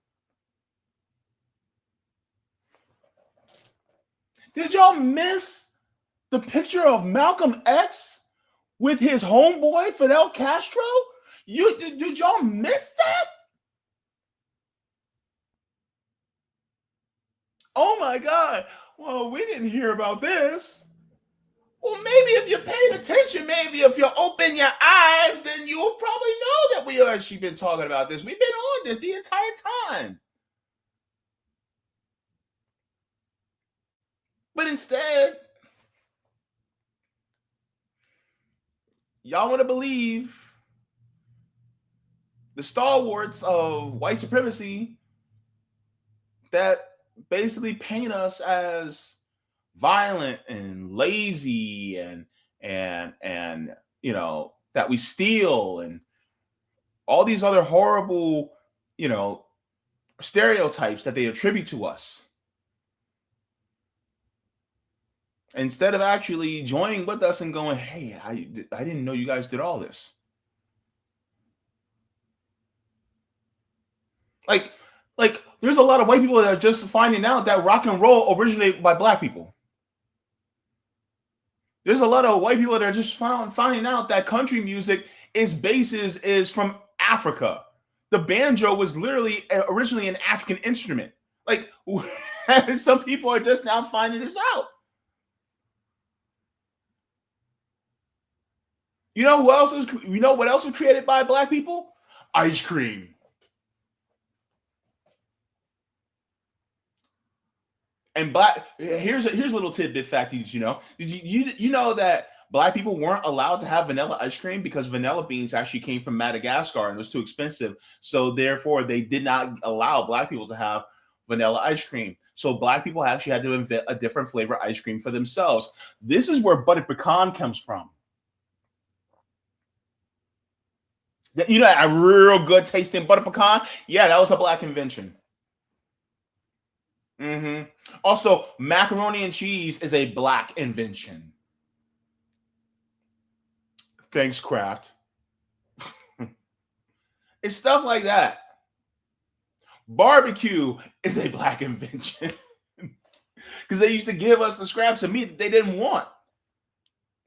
Did y'all miss the picture of Malcolm X with his homeboy Fidel Castro? Did y'all miss that? Oh my God. Well, we didn't hear about this. Well, maybe if you paid attention, maybe if you open your eyes, then you'll probably know that we have actually been talking about this. We've been on this the entire time. But instead, y'all want to believe the stalwarts of white supremacy that basically paint us as violent and lazy and that we steal and all these other horrible stereotypes that they attribute to us, instead of actually joining with us and going, hey, I didn't know you guys did all this. Like, there's a lot of white people that are just finding out that rock and roll originated by black people. There's a lot of white people that are just finding out that country music basis is from Africa. The banjo was literally originally an African instrument. Like, some people are just now finding this out. You know what else was created by black people? Ice cream. And here's a little tidbit fact that you know. Did you know that black people weren't allowed to have vanilla ice cream because vanilla beans actually came from Madagascar and it was too expensive. So therefore, they did not allow black people to have vanilla ice cream. So black people actually had to invent a different flavor ice cream for themselves. This is where buttered pecan comes from. You know, a real good tasting butter pecan? Yeah, that was a black invention. Also, macaroni and cheese is a black invention. Thanks, Kraft. It's stuff like that. Barbecue is a black invention because they used to give us the scraps of meat that they didn't want.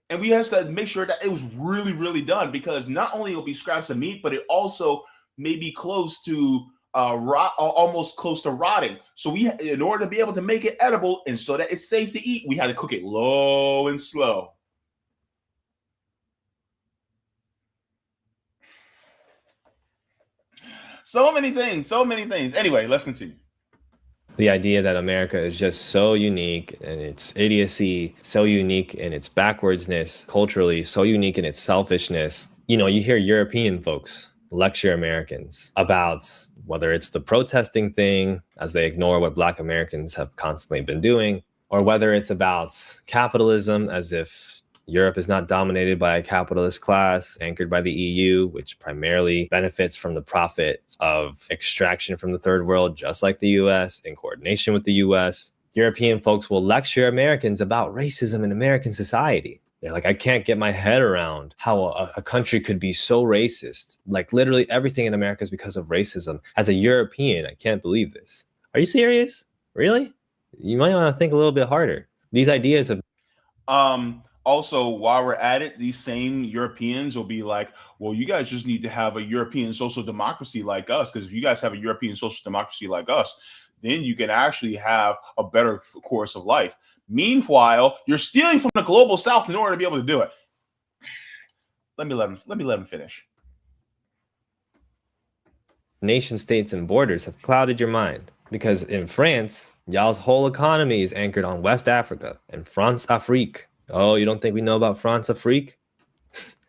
And we have to make sure that it was really, really done, because not only will be scraps of meat, but it also may be close to almost close to rotting. So in order to be able to make it edible and so that it's safe to eat, we had to cook it low and slow. So many things. Anyway, let's continue. The idea that America is just so unique in its idiocy, so unique in its backwardsness, culturally, so unique in its selfishness. You know, you hear European folks lecture Americans about whether it's the protesting thing, as they ignore what Black Americans have constantly been doing, or whether it's about capitalism, as if Europe is not dominated by a capitalist class anchored by the EU, which primarily benefits from the profit of extraction from the third world, just like the US, in coordination with the US. European folks will lecture Americans about racism in American society. They're like, I can't get my head around how a country could be so racist. Like, literally everything in America is because of racism. As a European, I can't believe this. Are you serious? Really? You might want to think a little bit harder. These ideas of... Also, while we're at it, these same Europeans will be like, well, you guys just need to have a European social democracy like us, because if you guys have a European social democracy like us, then you can actually have a better course of life. Meanwhile, you're stealing from the global South in order to be able to do it. Let me let him finish. Nation states and borders have clouded your mind, because in France, y'all's whole economy is anchored on West Africa and France Afrique. Oh, you don't think we know about France Afrique?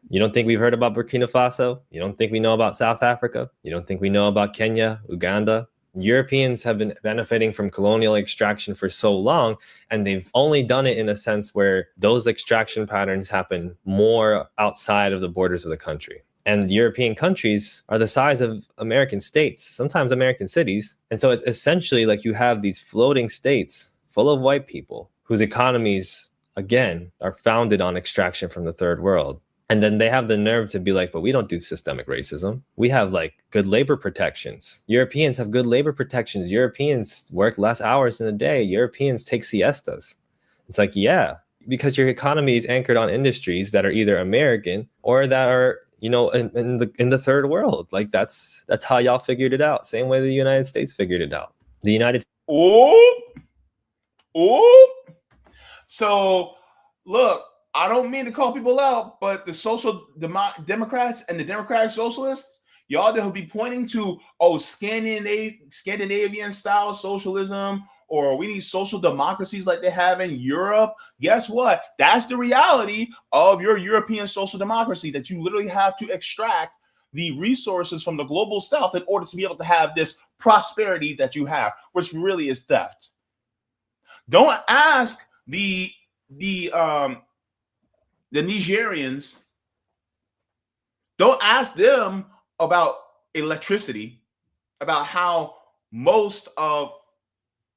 You don't think we've heard about Burkina Faso? You don't think we know about South Africa? You don't think we know about Kenya, Uganda? Europeans have been benefiting from colonial extraction for so long, and they've only done it in a sense where those extraction patterns happen more outside of the borders of the country. And European countries are the size of American states, sometimes American cities. And so it's essentially like you have these floating states full of white people whose economies, again, are founded on extraction from the third world. And then they have the nerve to be like, but we don't do systemic racism. We have like good labor protections. Europeans have good labor protections. Europeans work less hours in a day. Europeans take siestas. It's like, yeah, because your economy is anchored on industries that are either American or that are, you know, in the third world. Like that's how y'all figured it out. Same way the United States figured it out. The United States. So, look, I don't mean to call people out, but the social Democrats and the Democratic Socialists, y'all that will be pointing to, Scandinavian style socialism, or we need social democracies like they have in Europe. Guess what? That's the reality of your European social democracy, that you literally have to extract the resources from the global South in order to be able to have this prosperity that you have, which really is theft. Don't ask the Nigerians, don't ask them about electricity, about how most of,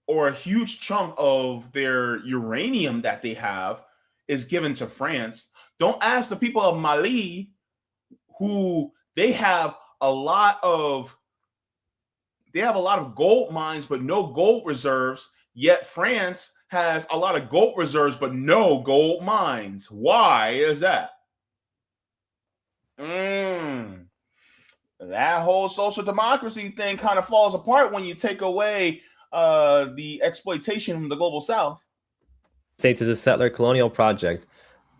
or a huge chunk of their uranium that they have is given to France. Don't ask the people of Mali, who they have a lot of they have a lot of gold mines, but no gold reserves. Yet France has a lot of gold reserves, but no gold mines. Why is that? That whole social democracy thing kind of falls apart when you take away the exploitation from the global South. States is a settler colonial project,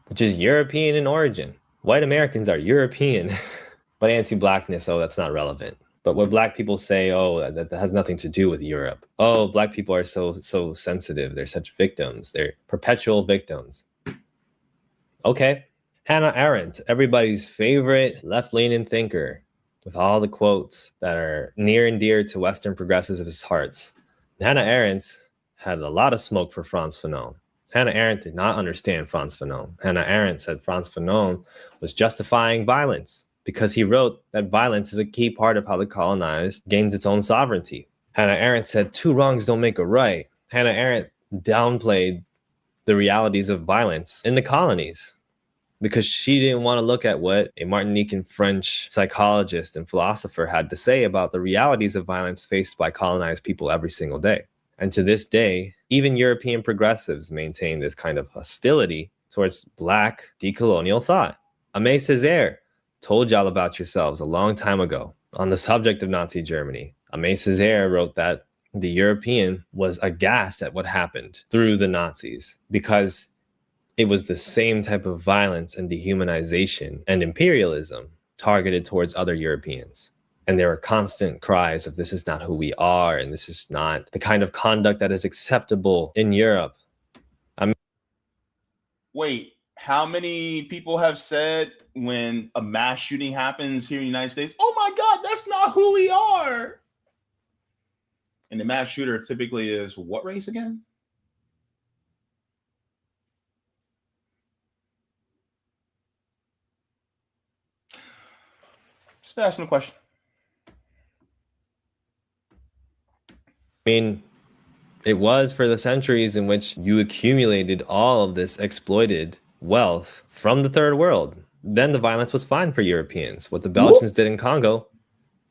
which is European in origin. White Americans are European, but anti-blackness, oh, that's not relevant. But when black people say, oh, that has nothing to do with Europe. Oh, black people are so sensitive. They're such victims. They're perpetual victims. Okay. Hannah Arendt, everybody's favorite left-leaning thinker, with all the quotes that are near and dear to Western progressivists' hearts. Hannah Arendt had a lot of smoke for Frantz Fanon. Hannah Arendt did not understand Frantz Fanon. Hannah Arendt said Frantz Fanon was justifying violence because he wrote that violence is a key part of how the colonized gains its own sovereignty. Hannah Arendt said 2 wrongs don't make a right. Hannah Arendt downplayed the realities of violence in the colonies because she didn't want to look at what a Martinican French psychologist and philosopher had to say about the realities of violence faced by colonized people every single day. And to this day, even European progressives maintain this kind of hostility towards Black decolonial thought. Aimé Césaire told y'all about yourselves a long time ago on the subject of Nazi Germany. Aimé Césaire wrote that the European was aghast at what happened through the Nazis because it was the same type of violence and dehumanization and imperialism targeted towards other Europeans. And there were constant cries of this is not who we are and this is not the kind of conduct that is acceptable in Europe. Wait, how many people have said when a mass shooting happens here in the United States, oh my God, that's not who we are? And the mass shooter typically is what race again? Just asking a question. I mean, it was for the centuries in which you accumulated all of this exploited wealth from the third world. Then the violence was fine for Europeans. What the Belgians did in Congo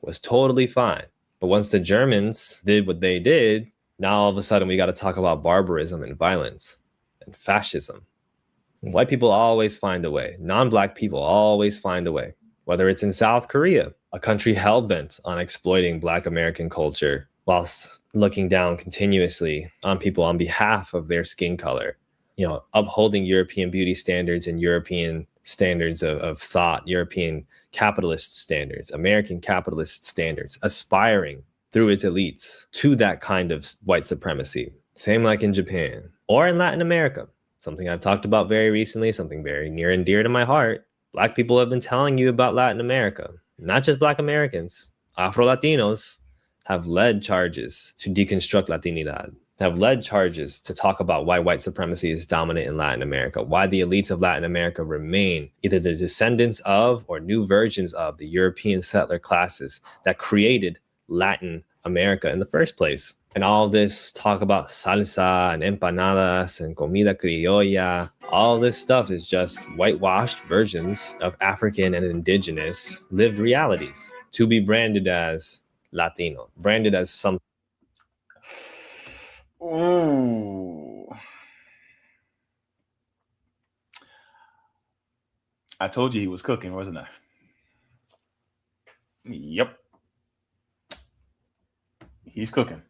was totally fine. But once the Germans did what they did, now all of a sudden we got to talk about barbarism and violence and fascism. White people always find a way. Non-Black people always find a way. Whether it's in South Korea, a country hell-bent on exploiting Black American culture whilst looking down continuously on people on behalf of their skin color, you know, upholding European beauty standards and European standards of thought, European capitalist standards, American capitalist standards, aspiring through its elites to that kind of white supremacy. Same like in Japan or in Latin America, something I've talked about very recently, something very near and dear to my heart. Black people have been telling you about Latin America, not just Black Americans. Afro-Latinos have led charges to deconstruct Latinidad, have led charges to talk about why white supremacy is dominant in Latin America, why the elites of Latin America remain either the descendants of or new versions of the European settler classes that created Latin America in the first place. And all this talk about salsa and empanadas and comida criolla, all this stuff is just whitewashed versions of African and indigenous lived realities to be branded as Latino, branded as something. Ooh. I told you he was cooking, wasn't I? Yep. He's cooking.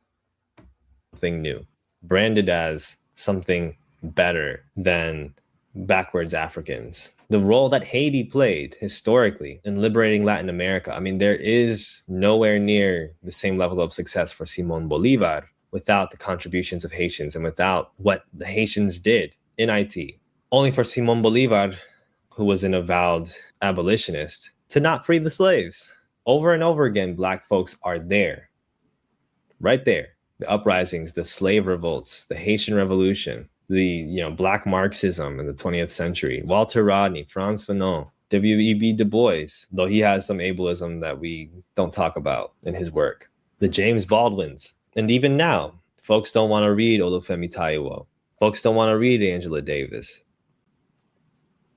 Something new, branded as something better than backwards Africans. The role that Haiti played historically in liberating Latin America. I mean, there is nowhere near the same level of success for Simón Bolívar without the contributions of Haitians and without what the Haitians did in Haiti. Only for Simón Bolívar, who was an avowed abolitionist, to not free the slaves. Over and over again, Black folks are there, right there. The uprisings, the slave revolts, the Haitian Revolution, the Black Marxism in the 20th century, Walter Rodney, Frantz Fanon, W.E.B. Du Bois, though he has some ableism that we don't talk about in his work, the James Baldwins. And even now, folks don't want to read Olufemi Taiwo. Folks don't want to read Angela Davis.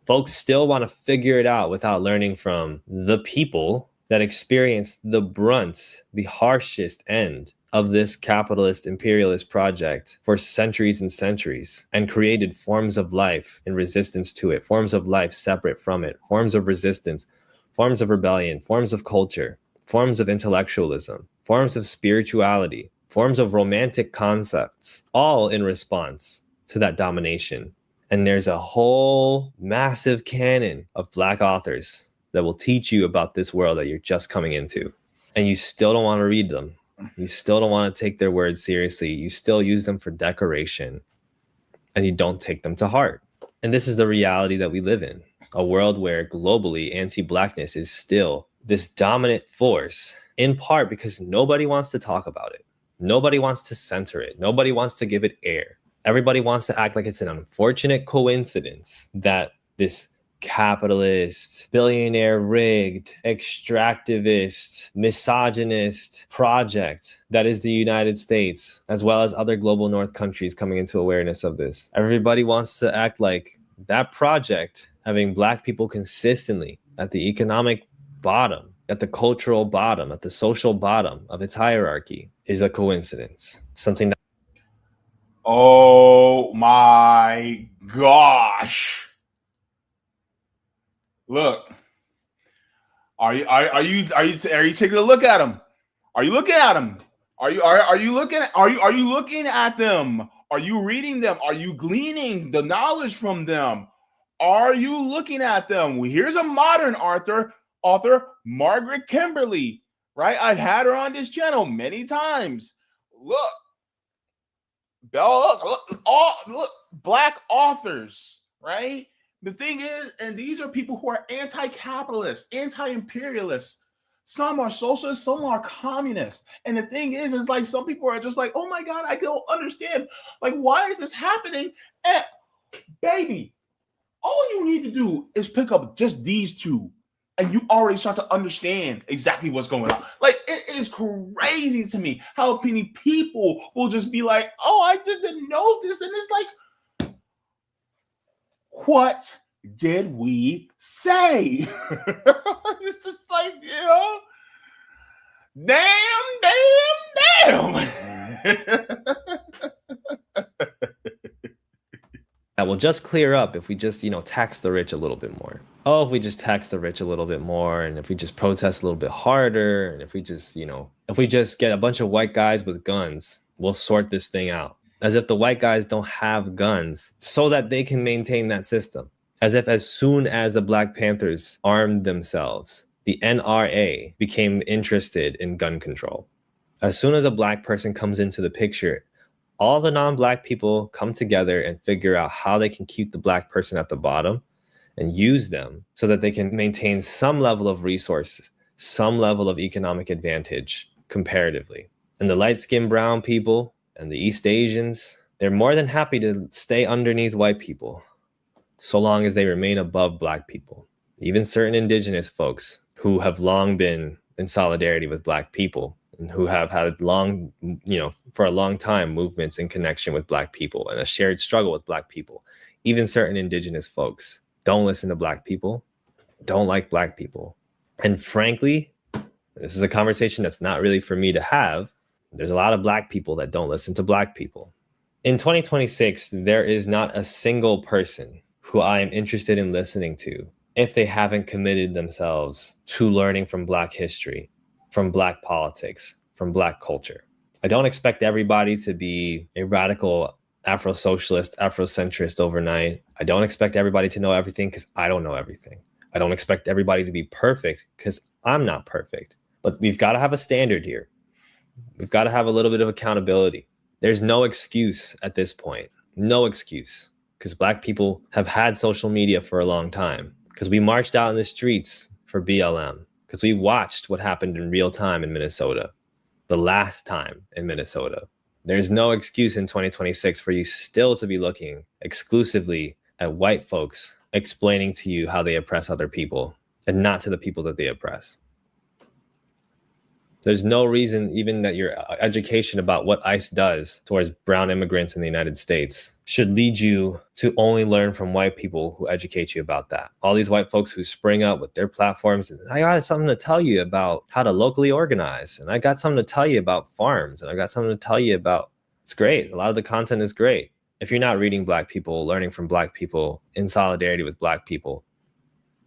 Folks still want to figure it out without learning from the people that experienced the brunt, the harshest end of this capitalist imperialist project for centuries and centuries, and created forms of life in resistance to it, forms of life separate from it, forms of resistance, forms of rebellion, forms of culture, forms of intellectualism, forms of spirituality, forms of romantic concepts, all in response to that domination. And there's a whole massive canon of Black authors that will teach you about this world that you're just coming into. And you still don't want to read them. You still don't want to take their words seriously. You still use them for decoration, and you don't take them to heart. And this is the reality that we live in, a world where globally anti-Blackness is still this dominant force, in part because nobody wants to talk about it. Nobody wants to center it. Nobody wants to give it air. Everybody wants to act like it's an unfortunate coincidence that this capitalist, billionaire rigged, extractivist, misogynist project that is the United States, as well as other global North countries coming into awareness of this. Everybody wants to act like that project, having Black people consistently at the economic bottom, at the cultural bottom, at the social bottom of its hierarchy, is a coincidence. Something that... Oh my gosh. Look, are you taking a look at them? Are you looking at them? Are you looking at them? Are you reading them? Are you gleaning the knowledge from them? Are you looking at them? Well, here's a modern author, Margaret Kimberly, right? I've had her on this channel many times. Look, Bella, look, Black authors, right? The thing is, and these are people who are anti-capitalist, anti-imperialist. Some are socialist, some are communist. And the thing is like some people are just like, oh my God, I don't understand. Like, why is this happening? And baby, all you need to do is pick up just these two, and you already start to understand exactly what's going on. Like, it is crazy to me how many people will just be like, oh, I didn't know this. And it's like, what did we say? It's just like, you know, damn. That will just clear up if we just, tax the rich a little bit more. Oh, if we just tax the rich a little bit more, and if we just protest a little bit harder, and if we just, if we just get a bunch of white guys with guns, we'll sort this thing out. As if the white guys don't have guns so that they can maintain that system. As if as soon as the Black Panthers armed themselves, the NRA became interested in gun control. As soon as a Black person comes into the picture, all the non-Black people come together and figure out how they can keep the Black person at the bottom and use them so that they can maintain some level of resources, some level of economic advantage comparatively. And the light-skinned brown people and the East Asians, they're more than happy to stay underneath white people so long as they remain above Black people. Even certain indigenous folks who have long been in solidarity with Black people and who have had long, for a long time, movements in connection with Black people and a shared struggle with Black people. Even certain indigenous folks don't listen to Black people, don't like Black people. And frankly, this is a conversation that's not really for me to have. There's a lot of Black people that don't listen to Black people. In 2026, there is not a single person who I am interested in listening to if they haven't committed themselves to learning from Black history, from Black politics, from Black culture. I don't expect everybody to be a radical Afro-socialist, Afrocentrist overnight. I don't expect everybody to know everything because I don't know everything. I don't expect everybody to be perfect because I'm not perfect. But we've got to have a standard here. We've got to have a little bit of accountability. There's no excuse at this point. No excuse. Because Black people have had social media for a long time. Because we marched out in the streets for BLM. Because we watched what happened in real time in Minnesota. The last time in Minnesota. There's no excuse in 2026 for you still to be looking exclusively at white folks explaining to you how they oppress other people and not to the people that they oppress. There's no reason even that your education about what ICE does towards brown immigrants in the United States should lead you to only learn from white people who educate you about that. All these white folks who spring up with their platforms, and I got something to tell you about how to locally organize, and I got something to tell you about farms, and I got something to tell you about, it's great. A lot of the content is great. If you're not reading Black people, learning from Black people, in solidarity with Black people,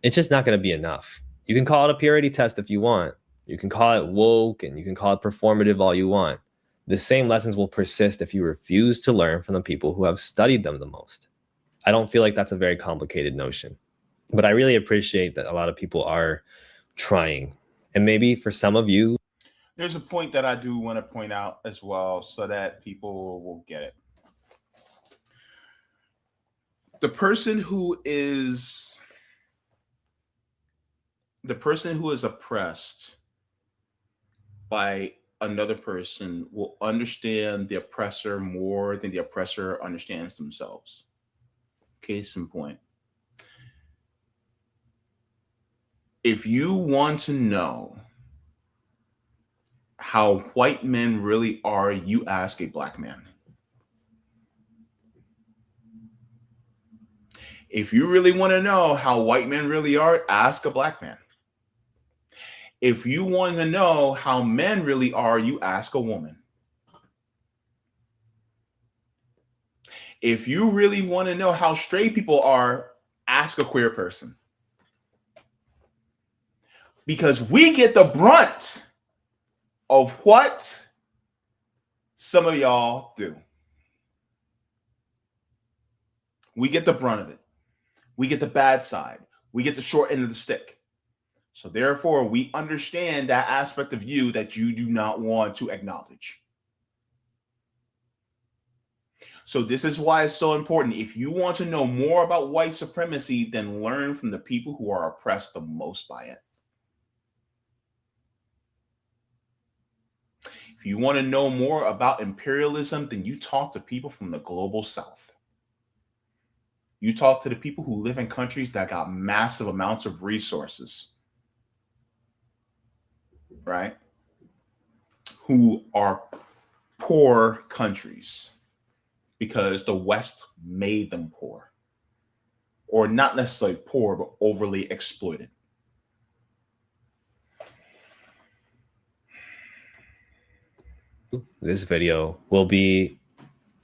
it's just not going to be enough. You can call it a purity test if you want. You can call it woke and you can call it performative all you want. The same lessons will persist if you refuse to learn from the people who have studied them the most. I don't feel like that's a very complicated notion, but I really appreciate that a lot of people are trying. And maybe for some of you, there's a point that I do want to point out as well so that people will get it. The person who is oppressed by another person will understand the oppressor more than the oppressor understands themselves. Case in point. If you want to know how white men really are, you ask a Black man. If you really want to know how white men really are, ask a Black man. If you want to know how men really are, you ask a woman. If you really want to know how straight people are, ask a queer person. Because we get the brunt of what some of y'all do. We get the brunt of it. We get the bad side. We get the short end of the stick. So therefore, we understand that aspect of you that you do not want to acknowledge. So this is why it's so important. If you want to know more about white supremacy, then learn from the people who are oppressed the most by it. If you want to know more about imperialism, then you talk to people from the global south. You talk to the people who live in countries that got massive amounts of resources. Right? Who are poor countries because the West made them poor, or not necessarily poor, but overly exploited. This video will be,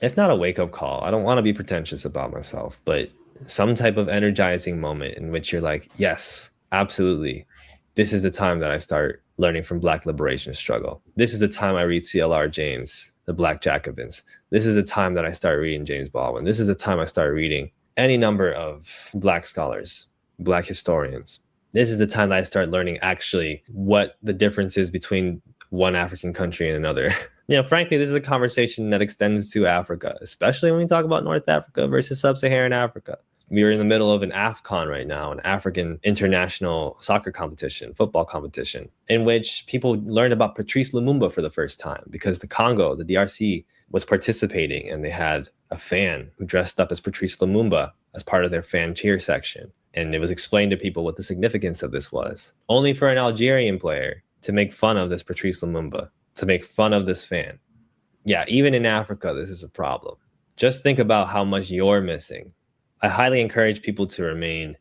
if not a wake-up call, I don't want to be pretentious about myself, but some type of energizing moment in which you're like, yes, absolutely. This is the time that I start learning from Black liberation struggle. This is the time I read C.L.R. James, the Black Jacobins. This is the time that I start reading James Baldwin. This is the time I start reading any number of Black scholars, Black historians. This is the time that I start learning actually what the difference is between one African country and another. You know, frankly, this is a conversation that extends to Africa, especially when we talk about North Africa versus Sub-Saharan Africa. We are in the middle of an AFCON right now, an African international soccer competition, football competition, in which people learned about Patrice Lumumba for the first time because the Congo, the DRC, was participating and they had a fan who dressed up as Patrice Lumumba as part of their fan cheer section. And it was explained to people what the significance of this was. Only for an Algerian player to make fun of this Patrice Lumumba, to make fun of this fan. Yeah, even in Africa, this is a problem. Just think about how much you're missing. I highly encourage people to remain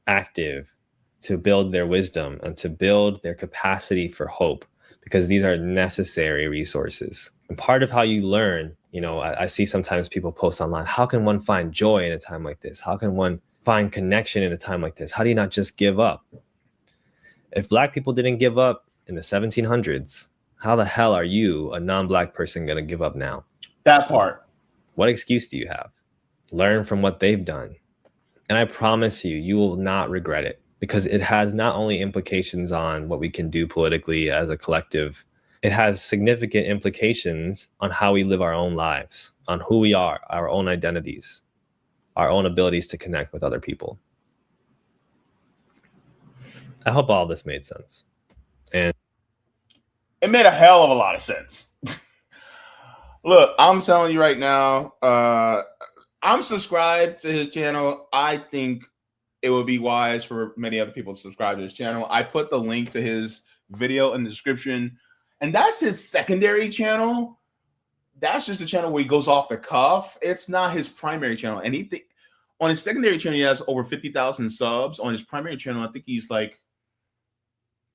active, to build their wisdom and to build their capacity for hope, because these are necessary resources. And part of how you learn, you know, I see sometimes people post online, how can one find joy in a time like this? How can one find connection in a time like this? How do you not just give up? If Black people didn't give up in the 1700s, how the hell are you, a non-Black person, going to give up now? That part. What excuse do you have? Learn from what they've done. And I promise you, you will not regret it, because it has not only implications on what we can do politically as a collective, it has significant implications on how we live our own lives, on who we are, our own identities, our own abilities to connect with other people. I hope all this made sense. And it made a hell of a lot of sense. Look, I'm telling you right now, I'm subscribed to his channel. I think it would be wise for many other people to subscribe to his channel. I put the link to his video in the description. And that's his secondary channel. That's just the channel where he goes off the cuff. It's not his primary channel. And on his secondary channel, he has over 50,000 subs. On his primary channel, I think he's like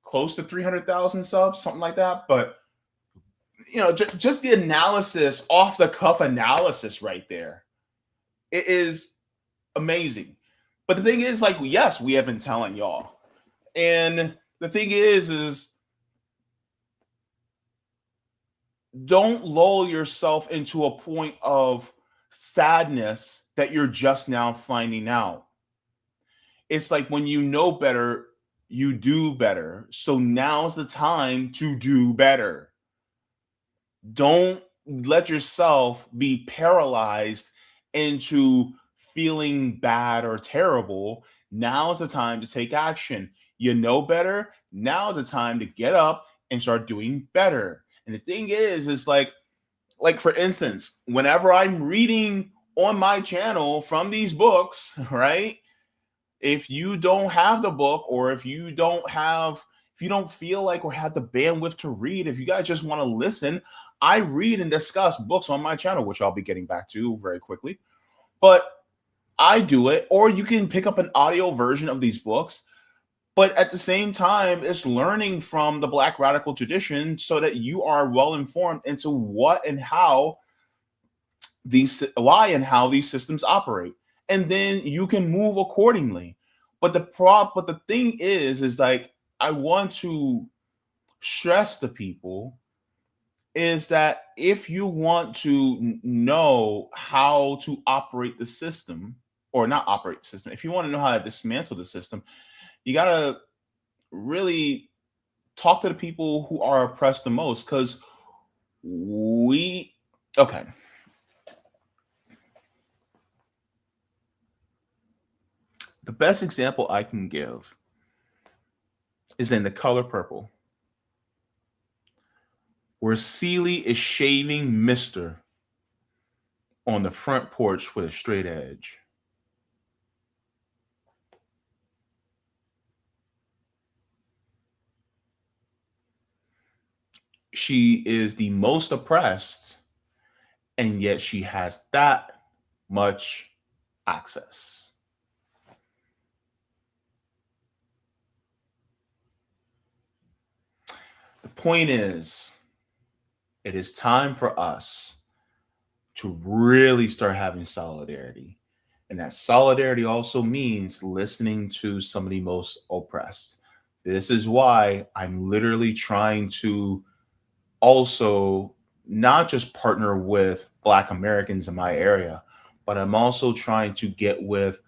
close to 300,000 subs, something like that. But, you know, just the analysis, off the cuff analysis right there, it is amazing. But the thing is, like, yes, we have been telling y'all. And the thing is don't lull yourself into a point of sadness that you're just now finding out. It's like when you know better, you do better. So now's the time to do better. Don't let yourself be paralyzed into feeling bad or terrible. Now's the time to take action. You know better. Now's the time to get up and start doing better. And the thing is like for instance, whenever I'm reading on my channel from these books, right? If you don't have the book, or if you don't feel like or have the bandwidth to read, if you guys just want to listen, I read and discuss books on my channel, which I'll be getting back to very quickly. But I do it, or you can pick up an audio version of these books. But at the same time, it's learning from the Black radical tradition so that you are well informed into why and how these systems operate, and then you can move accordingly. But the thing is like, I want to stress to people is that if you want to know how to operate the system, or not operate the system, if you want to know how to dismantle the system, you got to really talk to the people who are oppressed the most. Because okay. The best example I can give is in The Color Purple, where Celie is shaving Mister on the front porch with a straight edge. She is the most oppressed, and yet she has that much access. The point is, it is time for us to really start having solidarity. And that solidarity also means listening to some of the most oppressed. This is why I'm literally trying to also not just partner with Black Americans in my area, but I'm also trying to get with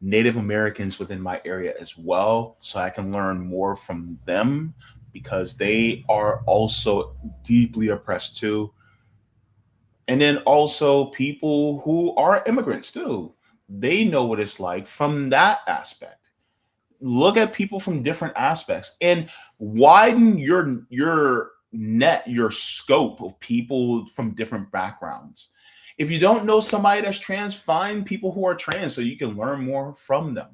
Native Americans within my area as well, so I can learn more from them, because they are also deeply oppressed too. And then also people who are immigrants too. They know what it's like from that aspect. Look at people from different aspects and widen your net, your scope of people from different backgrounds. If you don't know somebody that's trans, find people who are trans so you can learn more from them,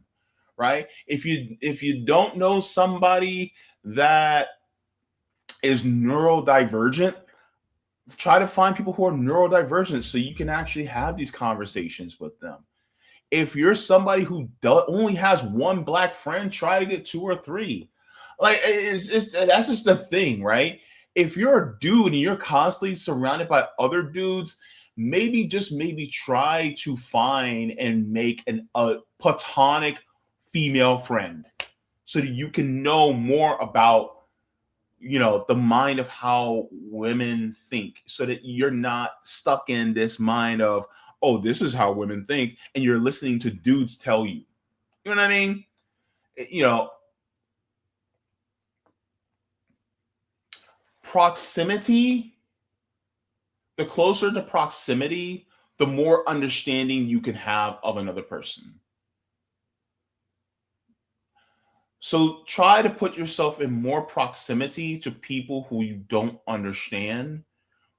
right? If you don't know somebody that is neurodivergent, try to find people who are neurodivergent so you can actually have these conversations with them. If you're somebody who only has one Black friend, try to get 2 or 3. Like, that's just the thing, right? If you're a dude and you're constantly surrounded by other dudes, maybe try to find and make a platonic female friend so that you can know more about, you know, the mind of how women think, so that you're not stuck in this mind of, oh, this is how women think, and you're listening to dudes tell you. You know what I mean? You know, proximity, the closer to proximity, the more understanding you can have of another person. So try to put yourself in more proximity to people who you don't understand,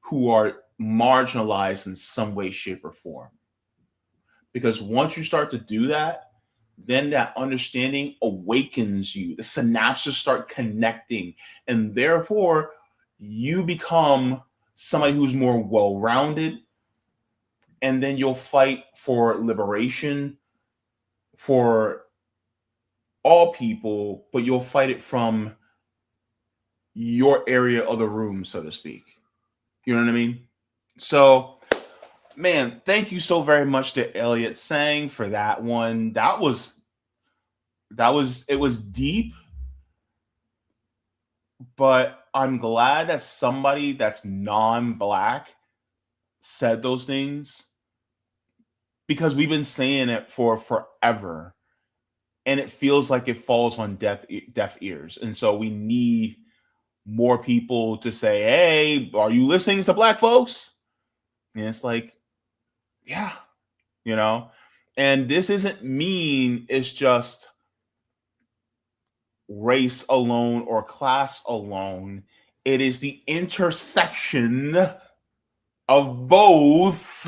who are marginalized in some way, shape, or form. Because once you start to do that, then that understanding awakens you. The synapses start connecting, and therefore you become somebody who's more well-rounded, and then you'll fight for liberation for all people, but you'll fight it from your area of the room, so to speak. You know what I mean? So, man, thank you so very much to Elliott Sang for that one. It was deep, but I'm glad that somebody that's non-black said those things, because we've been saying it for forever, and it feels like it falls on deaf ears. And so we need more people to say, hey, are you listening to black folks? And it's like, yeah, you know, and this isn't mean it's just race alone or class alone. It is the intersection of both,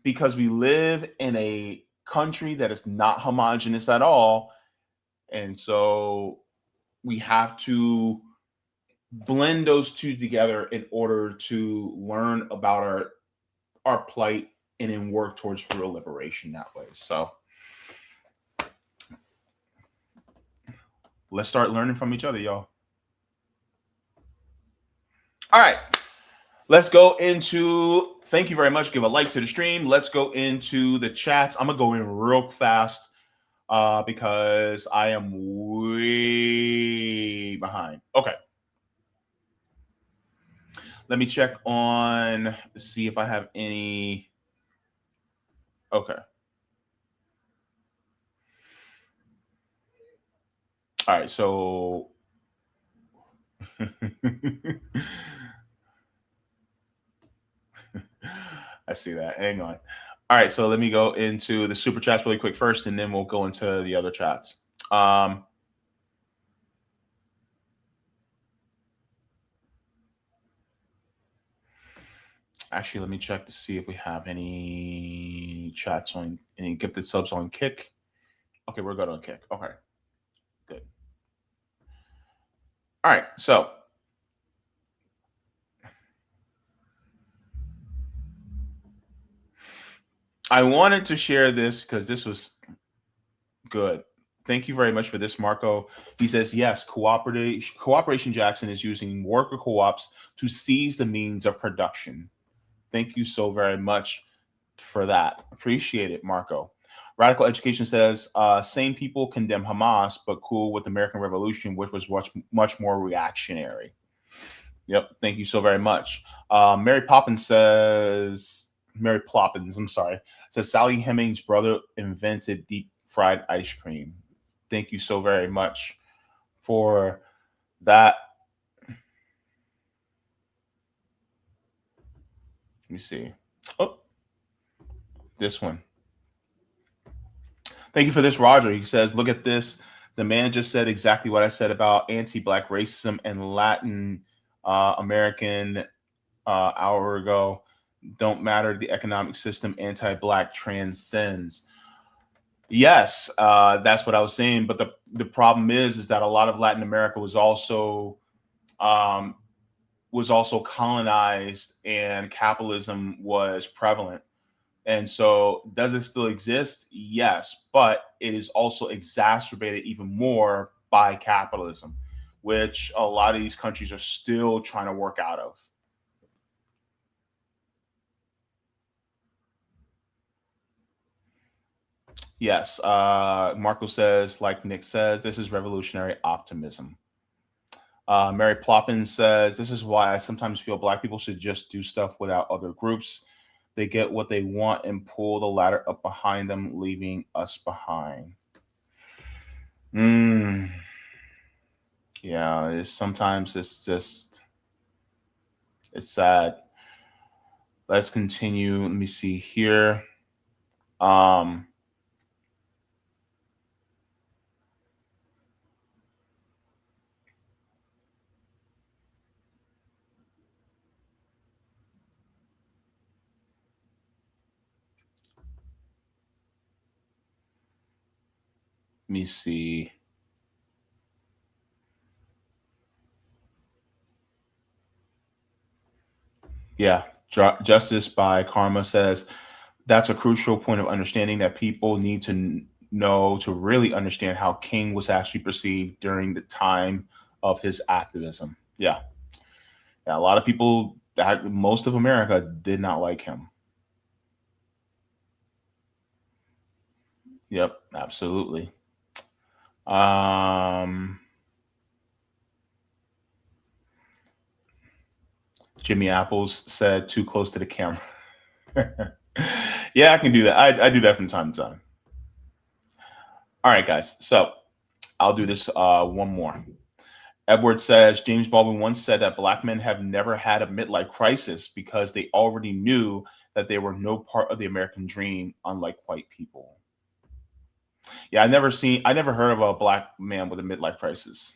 because we live in a country that is not homogenous at all. And so we have to blend those two together in order to learn about our plight and then work towards real liberation that way. So let's start learning from each other, y'all. All right, let's go into, thank you very much. Give a like to the stream. Let's go into the chats. I'm gonna go in real fast because I am way behind. Okay. Let me check on, see if I have any. Okay. All right, so I see that. Hang on. All right, so let me go into the super chats really quick first, and then we'll go into the other chats. Actually, let me check to see if we have any chats on, any gifted subs on Kick. Okay, we're good on Kick. Okay, good. All right, so I wanted to share this because this was good. Thank you very much for this, Marco. He says, yes, Cooperation Jackson is using worker co-ops to seize the means of production. Thank you so very much for that. Appreciate it, Marco. Radical Education says, same people condemn Hamas, but cool with the American Revolution, which was much more reactionary. Yep. Thank you so very much. Mary Ploppins, says Sally Hemings' brother invented deep fried ice cream. Thank you so very much for that. Let me see. Oh, this one. Thank you for this, Roger. He says, look at this. The man just said exactly what I said about anti-Black racism and Latin American hour ago. Don't matter. The economic system anti-Black transcends. Yes, that's what I was saying. But the problem is that a lot of Latin America was also colonized, and capitalism was prevalent. And so, does it still exist? Yes, but it is also exacerbated even more by capitalism, which a lot of these countries are still trying to work out of. Yes, Marco says, like Nick says, this is revolutionary optimism. Mary Ploppins says, this is why I sometimes feel Black people should just do stuff without other groups. They get what they want and pull the ladder up behind them, leaving us behind. Yeah, sometimes it's sad. Let's continue. Let me see here. Let me see. Yeah. Justice by Karma says that's a crucial point of understanding that people need to know to really understand how King was actually perceived during the time of his activism. Yeah. Yeah, a lot of people, most of America did not like him. Yep, absolutely. Jimmy Apples said too close to the camera. Yeah, I can do that. I do that from time to time. All right, guys. So I'll do this one more. Edward says James Baldwin once said that black men have never had a midlife crisis because they already knew that they were no part of the American dream, unlike white people. Yeah, I never heard of a black man with a midlife crisis.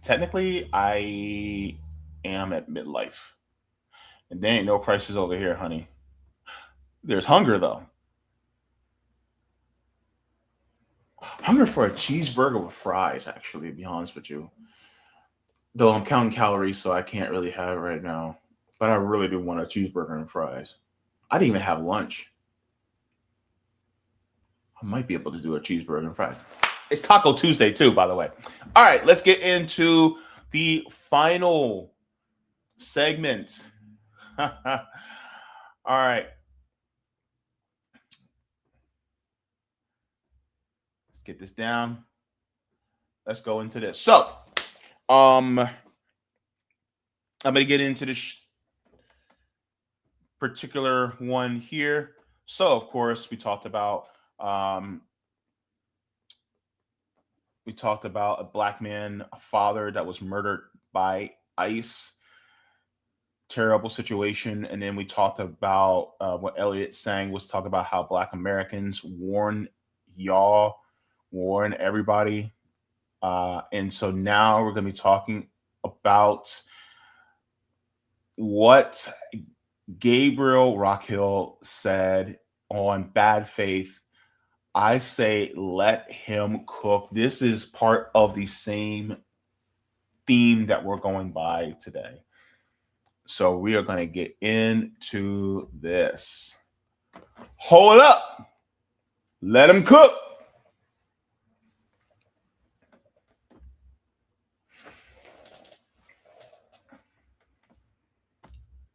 Technically, I am at midlife. And there ain't no crisis over here, honey. There's hunger, though. Hunger for a cheeseburger with fries, actually, to be honest with you. Though I'm counting calories, so I can't really have it right now. But I really do want a cheeseburger and fries. I didn't even have lunch. I might be able to do a cheeseburger and fries. It's Taco Tuesday, too, by the way. All right, let's get into the final segment. All right. Let's get this down. Let's go into this. So, I'm going to get into this particular one here. So, of course, we talked about a black man, a father that was murdered by ICE. Terrible situation. And then we talked about what Elliott Sang was talking about, how black Americans warn everybody. And so now we're going to be talking about what Gabriel Rockhill said on Bad Faith. I say let him cook. This is part of the same theme that we're going by today. So we are going to get into this. Hold up. Let him cook.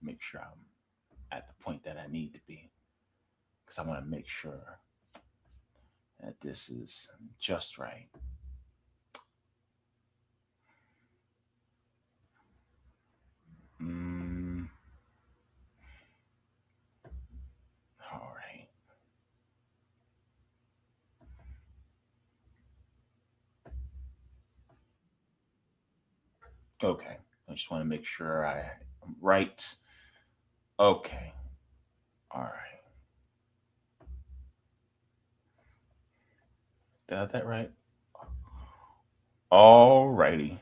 Make sure I'm at the point that I need to be, because I want to make sure that this is just right. All right. Okay. I just want to make sure I'm right. Okay. All right. Did I have that right? All righty.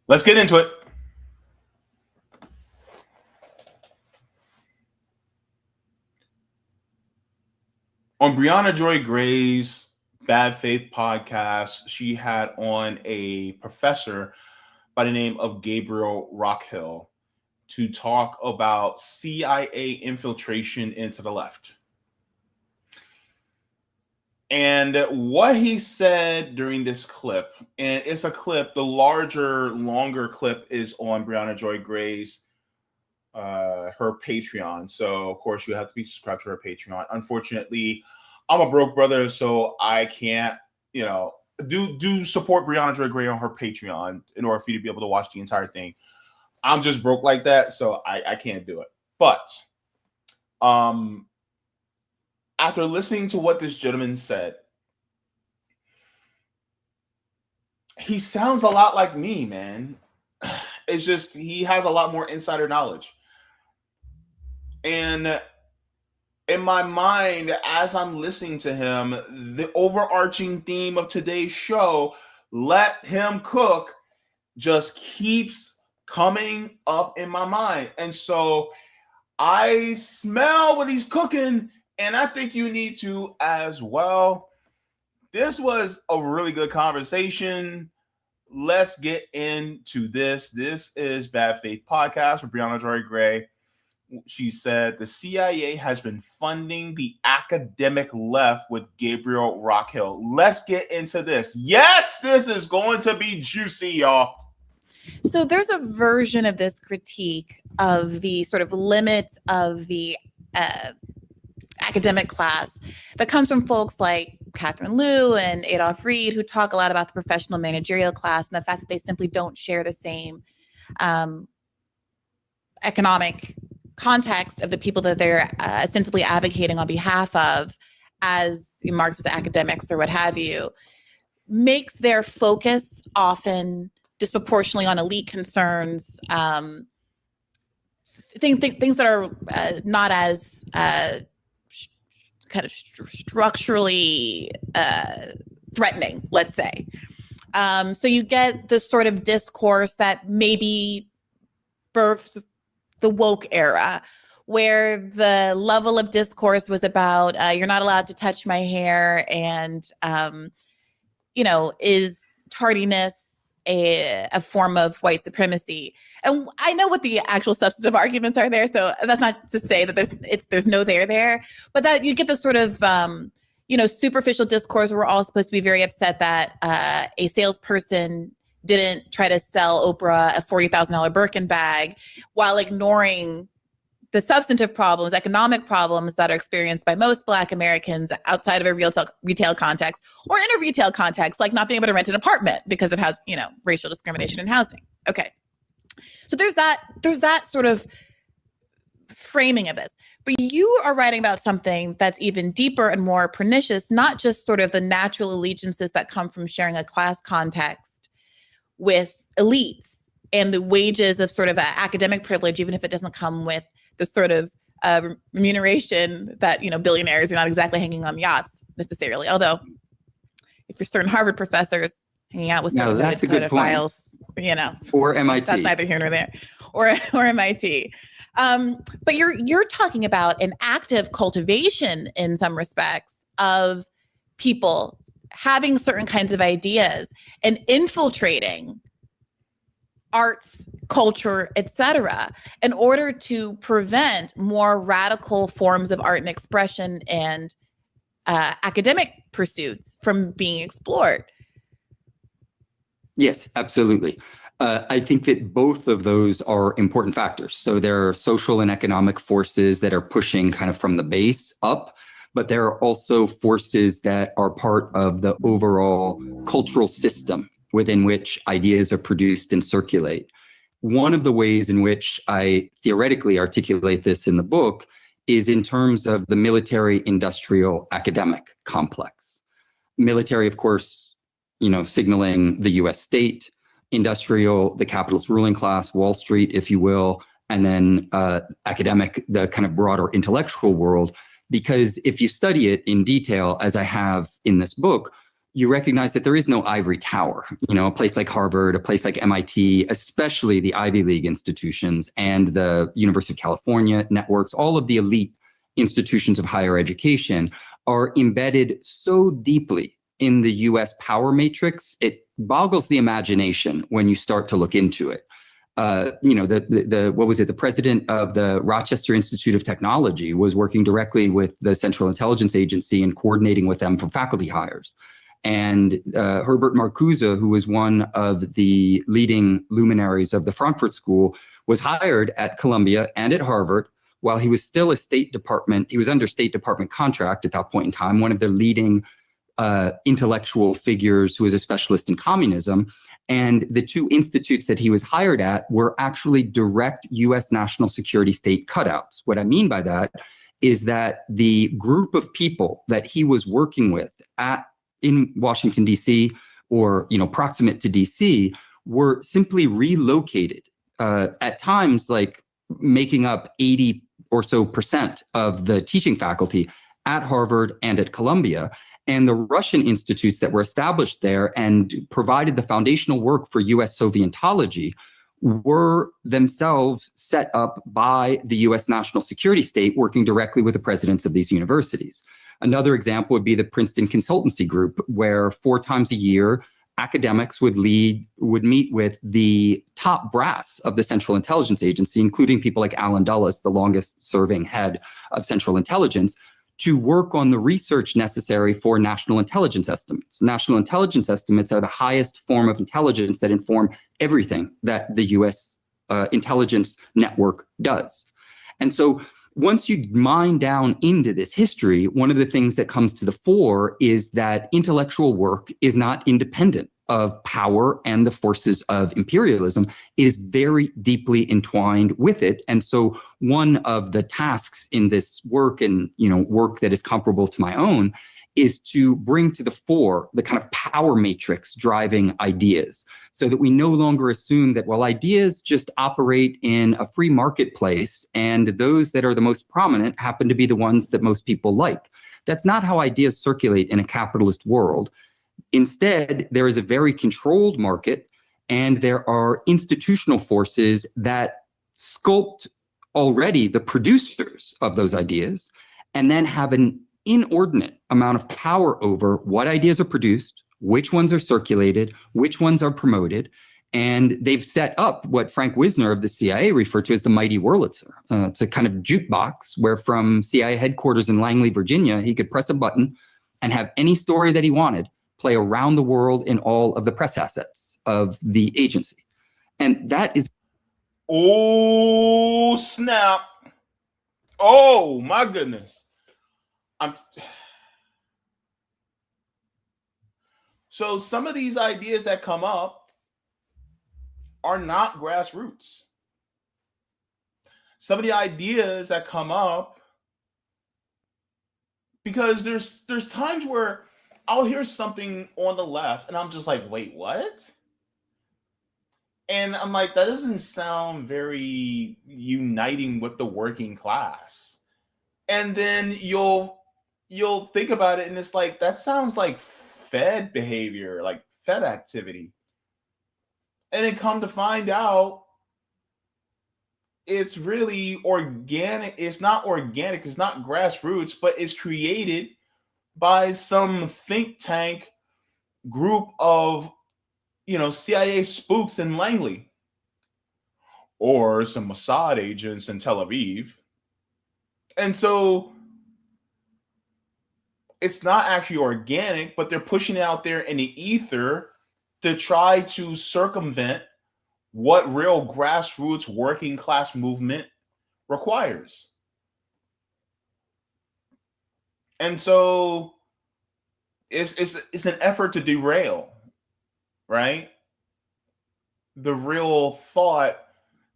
Let's get into it. On Briahna Joy Gray's Bad Faith podcast, she had on a professor by the name of Gabriel Rockhill to talk about CIA infiltration into the left. And what he said during this clip, and it's a clip, the longer clip is on Briahna Joy Gray's her Patreon. So of course you have to be subscribed to her Patreon. Unfortunately, I'm a broke brother, so I can't, do support Briahna Joy Gray on her Patreon in order for you to be able to watch the entire thing. I'm just broke like that, so I can't do it. But after listening to what this gentleman said, he sounds a lot like me, man. It's just he has a lot more insider knowledge. And in my mind, as I'm listening to him, the overarching theme of today's show, let him cook, just keeps coming up in my mind. And so I smell what he's cooking, and I think you need to as well. This was a really good conversation. Let's get into this. This is Bad Faith Podcast with Briahna Joy Gray. She said the CIA has been funding the academic left with Gabriel Rockhill. Let's get into this. Yes, this is going to be juicy, y'all. So there's a version of this critique of the sort of limits of the academic class that comes from folks like Catherine Liu and Adolph Reed, who talk a lot about the professional managerial class and the fact that they simply don't share the same economic context of the people that they're ostensibly advocating on behalf of as Marxist academics or what have you, makes their focus often disproportionately on elite concerns, things that are not as kind of structurally threatening, let's say. So you get this sort of discourse that maybe birthed the woke era, where the level of discourse was about you're not allowed to touch my hair, and is tardiness a form of white supremacy? And I know what the actual substantive arguments are there, so that's not to say that there's no there, but that you get this sort of superficial discourse where we're all supposed to be very upset that a salesperson didn't try to sell Oprah a $40,000 Birkin bag, while ignoring the substantive problems, economic problems that are experienced by most Black Americans outside of a retail context, or in a retail context, like not being able to rent an apartment because of racial discrimination in housing. Okay, so there's that sort of framing of this. But you are writing about something that's even deeper and more pernicious, not just sort of the natural allegiances that come from sharing a class context with elites and the wages of sort of academic privilege, even if it doesn't come with the sort of remuneration that, billionaires are not exactly hanging on yachts necessarily. Although if you're certain Harvard professors hanging out with certain pedophiles, or MIT, that's neither here nor there, or MIT. But you're talking about an active cultivation in some respects of people having certain kinds of ideas and infiltrating arts, culture, etc., in order to prevent more radical forms of art and expression and academic pursuits from being explored. Yes, absolutely. I think that both of those are important factors. So there are social and economic forces that are pushing kind of from the base up, but there are also forces that are part of the overall cultural system within which ideas are produced and circulate. One of the ways in which I theoretically articulate this in the book is in terms of the military-industrial academic complex. Military, of course, signaling the US state, industrial, the capitalist ruling class, Wall Street, if you will, and then academic, the kind of broader intellectual world. Because if you study it in detail, as I have in this book, you recognize that there is no ivory tower. A place like Harvard, a place like MIT, especially the Ivy League institutions and the University of California networks, all of the elite institutions of higher education are embedded so deeply in the US power matrix, it boggles the imagination when you start to look into it. The president of the Rochester Institute of Technology was working directly with the Central Intelligence Agency and coordinating with them for faculty hires. And Herbert Marcuse, who was one of the leading luminaries of the Frankfurt School, was hired at Columbia and at Harvard while he was still he was under State Department contract at that point in time, one of the leading intellectual figures who was a specialist in communism. And the two institutes that he was hired at were actually direct US national security state cutouts. What I mean by that is that the group of people that he was working with in Washington, D.C., or proximate to D.C., were simply relocated, at times like making up 80 or so percent of the teaching faculty at Harvard and at Columbia. And the Russian institutes that were established there and provided the foundational work for US Sovietology were themselves set up by the US national security state, working directly with the presidents of these universities. Another example would be the Princeton Consultancy Group, where 4 times a year, academics would meet with the top brass of the Central Intelligence Agency, including people like Alan Dulles, the longest serving head of Central Intelligence, to work on the research necessary for national intelligence estimates. National intelligence estimates are the highest form of intelligence that inform everything that the US intelligence network does. And so once you mine down into this history, one of the things that comes to the fore is that intellectual work is not independent of power and the forces of imperialism. It is very deeply entwined with it. And so one of the tasks in this work, and work that is comparable to my own, is to bring to the fore the kind of power matrix driving ideas, so that we no longer assume that, well, ideas just operate in a free marketplace and those that are the most prominent happen to be the ones that most people like. That's not how ideas circulate in a capitalist world. Instead, there is a very controlled market, and there are institutional forces that sculpt already the producers of those ideas, and then have an inordinate amount of power over what ideas are produced, which ones are circulated, which ones are promoted. And they've set up what Frank Wisner of the CIA referred to as the mighty Wurlitzer. It's a kind of jukebox where from CIA headquarters in Langley, Virginia, he could press a button and have any story that he wanted play around the world in all of the press assets of the agency. And that is... Oh, snap. Oh, my goodness. So some of these ideas that come up are not grassroots. Some of the ideas that come up, because there's times where I'll hear something on the left and I'm just like, wait, what? And I'm like, that doesn't sound very uniting with the working class. And then you'll think about it and it's like, that sounds like Fed behavior, like Fed activity. And then come to find out, it's really organic. It's not organic. It's not grassroots, but it's created by some think tank group of, CIA spooks in Langley, or some Mossad agents in Tel Aviv. And so it's not actually organic, but they're pushing it out there in the ether to try to circumvent what real grassroots working class movement requires. And so it's an effort to derail, right? The real thought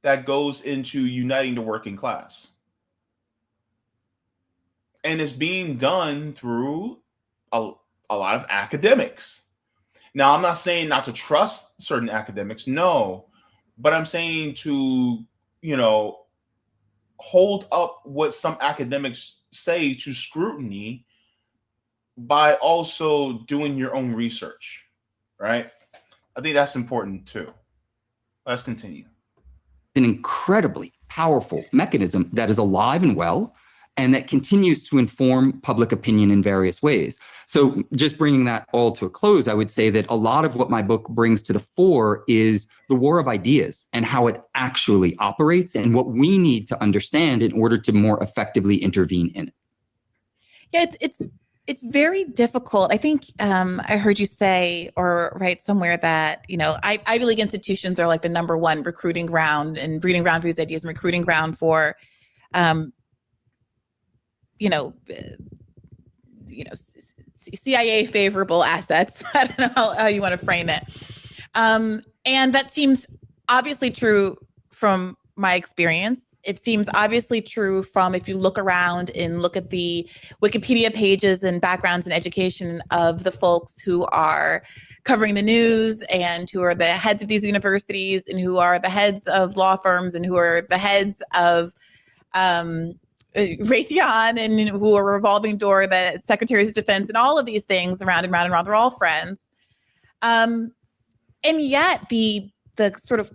that goes into uniting the working class. And it's being done through a lot of academics. Now, I'm not saying not to trust certain academics, no, but I'm saying to, hold up what some academics say to scrutiny by also doing your own research, right? I think that's important too. Let's continue. An incredibly powerful mechanism that is alive and well, and that continues to inform public opinion in various ways. So just bringing that all to a close, I would say that a lot of what my book brings to the fore is the war of ideas and how it actually operates and what we need to understand in order to more effectively intervene in it. Yeah, it's very difficult. I think I heard you say or write somewhere that, Ivy League institutions are like the number one recruiting ground and breeding ground for these ideas and recruiting ground for CIA favorable assets. I don't know how you want to frame it. And that seems obviously true from my experience. It seems obviously true from if you look around and look at the Wikipedia pages and backgrounds and education of the folks who are covering the news and who are the heads of these universities and who are the heads of law firms and who are the heads of Raytheon, and who are Revolving Door, the Secretaries of Defense, and all of these things around and round and round. They're all friends. And yet the sort of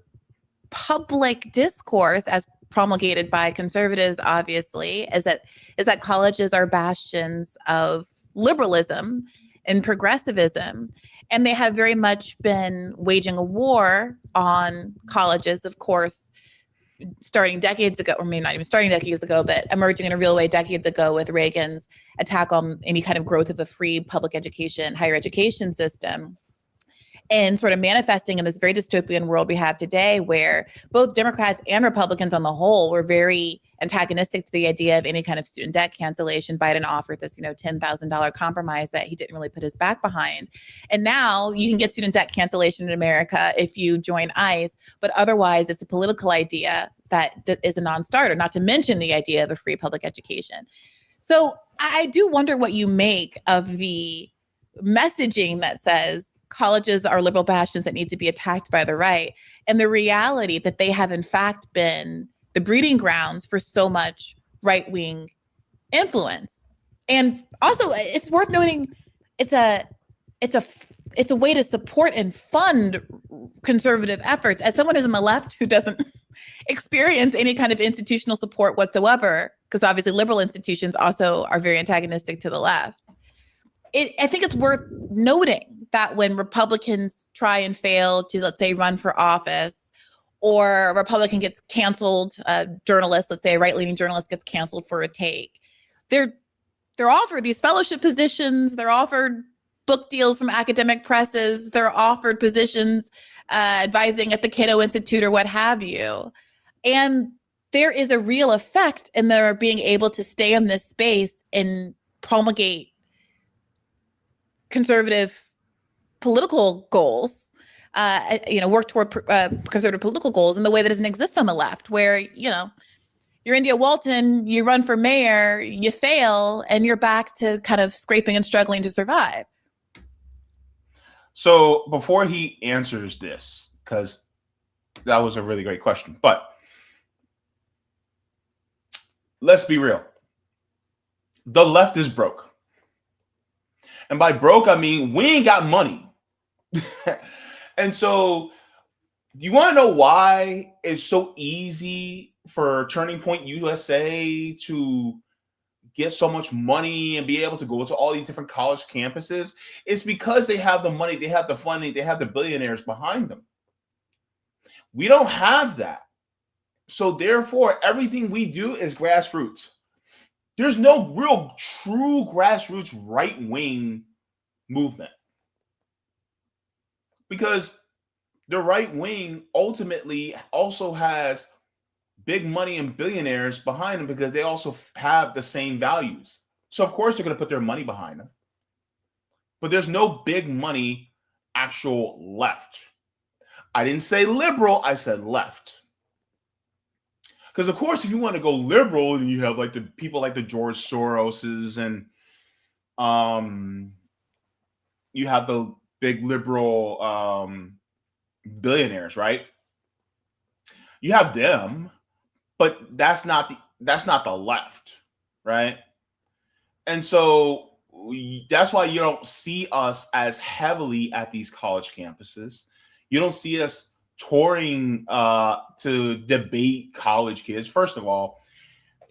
public discourse, as promulgated by conservatives, obviously, is that colleges are bastions of liberalism and progressivism. And they have very much been waging a war on colleges, of course, starting decades ago, or maybe not even starting decades ago, but emerging in a real way decades ago with Reagan's attack on any kind of growth of a free public education, higher education system. And sort of manifesting in this very dystopian world we have today, where both Democrats and Republicans on the whole were very antagonistic to the idea of any kind of student debt cancellation. Biden offered this, $10,000 compromise that he didn't really put his back behind. And now you can get student debt cancellation in America if you join ICE, but otherwise it's a political idea that is a non-starter, not to mention the idea of a free public education. So I do wonder what you make of the messaging that says colleges are liberal bastions that need to be attacked by the right, and the reality that they have in fact been the breeding grounds for so much right-wing influence. And also, it's worth noting, it's a way to support and fund conservative efforts. As someone who's on the left who doesn't experience any kind of institutional support whatsoever, because obviously liberal institutions also are very antagonistic to the left, I think it's worth noting that when Republicans try and fail to, let's say, run for office, or a Republican gets canceled, a journalist, let's say a right-leaning journalist gets canceled for a take, they're offered these fellowship positions, they're offered book deals from academic presses, they're offered positions advising at the Cato Institute or what have you. And there is a real effect in their being able to stay in this space and promulgate conservative political goals, work toward conservative political goals in the way that doesn't exist on the left, where, you're India Walton, you run for mayor, you fail, and you're back to kind of scraping and struggling to survive. So before he answers this, because that was a really great question, but let's be real. The left is broke. And by broke, I mean, we ain't got money. And so you want to know why it's so easy for Turning Point USA to get so much money and be able to go to all these different college campuses? It's because they have the money, they have the funding, they have the billionaires behind them. We don't have that. So therefore, everything we do is grassroots. There's no real true grassroots right-wing movement, because the right wing ultimately also has big money and billionaires behind them, because they also have the same values. So of course they're going to put their money behind them. But there's no big money actual left. I didn't say liberal, I said left. Because of course, if you want to go liberal, then you have like the people like the George Soroses, and you have the big liberal billionaires, right? You have them, but that's not the left, right? And so that's why you don't see us as heavily at these college campuses. You don't see us touring to debate college kids. First of all,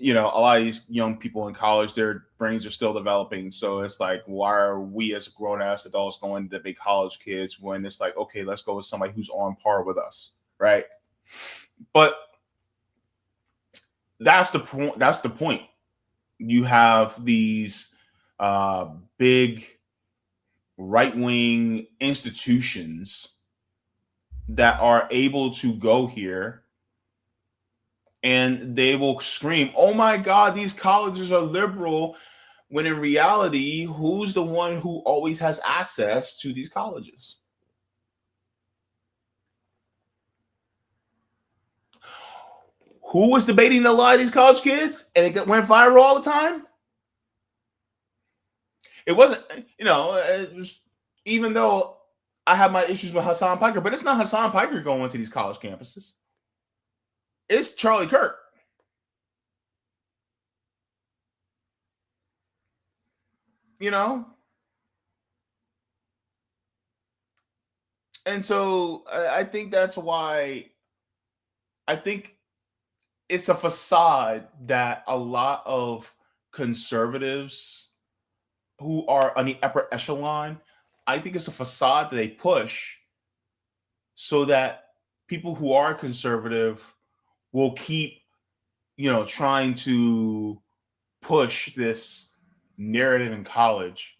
a lot of these young people in college, their brains are still developing. So it's like, why are we as grown-ass adults going to debate college kids when it's like, okay, let's go with somebody who's on par with us, right? But that's the point. That's the point. You have these big right-wing institutions that are able to go here and they will scream, oh my God, these colleges are liberal, when in reality, who's the one who always has access to these colleges? Who was debating a lot of these college kids and it went viral all the time? It wasn't, it was, even though I have my issues with Hassan Piker, but it's not Hassan Piker going to these college campuses. It's Charlie Kirk. you know, and so I think that's why I think it's a facade that a lot of conservatives who are on the upper echelon, I think it's a facade that they push so that people who are conservative will keep, trying to push this narrative in college.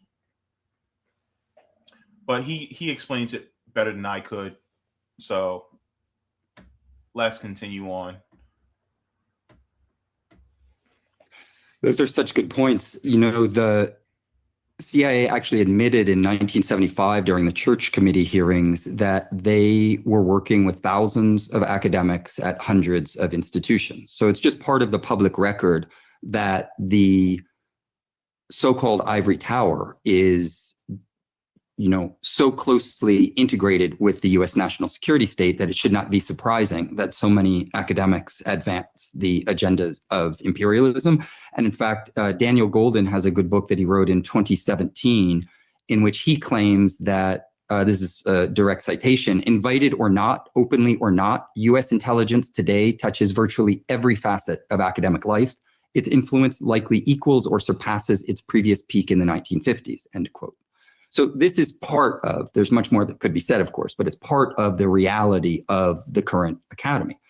But he explains it better than I could. So let's continue on. Those are such good points. The CIA actually admitted in 1975 during the Church Committee hearings that they were working with thousands of academics at hundreds of institutions. So it's just part of the public record that the so-called ivory tower is, so closely integrated with the US national security state that it should not be surprising that so many academics advance the agendas of imperialism. And in fact, Daniel Golden has a good book that he wrote in 2017 in which he claims that, this is a direct citation, invited or not, openly or not, US intelligence today touches virtually every facet of academic life. Its influence likely equals or surpasses its previous peak in the 1950s, end quote. So this is part of, there's much more that could be said, of course, but it's part of the reality of the current academy.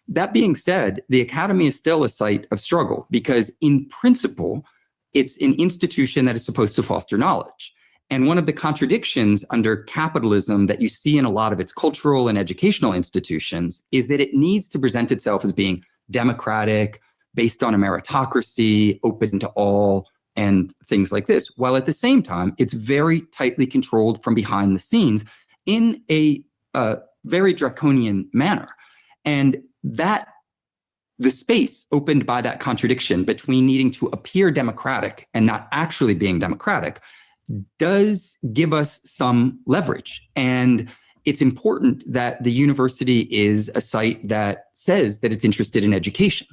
That being said, the academy is still a site of struggle because in principle, it's an institution that is supposed to foster knowledge. And one of the contradictions under capitalism that you see in a lot of its cultural and educational institutions is that it needs to present itself as being democratic, based on a meritocracy, open to all, and things like this, while at the same time, it's very tightly controlled from behind the scenes in a very draconian manner. And that the space opened by that contradiction between needing to appear democratic and not actually being democratic does give us some leverage. And it's important that the university is a site that says that it's interested in education.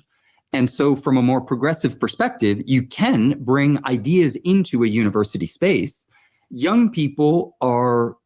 And so from a more progressive perspective, you can bring ideas into a university space. Young people are,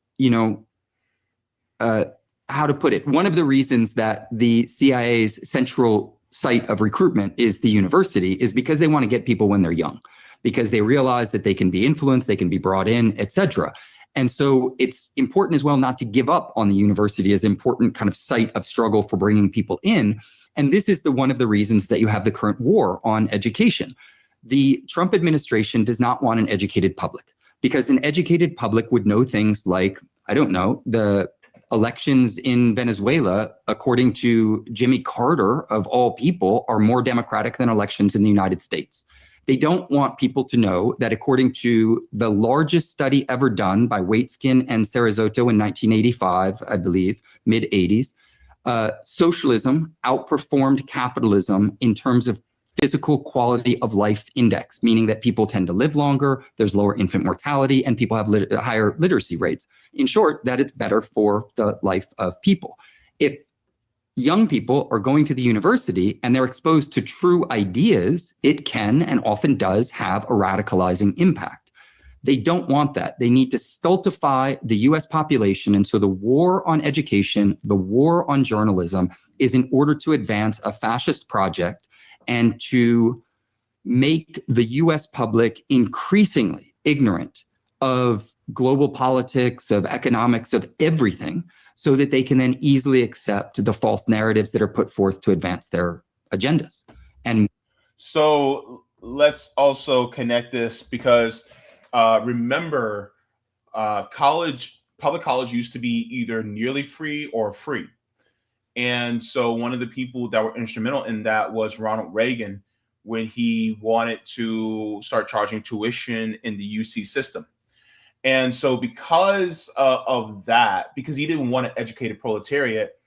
how to put it, one of the reasons that the CIA's central site of recruitment is the university is because they want to get people when they're young, because they realize that they can be influenced, they can be brought in, etc. And so it's important as well not to give up on the university as an important kind of site of struggle for bringing people in. And this is one of the reasons that you have the current war on education. The Trump administration does not want an educated public because an educated public would know things like, I don't know, the elections in Venezuela, according to Jimmy Carter, of all people, are more democratic than elections in the United States. They don't want people to know that according to the largest study ever done by Waitskin and Ceresotto in 1985, I believe, mid-80s, socialism outperformed capitalism in terms of physical quality of life index, meaning that people tend to live longer, there's lower infant mortality, and people have higher literacy rates. In short, that it's better for the life of people. If young people are going to the university and they're exposed to true ideas, it can and often does have a radicalizing impact. They don't want that. They need to stultify the US population. And so the war on education, the war on journalism is in order to advance a fascist project and to make the US public increasingly ignorant of global politics, of economics, of everything, so that they can then easily accept the false narratives that are put forth to advance their agendas. And so let's also connect this because remember, public college used to be either nearly free or free. And so one of the people that were instrumental in that was Ronald Reagan when he wanted to start charging tuition in the UC system. And so because of that, because he didn't want an educated proletariat,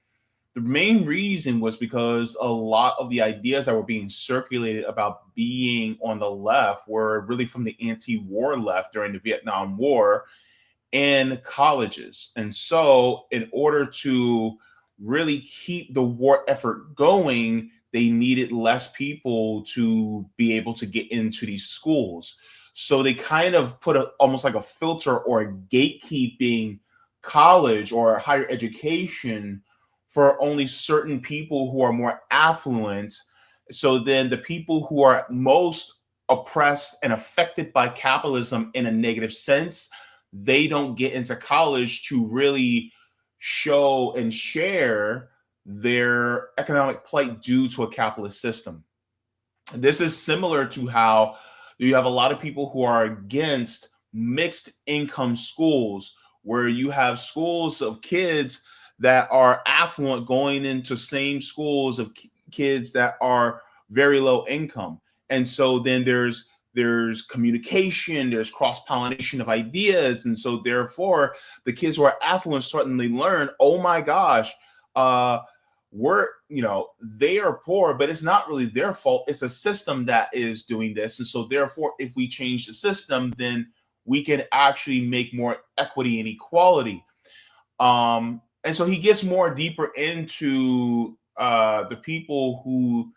the main reason was because a lot of the ideas that were being circulated about being on the left were really from the anti-war left during the Vietnam War in colleges. And so in order to really keep the war effort going, they needed less people to be able to get into these schools. So they kind of put almost like a filter or a gatekeeping college or higher education for only certain people who are more affluent. So then the people who are most oppressed and affected by capitalism in a negative sense, they don't get into college to really show and share their economic plight due to a capitalist system. This is similar to how you have a lot of people who are against mixed income schools, where you have schools of kids that are affluent going into same schools of kids that are very low income. And so then there's communication, there's cross-pollination of ideas. And so therefore the kids who are affluent suddenly learn, oh my gosh, they are poor, but it's not really their fault. It's a system that is doing this. And so therefore, if we change the system, then we can actually make more equity and equality. And so he gets more deeper into the people who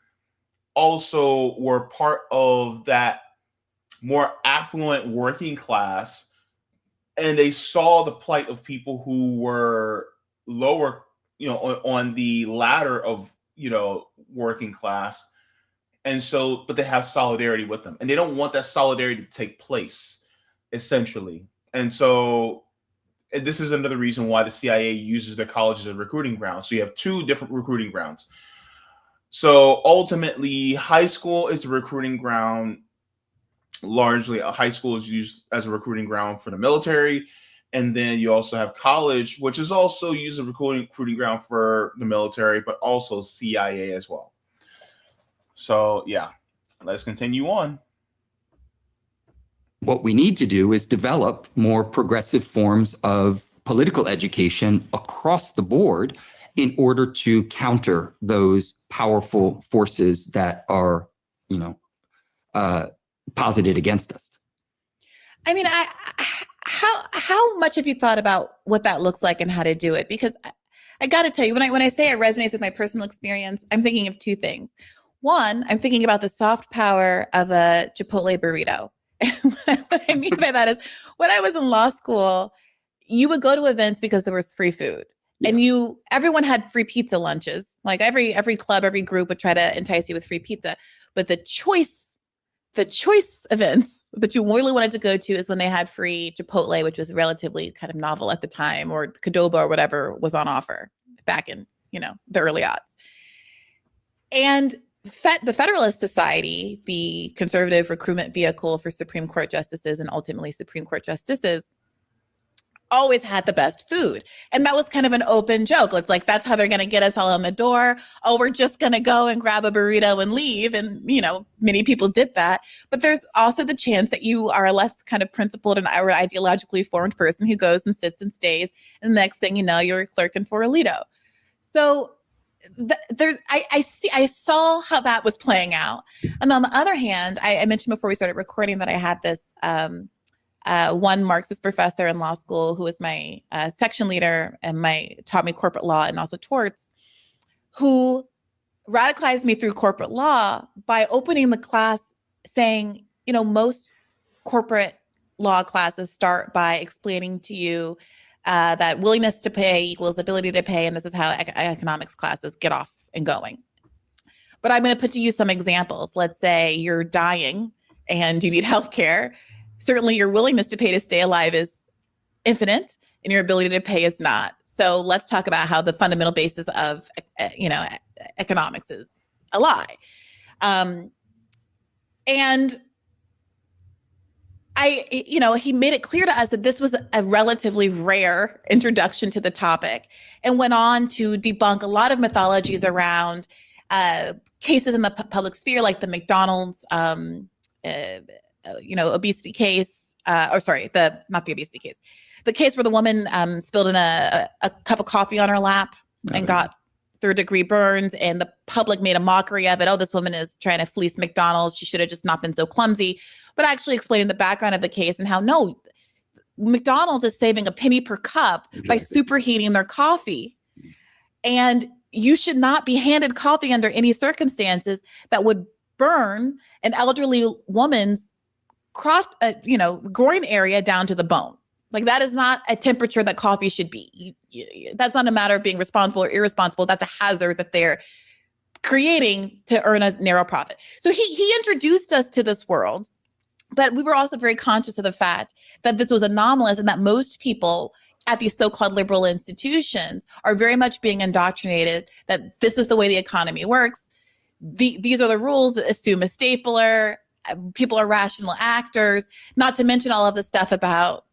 also were part of that more affluent working class, and they saw the plight of people who were lower, on the ladder of, working class. And so, but they have solidarity with them, and they don't want that solidarity to take place, essentially. And so this is another reason why the CIA uses their colleges as a recruiting ground. So you have two different recruiting grounds. So ultimately, high school is a recruiting ground. Largely, a high school is used as a recruiting ground for the military. And then you also have college, which is also used as a recruiting ground for the military, but also CIA as well. So yeah, let's continue on. What we need to do is develop more progressive forms of political education across the board in order to counter those powerful forces that are, posited against us. I mean, how much have you thought about what that looks like and how to do it? Because I got to tell you, when I say it resonates with my personal experience, I'm thinking of two things. One, I'm thinking about the soft power of a Chipotle burrito. What I mean by that is, when I was in law school, you would go to events because there was free food. Yeah. And everyone had free pizza lunches. Like every club, every group would try to entice you with free pizza. But the choice events that you really wanted to go to is when they had free Chipotle, which was relatively kind of novel at the time, or Qdoba or whatever was on offer back in, the early aughts. And the Federalist Society, the conservative recruitment vehicle for Supreme Court justices and ultimately Supreme Court justices, always had the best food. And that was kind of an open joke. It's like, that's how they're going to get us all in the door. Oh, we're just going to go and grab a burrito and leave. And, many people did that. But there's also the chance that you are a less kind of principled and ideologically formed person who goes and sits and stays. And the next thing you know, you're clerking for Alito. So I saw how that was playing out. And on the other hand, I mentioned before we started recording that I had this one Marxist professor in law school who was my section leader and taught me corporate law and also torts, who radicalized me through corporate law by opening the class saying, most corporate law classes start by explaining to you that willingness to pay equals ability to pay, and this is how economics classes get off and going. But I'm going to put to you some examples. Let's say you're dying and you need healthcare. Certainly your willingness to pay to stay alive is infinite and your ability to pay is not. So let's talk about how the fundamental basis of, economics is a lie. And he made it clear to us that this was a relatively rare introduction to the topic and went on to debunk a lot of mythologies around cases in the public sphere, like the McDonald's, obesity case, not the obesity case, the case where the woman spilled in a cup of coffee on her lap and got third-degree burns, and the public made a mockery of it. Oh, this woman is trying to fleece McDonald's. She should have just not been so clumsy. But actually explaining the background of the case and how, no, McDonald's is saving a penny per cup by superheating their coffee. And you should not be handed coffee under any circumstances that would burn an elderly woman's groin area down to the bone. Like that is not a temperature that coffee should be. That's not a matter of being responsible or irresponsible. That's a hazard that they're creating to earn a narrow profit. So he introduced us to this world, but we were also very conscious of the fact that this was anomalous and that most people at these so-called liberal institutions are very much being indoctrinated that this is the way the economy works. These are the rules. Assume a stapler. People are rational actors, not to mention all of the stuff about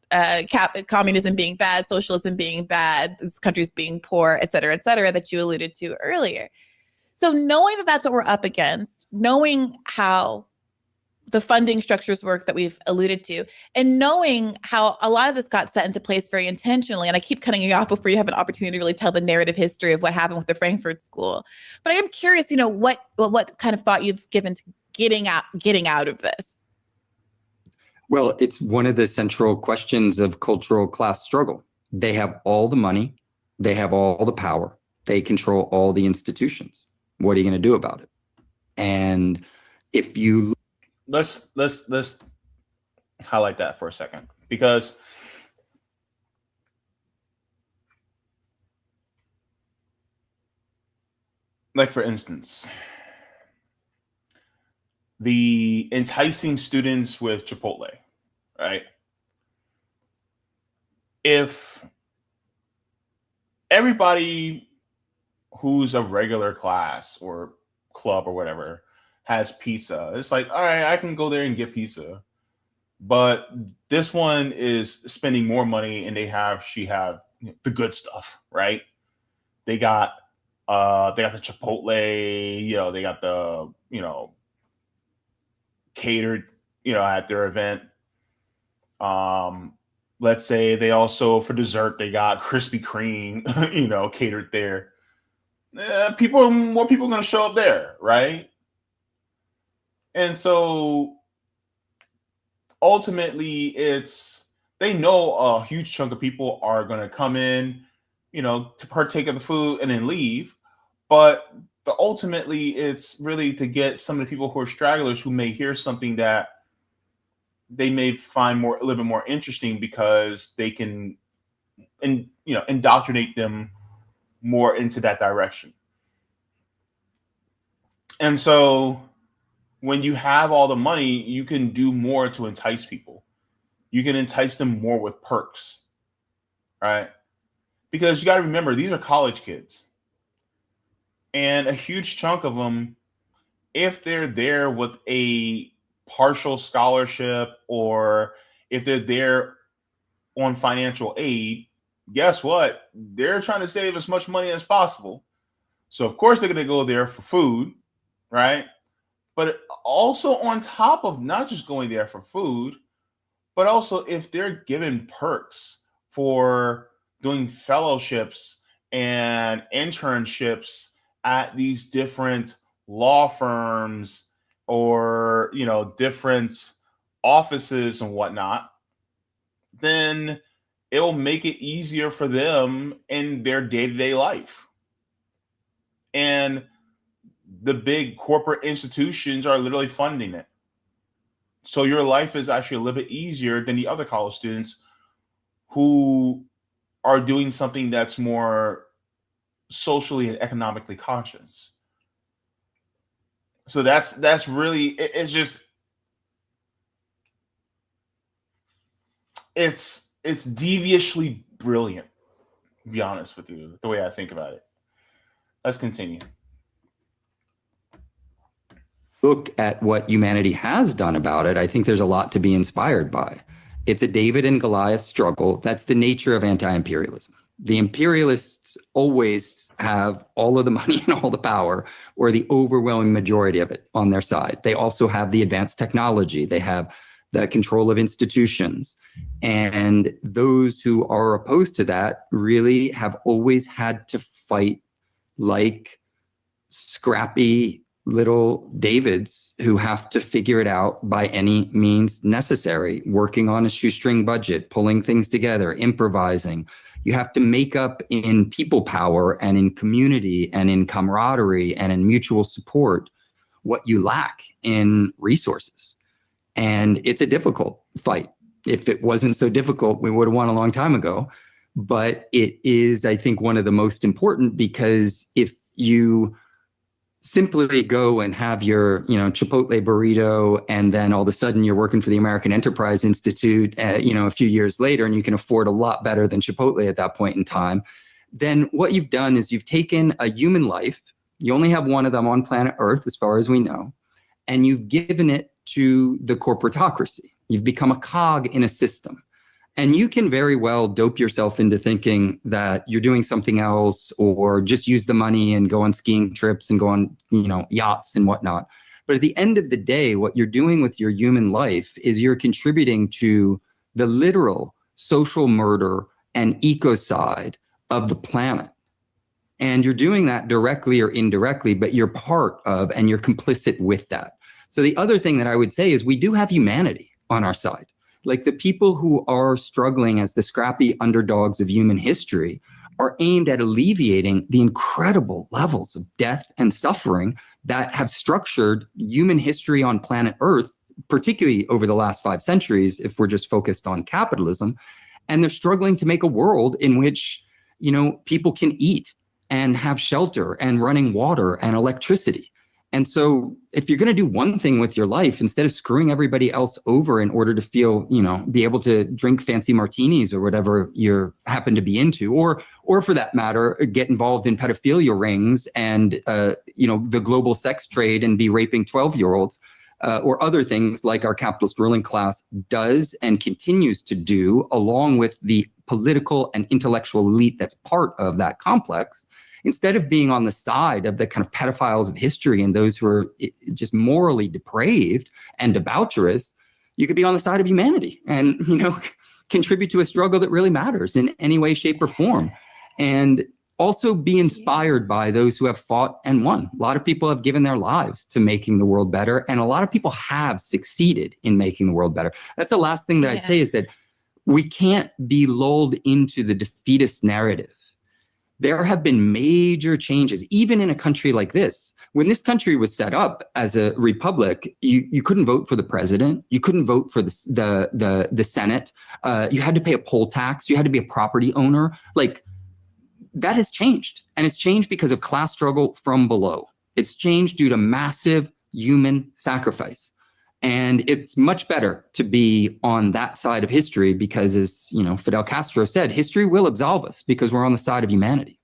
communism being bad, socialism being bad, this country's being poor, et cetera, that you alluded to earlier. So knowing that that's what we're up against, knowing how the funding structures work that we've alluded to, and knowing how a lot of this got set into place very intentionally, and I keep cutting you off before you have an opportunity to really tell the narrative history of what happened with the Frankfurt School. But I am curious, what kind of thought you've given to getting out of this? Well, it's one of the central questions of cultural class struggle. They have all the money. They have all the power. They control all the institutions. What are you going to do about it? And if you let's highlight that for a second, because like, for instance, the enticing students with Chipotle, right? If everybody who's of regular class or club or whatever has pizza, it's like, all right, I can go there and get pizza. But this one is spending more money, and she have the good stuff, right? They got the Chipotle, they got the, catered, at their event. Let's say they also, for dessert, they got Krispy Kreme, catered there. More people are going to show up there, right? And so ultimately, they know a huge chunk of people are going to come in, to partake of the food and then leave. But ultimately, it's really to get some of the people who are stragglers, who may hear something that they may find a little bit more interesting, because they can, indoctrinate them more into that direction. And so when you have all the money, you can do more to entice people. You can entice them more with perks, right? Because you got to remember, these are college kids. And a huge chunk of them, if they're there with a partial scholarship, or if they're there on financial aid, guess what? They're trying to save as much money as possible. So of course they're going to go there for food, right? But also, on top of not just going there for food, but also if they're given perks for doing fellowships and internships at these different law firms, or different offices and whatnot, then it'll make it easier for them in their day-to-day life. And the big corporate institutions are literally funding it. So your life is actually a little bit easier than the other college students who are doing something that's more socially and economically conscious. So that's really, it's just, it's deviously brilliant, to be honest with you, the way I think about it. Let's continue. Look at what humanity has done about it. I think there's a lot to be inspired by. It's a David and Goliath struggle. That's the nature of anti-imperialism. The imperialists always have all of the money and all the power, or the overwhelming majority of it, on their side. They also have the advanced technology. They have the control of institutions. And those who are opposed to that really have always had to fight like scrappy little Davids who have to figure it out by any means necessary, working on a shoestring budget, pulling things together, improvising. You have to make up in people power and in community and in camaraderie and in mutual support what you lack in resources. And it's a difficult fight. If it wasn't so difficult, we would have won a long time ago. But it is, I think, one of the most important, because if you simply go and have your, Chipotle burrito, and then all of a sudden you're working for the American Enterprise Institute, a few years later, and you can afford a lot better than Chipotle at that point in time, then what you've done is you've taken a human life. You only have one of them on planet Earth, as far as we know, and you've given it to the corporatocracy. You've become a cog in a system. And you can very well dope yourself into thinking that you're doing something else, or just use the money and go on skiing trips and go on, yachts and whatnot. But at the end of the day, what you're doing with your human life is you're contributing to the literal social murder and ecocide of the planet. And you're doing that directly or indirectly, but you're part of and you're complicit with that. So the other thing that I would say is we do have humanity on our side. Like, the people who are struggling as the scrappy underdogs of human history are aimed at alleviating the incredible levels of death and suffering that have structured human history on planet Earth, particularly over the last 5 centuries, if we're just focused on capitalism. And they're struggling to make a world in which, people can eat and have shelter and running water and electricity. And so if you're going to do one thing with your life, instead of screwing everybody else over in order to feel, be able to drink fancy martinis or whatever you happen to be into, or for that matter, get involved in pedophilia rings and, the global sex trade and be raping 12-year-olds, or other things like our capitalist ruling class does and continues to do, along with the political and intellectual elite that's part of that complex. Instead of being on the side of the kind of pedophiles of history and those who are just morally depraved and debaucherous, you could be on the side of humanity and, contribute to a struggle that really matters in any way, shape, or form. And also be inspired by those who have fought and won. A lot of people have given their lives to making the world better, and a lot of people have succeeded in making the world better. That's the last thing that I'd say, is that we can't be lulled into the defeatist narrative. There have been major changes, even in a country like this. When this country was set up as a republic, you couldn't vote for the president. You couldn't vote for the Senate. You had to pay a poll tax. You had to be a property owner. Like, that has changed. And it's changed because of class struggle from below. It's changed due to massive human sacrifice. And it's much better to be on that side of history because, as Fidel Castro said, history will absolve us because we're on the side of humanity.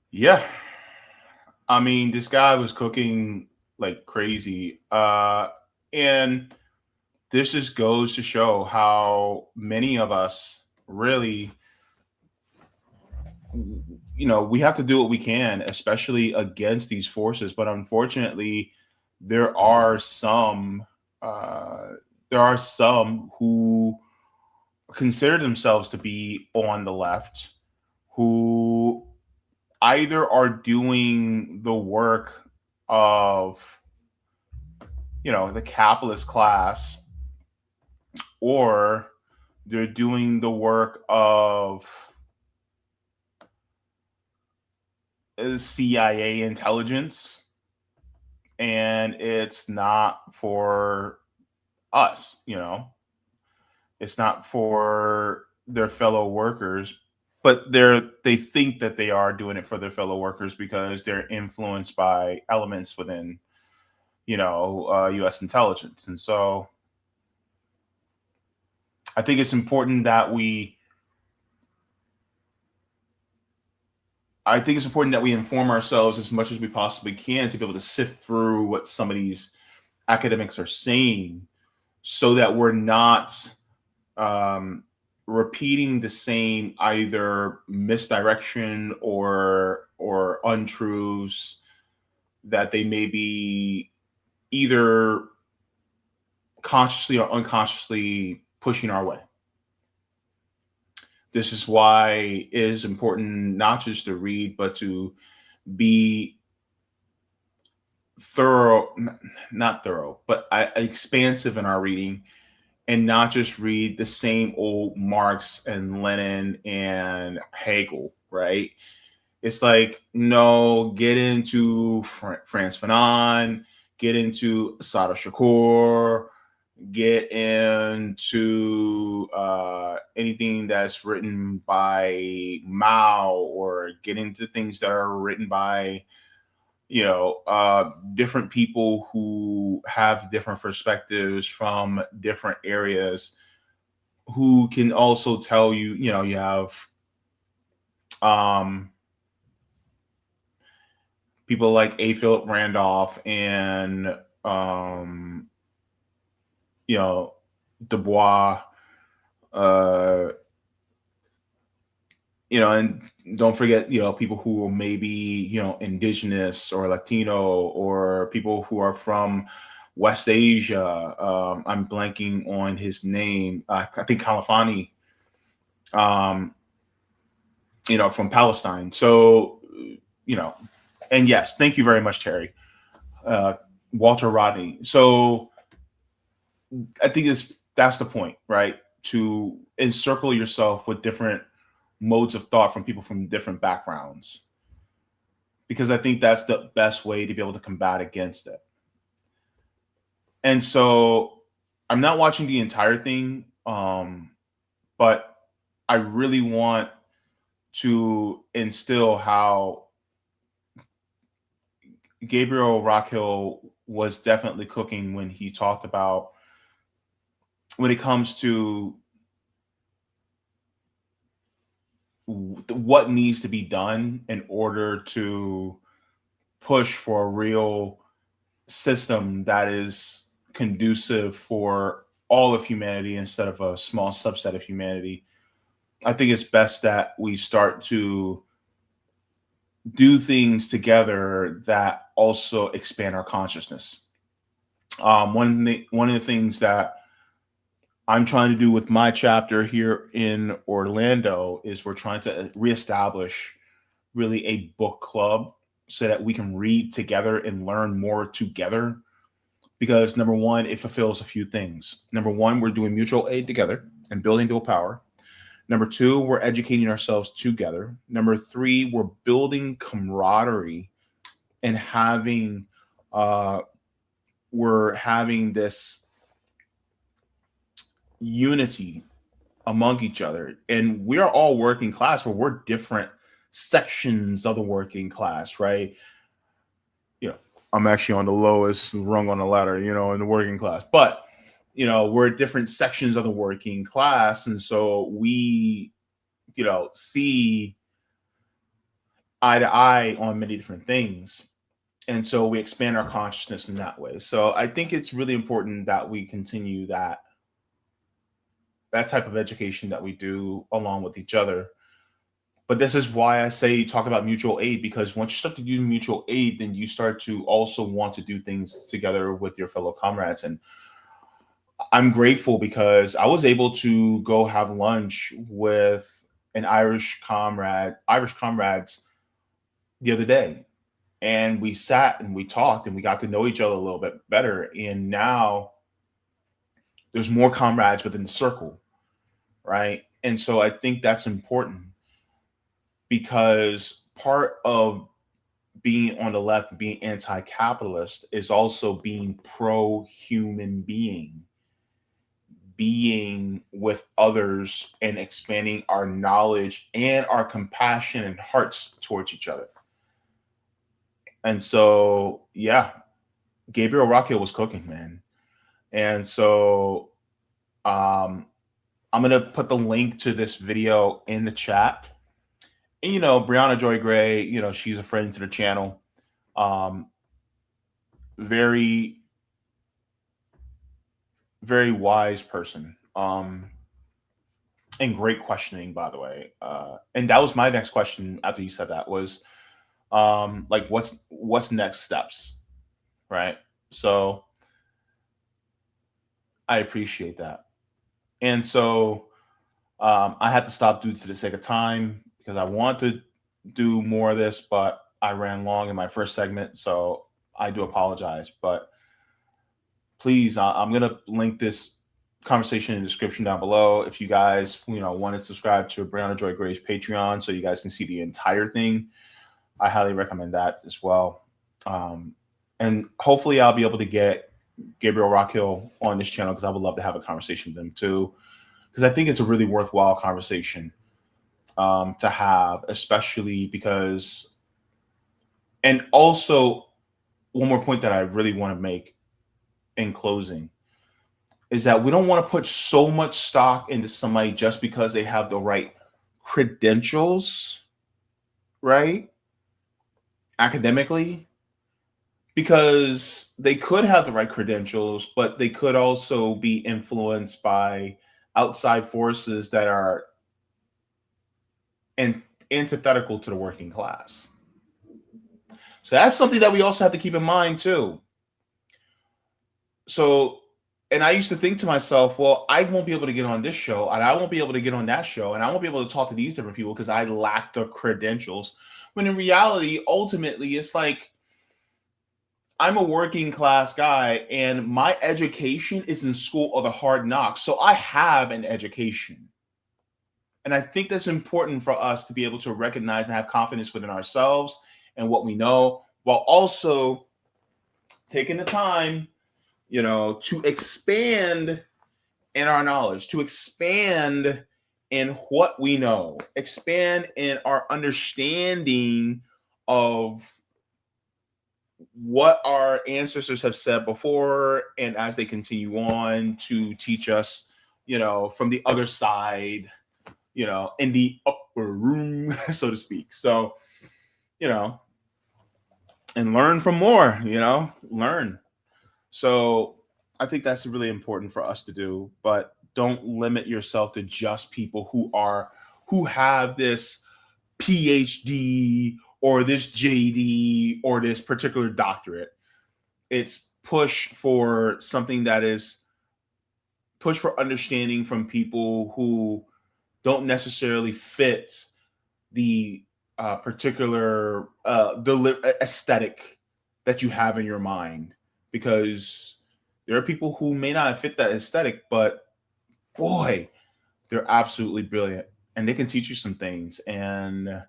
Yeah. I mean, this guy was cooking like crazy. And this just goes to show how many of us really, we have to do what we can, especially against these forces. But unfortunately, there are some who consider themselves to be on the left, who either are doing the work of, the capitalist class, or they're doing the work of CIA intelligence, and it's not for us, it's not for their fellow workers, but they think that they are doing it for their fellow workers because they're influenced by elements within, U.S. intelligence. And so I think it's important that we inform ourselves as much as we possibly can to be able to sift through what some of these academics are saying, so that we're not repeating the same either misdirection or untruths that they may be either consciously or unconsciously pushing our way. This is why it is important not just to read, but to be expansive in our reading, and not just read the same old Marx and Lenin and Hegel, right? It's like, no, get into Frantz Fanon, get into Asada Shakur, get into anything that's written by Mao, or get into things that are written by, different people who have different perspectives from different areas, who can also tell you, you have people like A. Philip Randolph and Du Bois, and don't forget, people who may be, indigenous or Latino, or people who are from West Asia. I'm blanking on his name. I think Khalfani, from Palestine. So, and yes, thank you very much, Terry. Walter Rodney. So I think that's the point, right? To encircle yourself with different modes of thought from people from different backgrounds, because I think that's the best way to be able to combat against it. And so I'm not watching the entire thing, but I really want to instill how Gabriel Rockhill was definitely cooking when he talked about, when it comes to what needs to be done in order to push for a real system that is conducive for all of humanity instead of a small subset of humanity. I think it's best that we start to do things together that also expand our consciousness. One of the things that I'm trying to do with my chapter here in Orlando is we're trying to reestablish really a book club so that we can read together and learn more together. Because number one, it fulfills a few things. Number one, we're doing mutual aid together and building dual power. Number two, we're educating ourselves together. Number three, we're building camaraderie and we're having this unity among each other. And we are all working class, but we're different sections of the working class, right? I'm actually on the lowest rung on the ladder, in the working class. But, we're different sections of the working class. And so we, see eye to eye on many different things. And so we expand our consciousness in that way. So I think it's really important that we continue that type of education that we do along with each other. But this is why I say talk about mutual aid, because once you start to do mutual aid, then you start to also want to do things together with your fellow comrades. And I'm grateful because I was able to go have lunch with an Irish comrades the other day. And we sat and we talked and we got to know each other a little bit better. And now there's more comrades within the circle, right? And so I think that's important, because part of being on the left, being anti-capitalist, is also being pro-human being with others and expanding our knowledge and our compassion and hearts towards each other. And so, yeah, Gabriel Rockhill was cooking, man. And so I'm going to put the link to this video in the chat. And, Briahna Joy Gray, she's a friend to the channel. Very, very wise person. And great questioning, by the way. And that was my next question after you said that was, like, what's next steps, right? So I appreciate that. And so I had to stop due to the sake of time, because I want to do more of this, but I ran long in my first segment, so I do apologize. But please, I'm going to link this conversation in the description down below. If you guys, want to subscribe to Briahna Joy Gray's Patreon so you guys can see the entire thing, I highly recommend that as well. And hopefully I'll be able to get Gabriel Rockhill on this channel, because I would love to have a conversation with them too, because I think it's a really worthwhile conversation to have, especially because, and also one more point that I really want to make in closing is that we don't want to put so much stock into somebody just because they have the right credentials, right? Academically, because they could have the right credentials, but they could also be influenced by outside forces that are antithetical to the working class. So that's something that we also have to keep in mind too. So, and I used to think to myself, well, I won't be able to get on this show, and I won't be able to get on that show, and I won't be able to talk to these different people because I lack the credentials. When in reality, ultimately, it's like, I'm a working class guy, and my education is in school of the hard knocks. So I have an education. And I think that's important for us to be able to recognize and have confidence within ourselves and what we know, while also taking the time, you know, to expand in our knowledge, to expand in what we know, expand in our understanding of what our ancestors have said before, and as they continue on to teach us, you know, from the other side, you know, in the upper room, so to speak. So, you know, and learn from more, you know, learn. So I think that's really important for us to do, but don't limit yourself to just people who have this PhD or this JD or this particular doctorate. It's push for something that is push for understanding from people who don't necessarily fit the particular aesthetic that you have in your mind, because there are people who may not fit that aesthetic, but boy, they're absolutely brilliant and they can teach you some things. And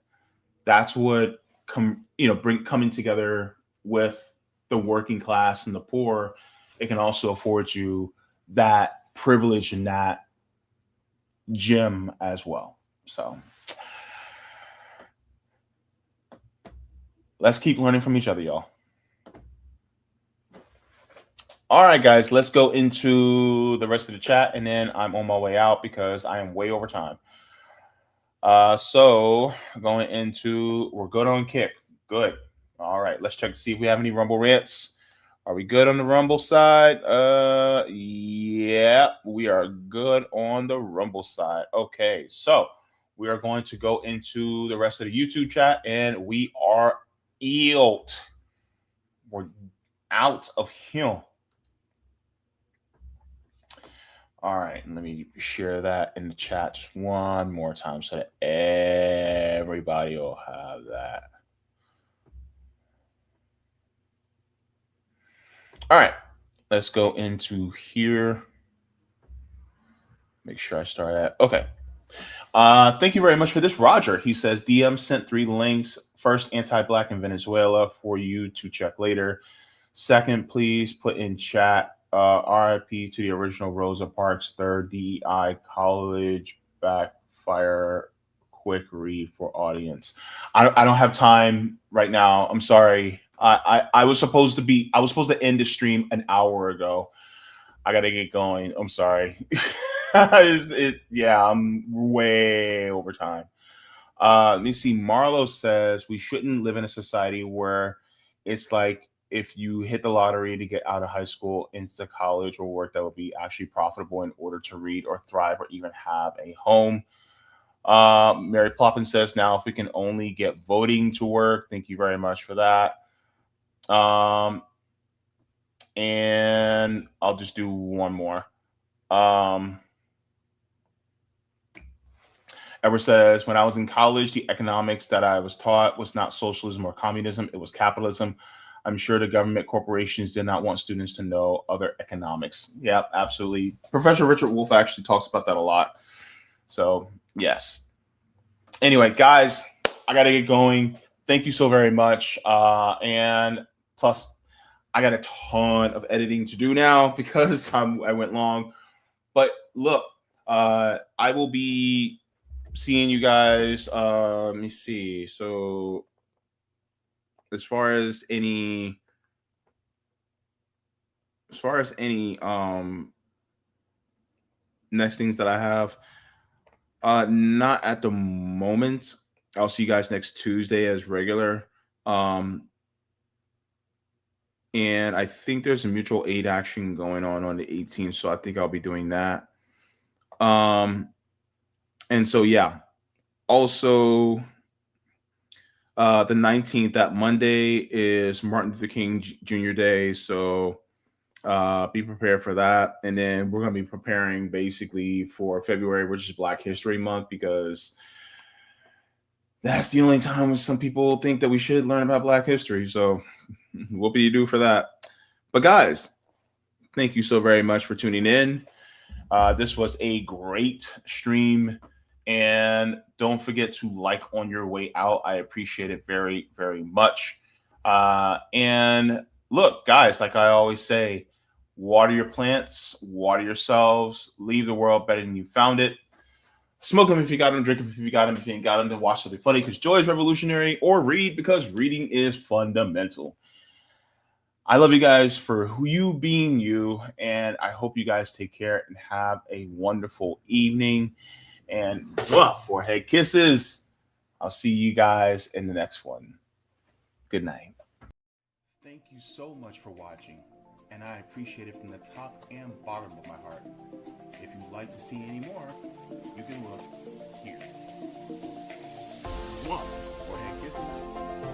that's what coming together with the working class and the poor, it can also afford you that privilege and that gem as well. So let's keep learning from each other, y'all. All right, guys, let's go into the rest of the chat, and then I'm on my way out because I am way over time. So going into, we're good on Kick. Good. All right, let's check to see if we have any Rumble rants. Are we good on the Rumble side? Yeah, we are good on the Rumble side. Okay, so we are going to go into the rest of the YouTube chat, and we are out. We're out of here. All right, let me share that in the chat just one more time so that everybody will have that. All right, let's go into here. Make sure I start at, okay. Thank you very much for this, Roger. He says, DM sent 3 links. First, anti-Black in Venezuela for you to check later. Second, please put in chat RIP to the original Rosa Parks. Third, DEI college backfire. Quick read for audience. I don't have time right now. I'm sorry. I was supposed to end the stream an hour ago. I gotta get going. I'm sorry. Yeah, I'm way over time. Let me see. Marlo says we shouldn't live in a society where it's like if you hit the lottery to get out of high school into college or work that would be actually profitable in order to read or thrive or even have a home. Mary Ploppin says, now if we can only get voting to work, thank you very much for that. And I'll just do one more. Ever says, when I was in college, the economics that I was taught was not socialism or communism, it was capitalism. I'm sure the government corporations did not want students to know other economics. Yeah, absolutely. Professor Richard Wolff actually talks about that a lot. So, yes. Anyway, guys, I got to get going. Thank you so very much. And plus, I got a ton of editing to do now because I went long. But look, I will be seeing you guys. Let me see. So as far as any next things that I have, not at the moment. I'll see you guys next Tuesday as regular. And I think there's a mutual aid action going on the 18th, so I think I'll be doing that. And so yeah. Also, the 19th, that Monday, is Martin Luther King Jr. Day, so be prepared for that. And then we're going to be preparing basically for February, which is Black History Month, because that's the only time when some people think that we should learn about Black history. So what do you do for that? But guys, thank you so very much for tuning in. This was a great stream. And don't forget to like on your way out. I appreciate it very, very much. And look, guys, like I always say, water your plants, water yourselves, leave the world better than you found it. Smoke them if you got them, drink them if you got them, if you ain't got them, then watch something funny because joy is revolutionary, or read because reading is fundamental. I love you guys for you being you, and I hope you guys take care and have a wonderful evening. And forehead kisses. I'll see you guys in the next one. Good night. Thank you so much for watching, and I appreciate it from the top and bottom of my heart. If you'd like to see any more, you can look here. Forehead kisses.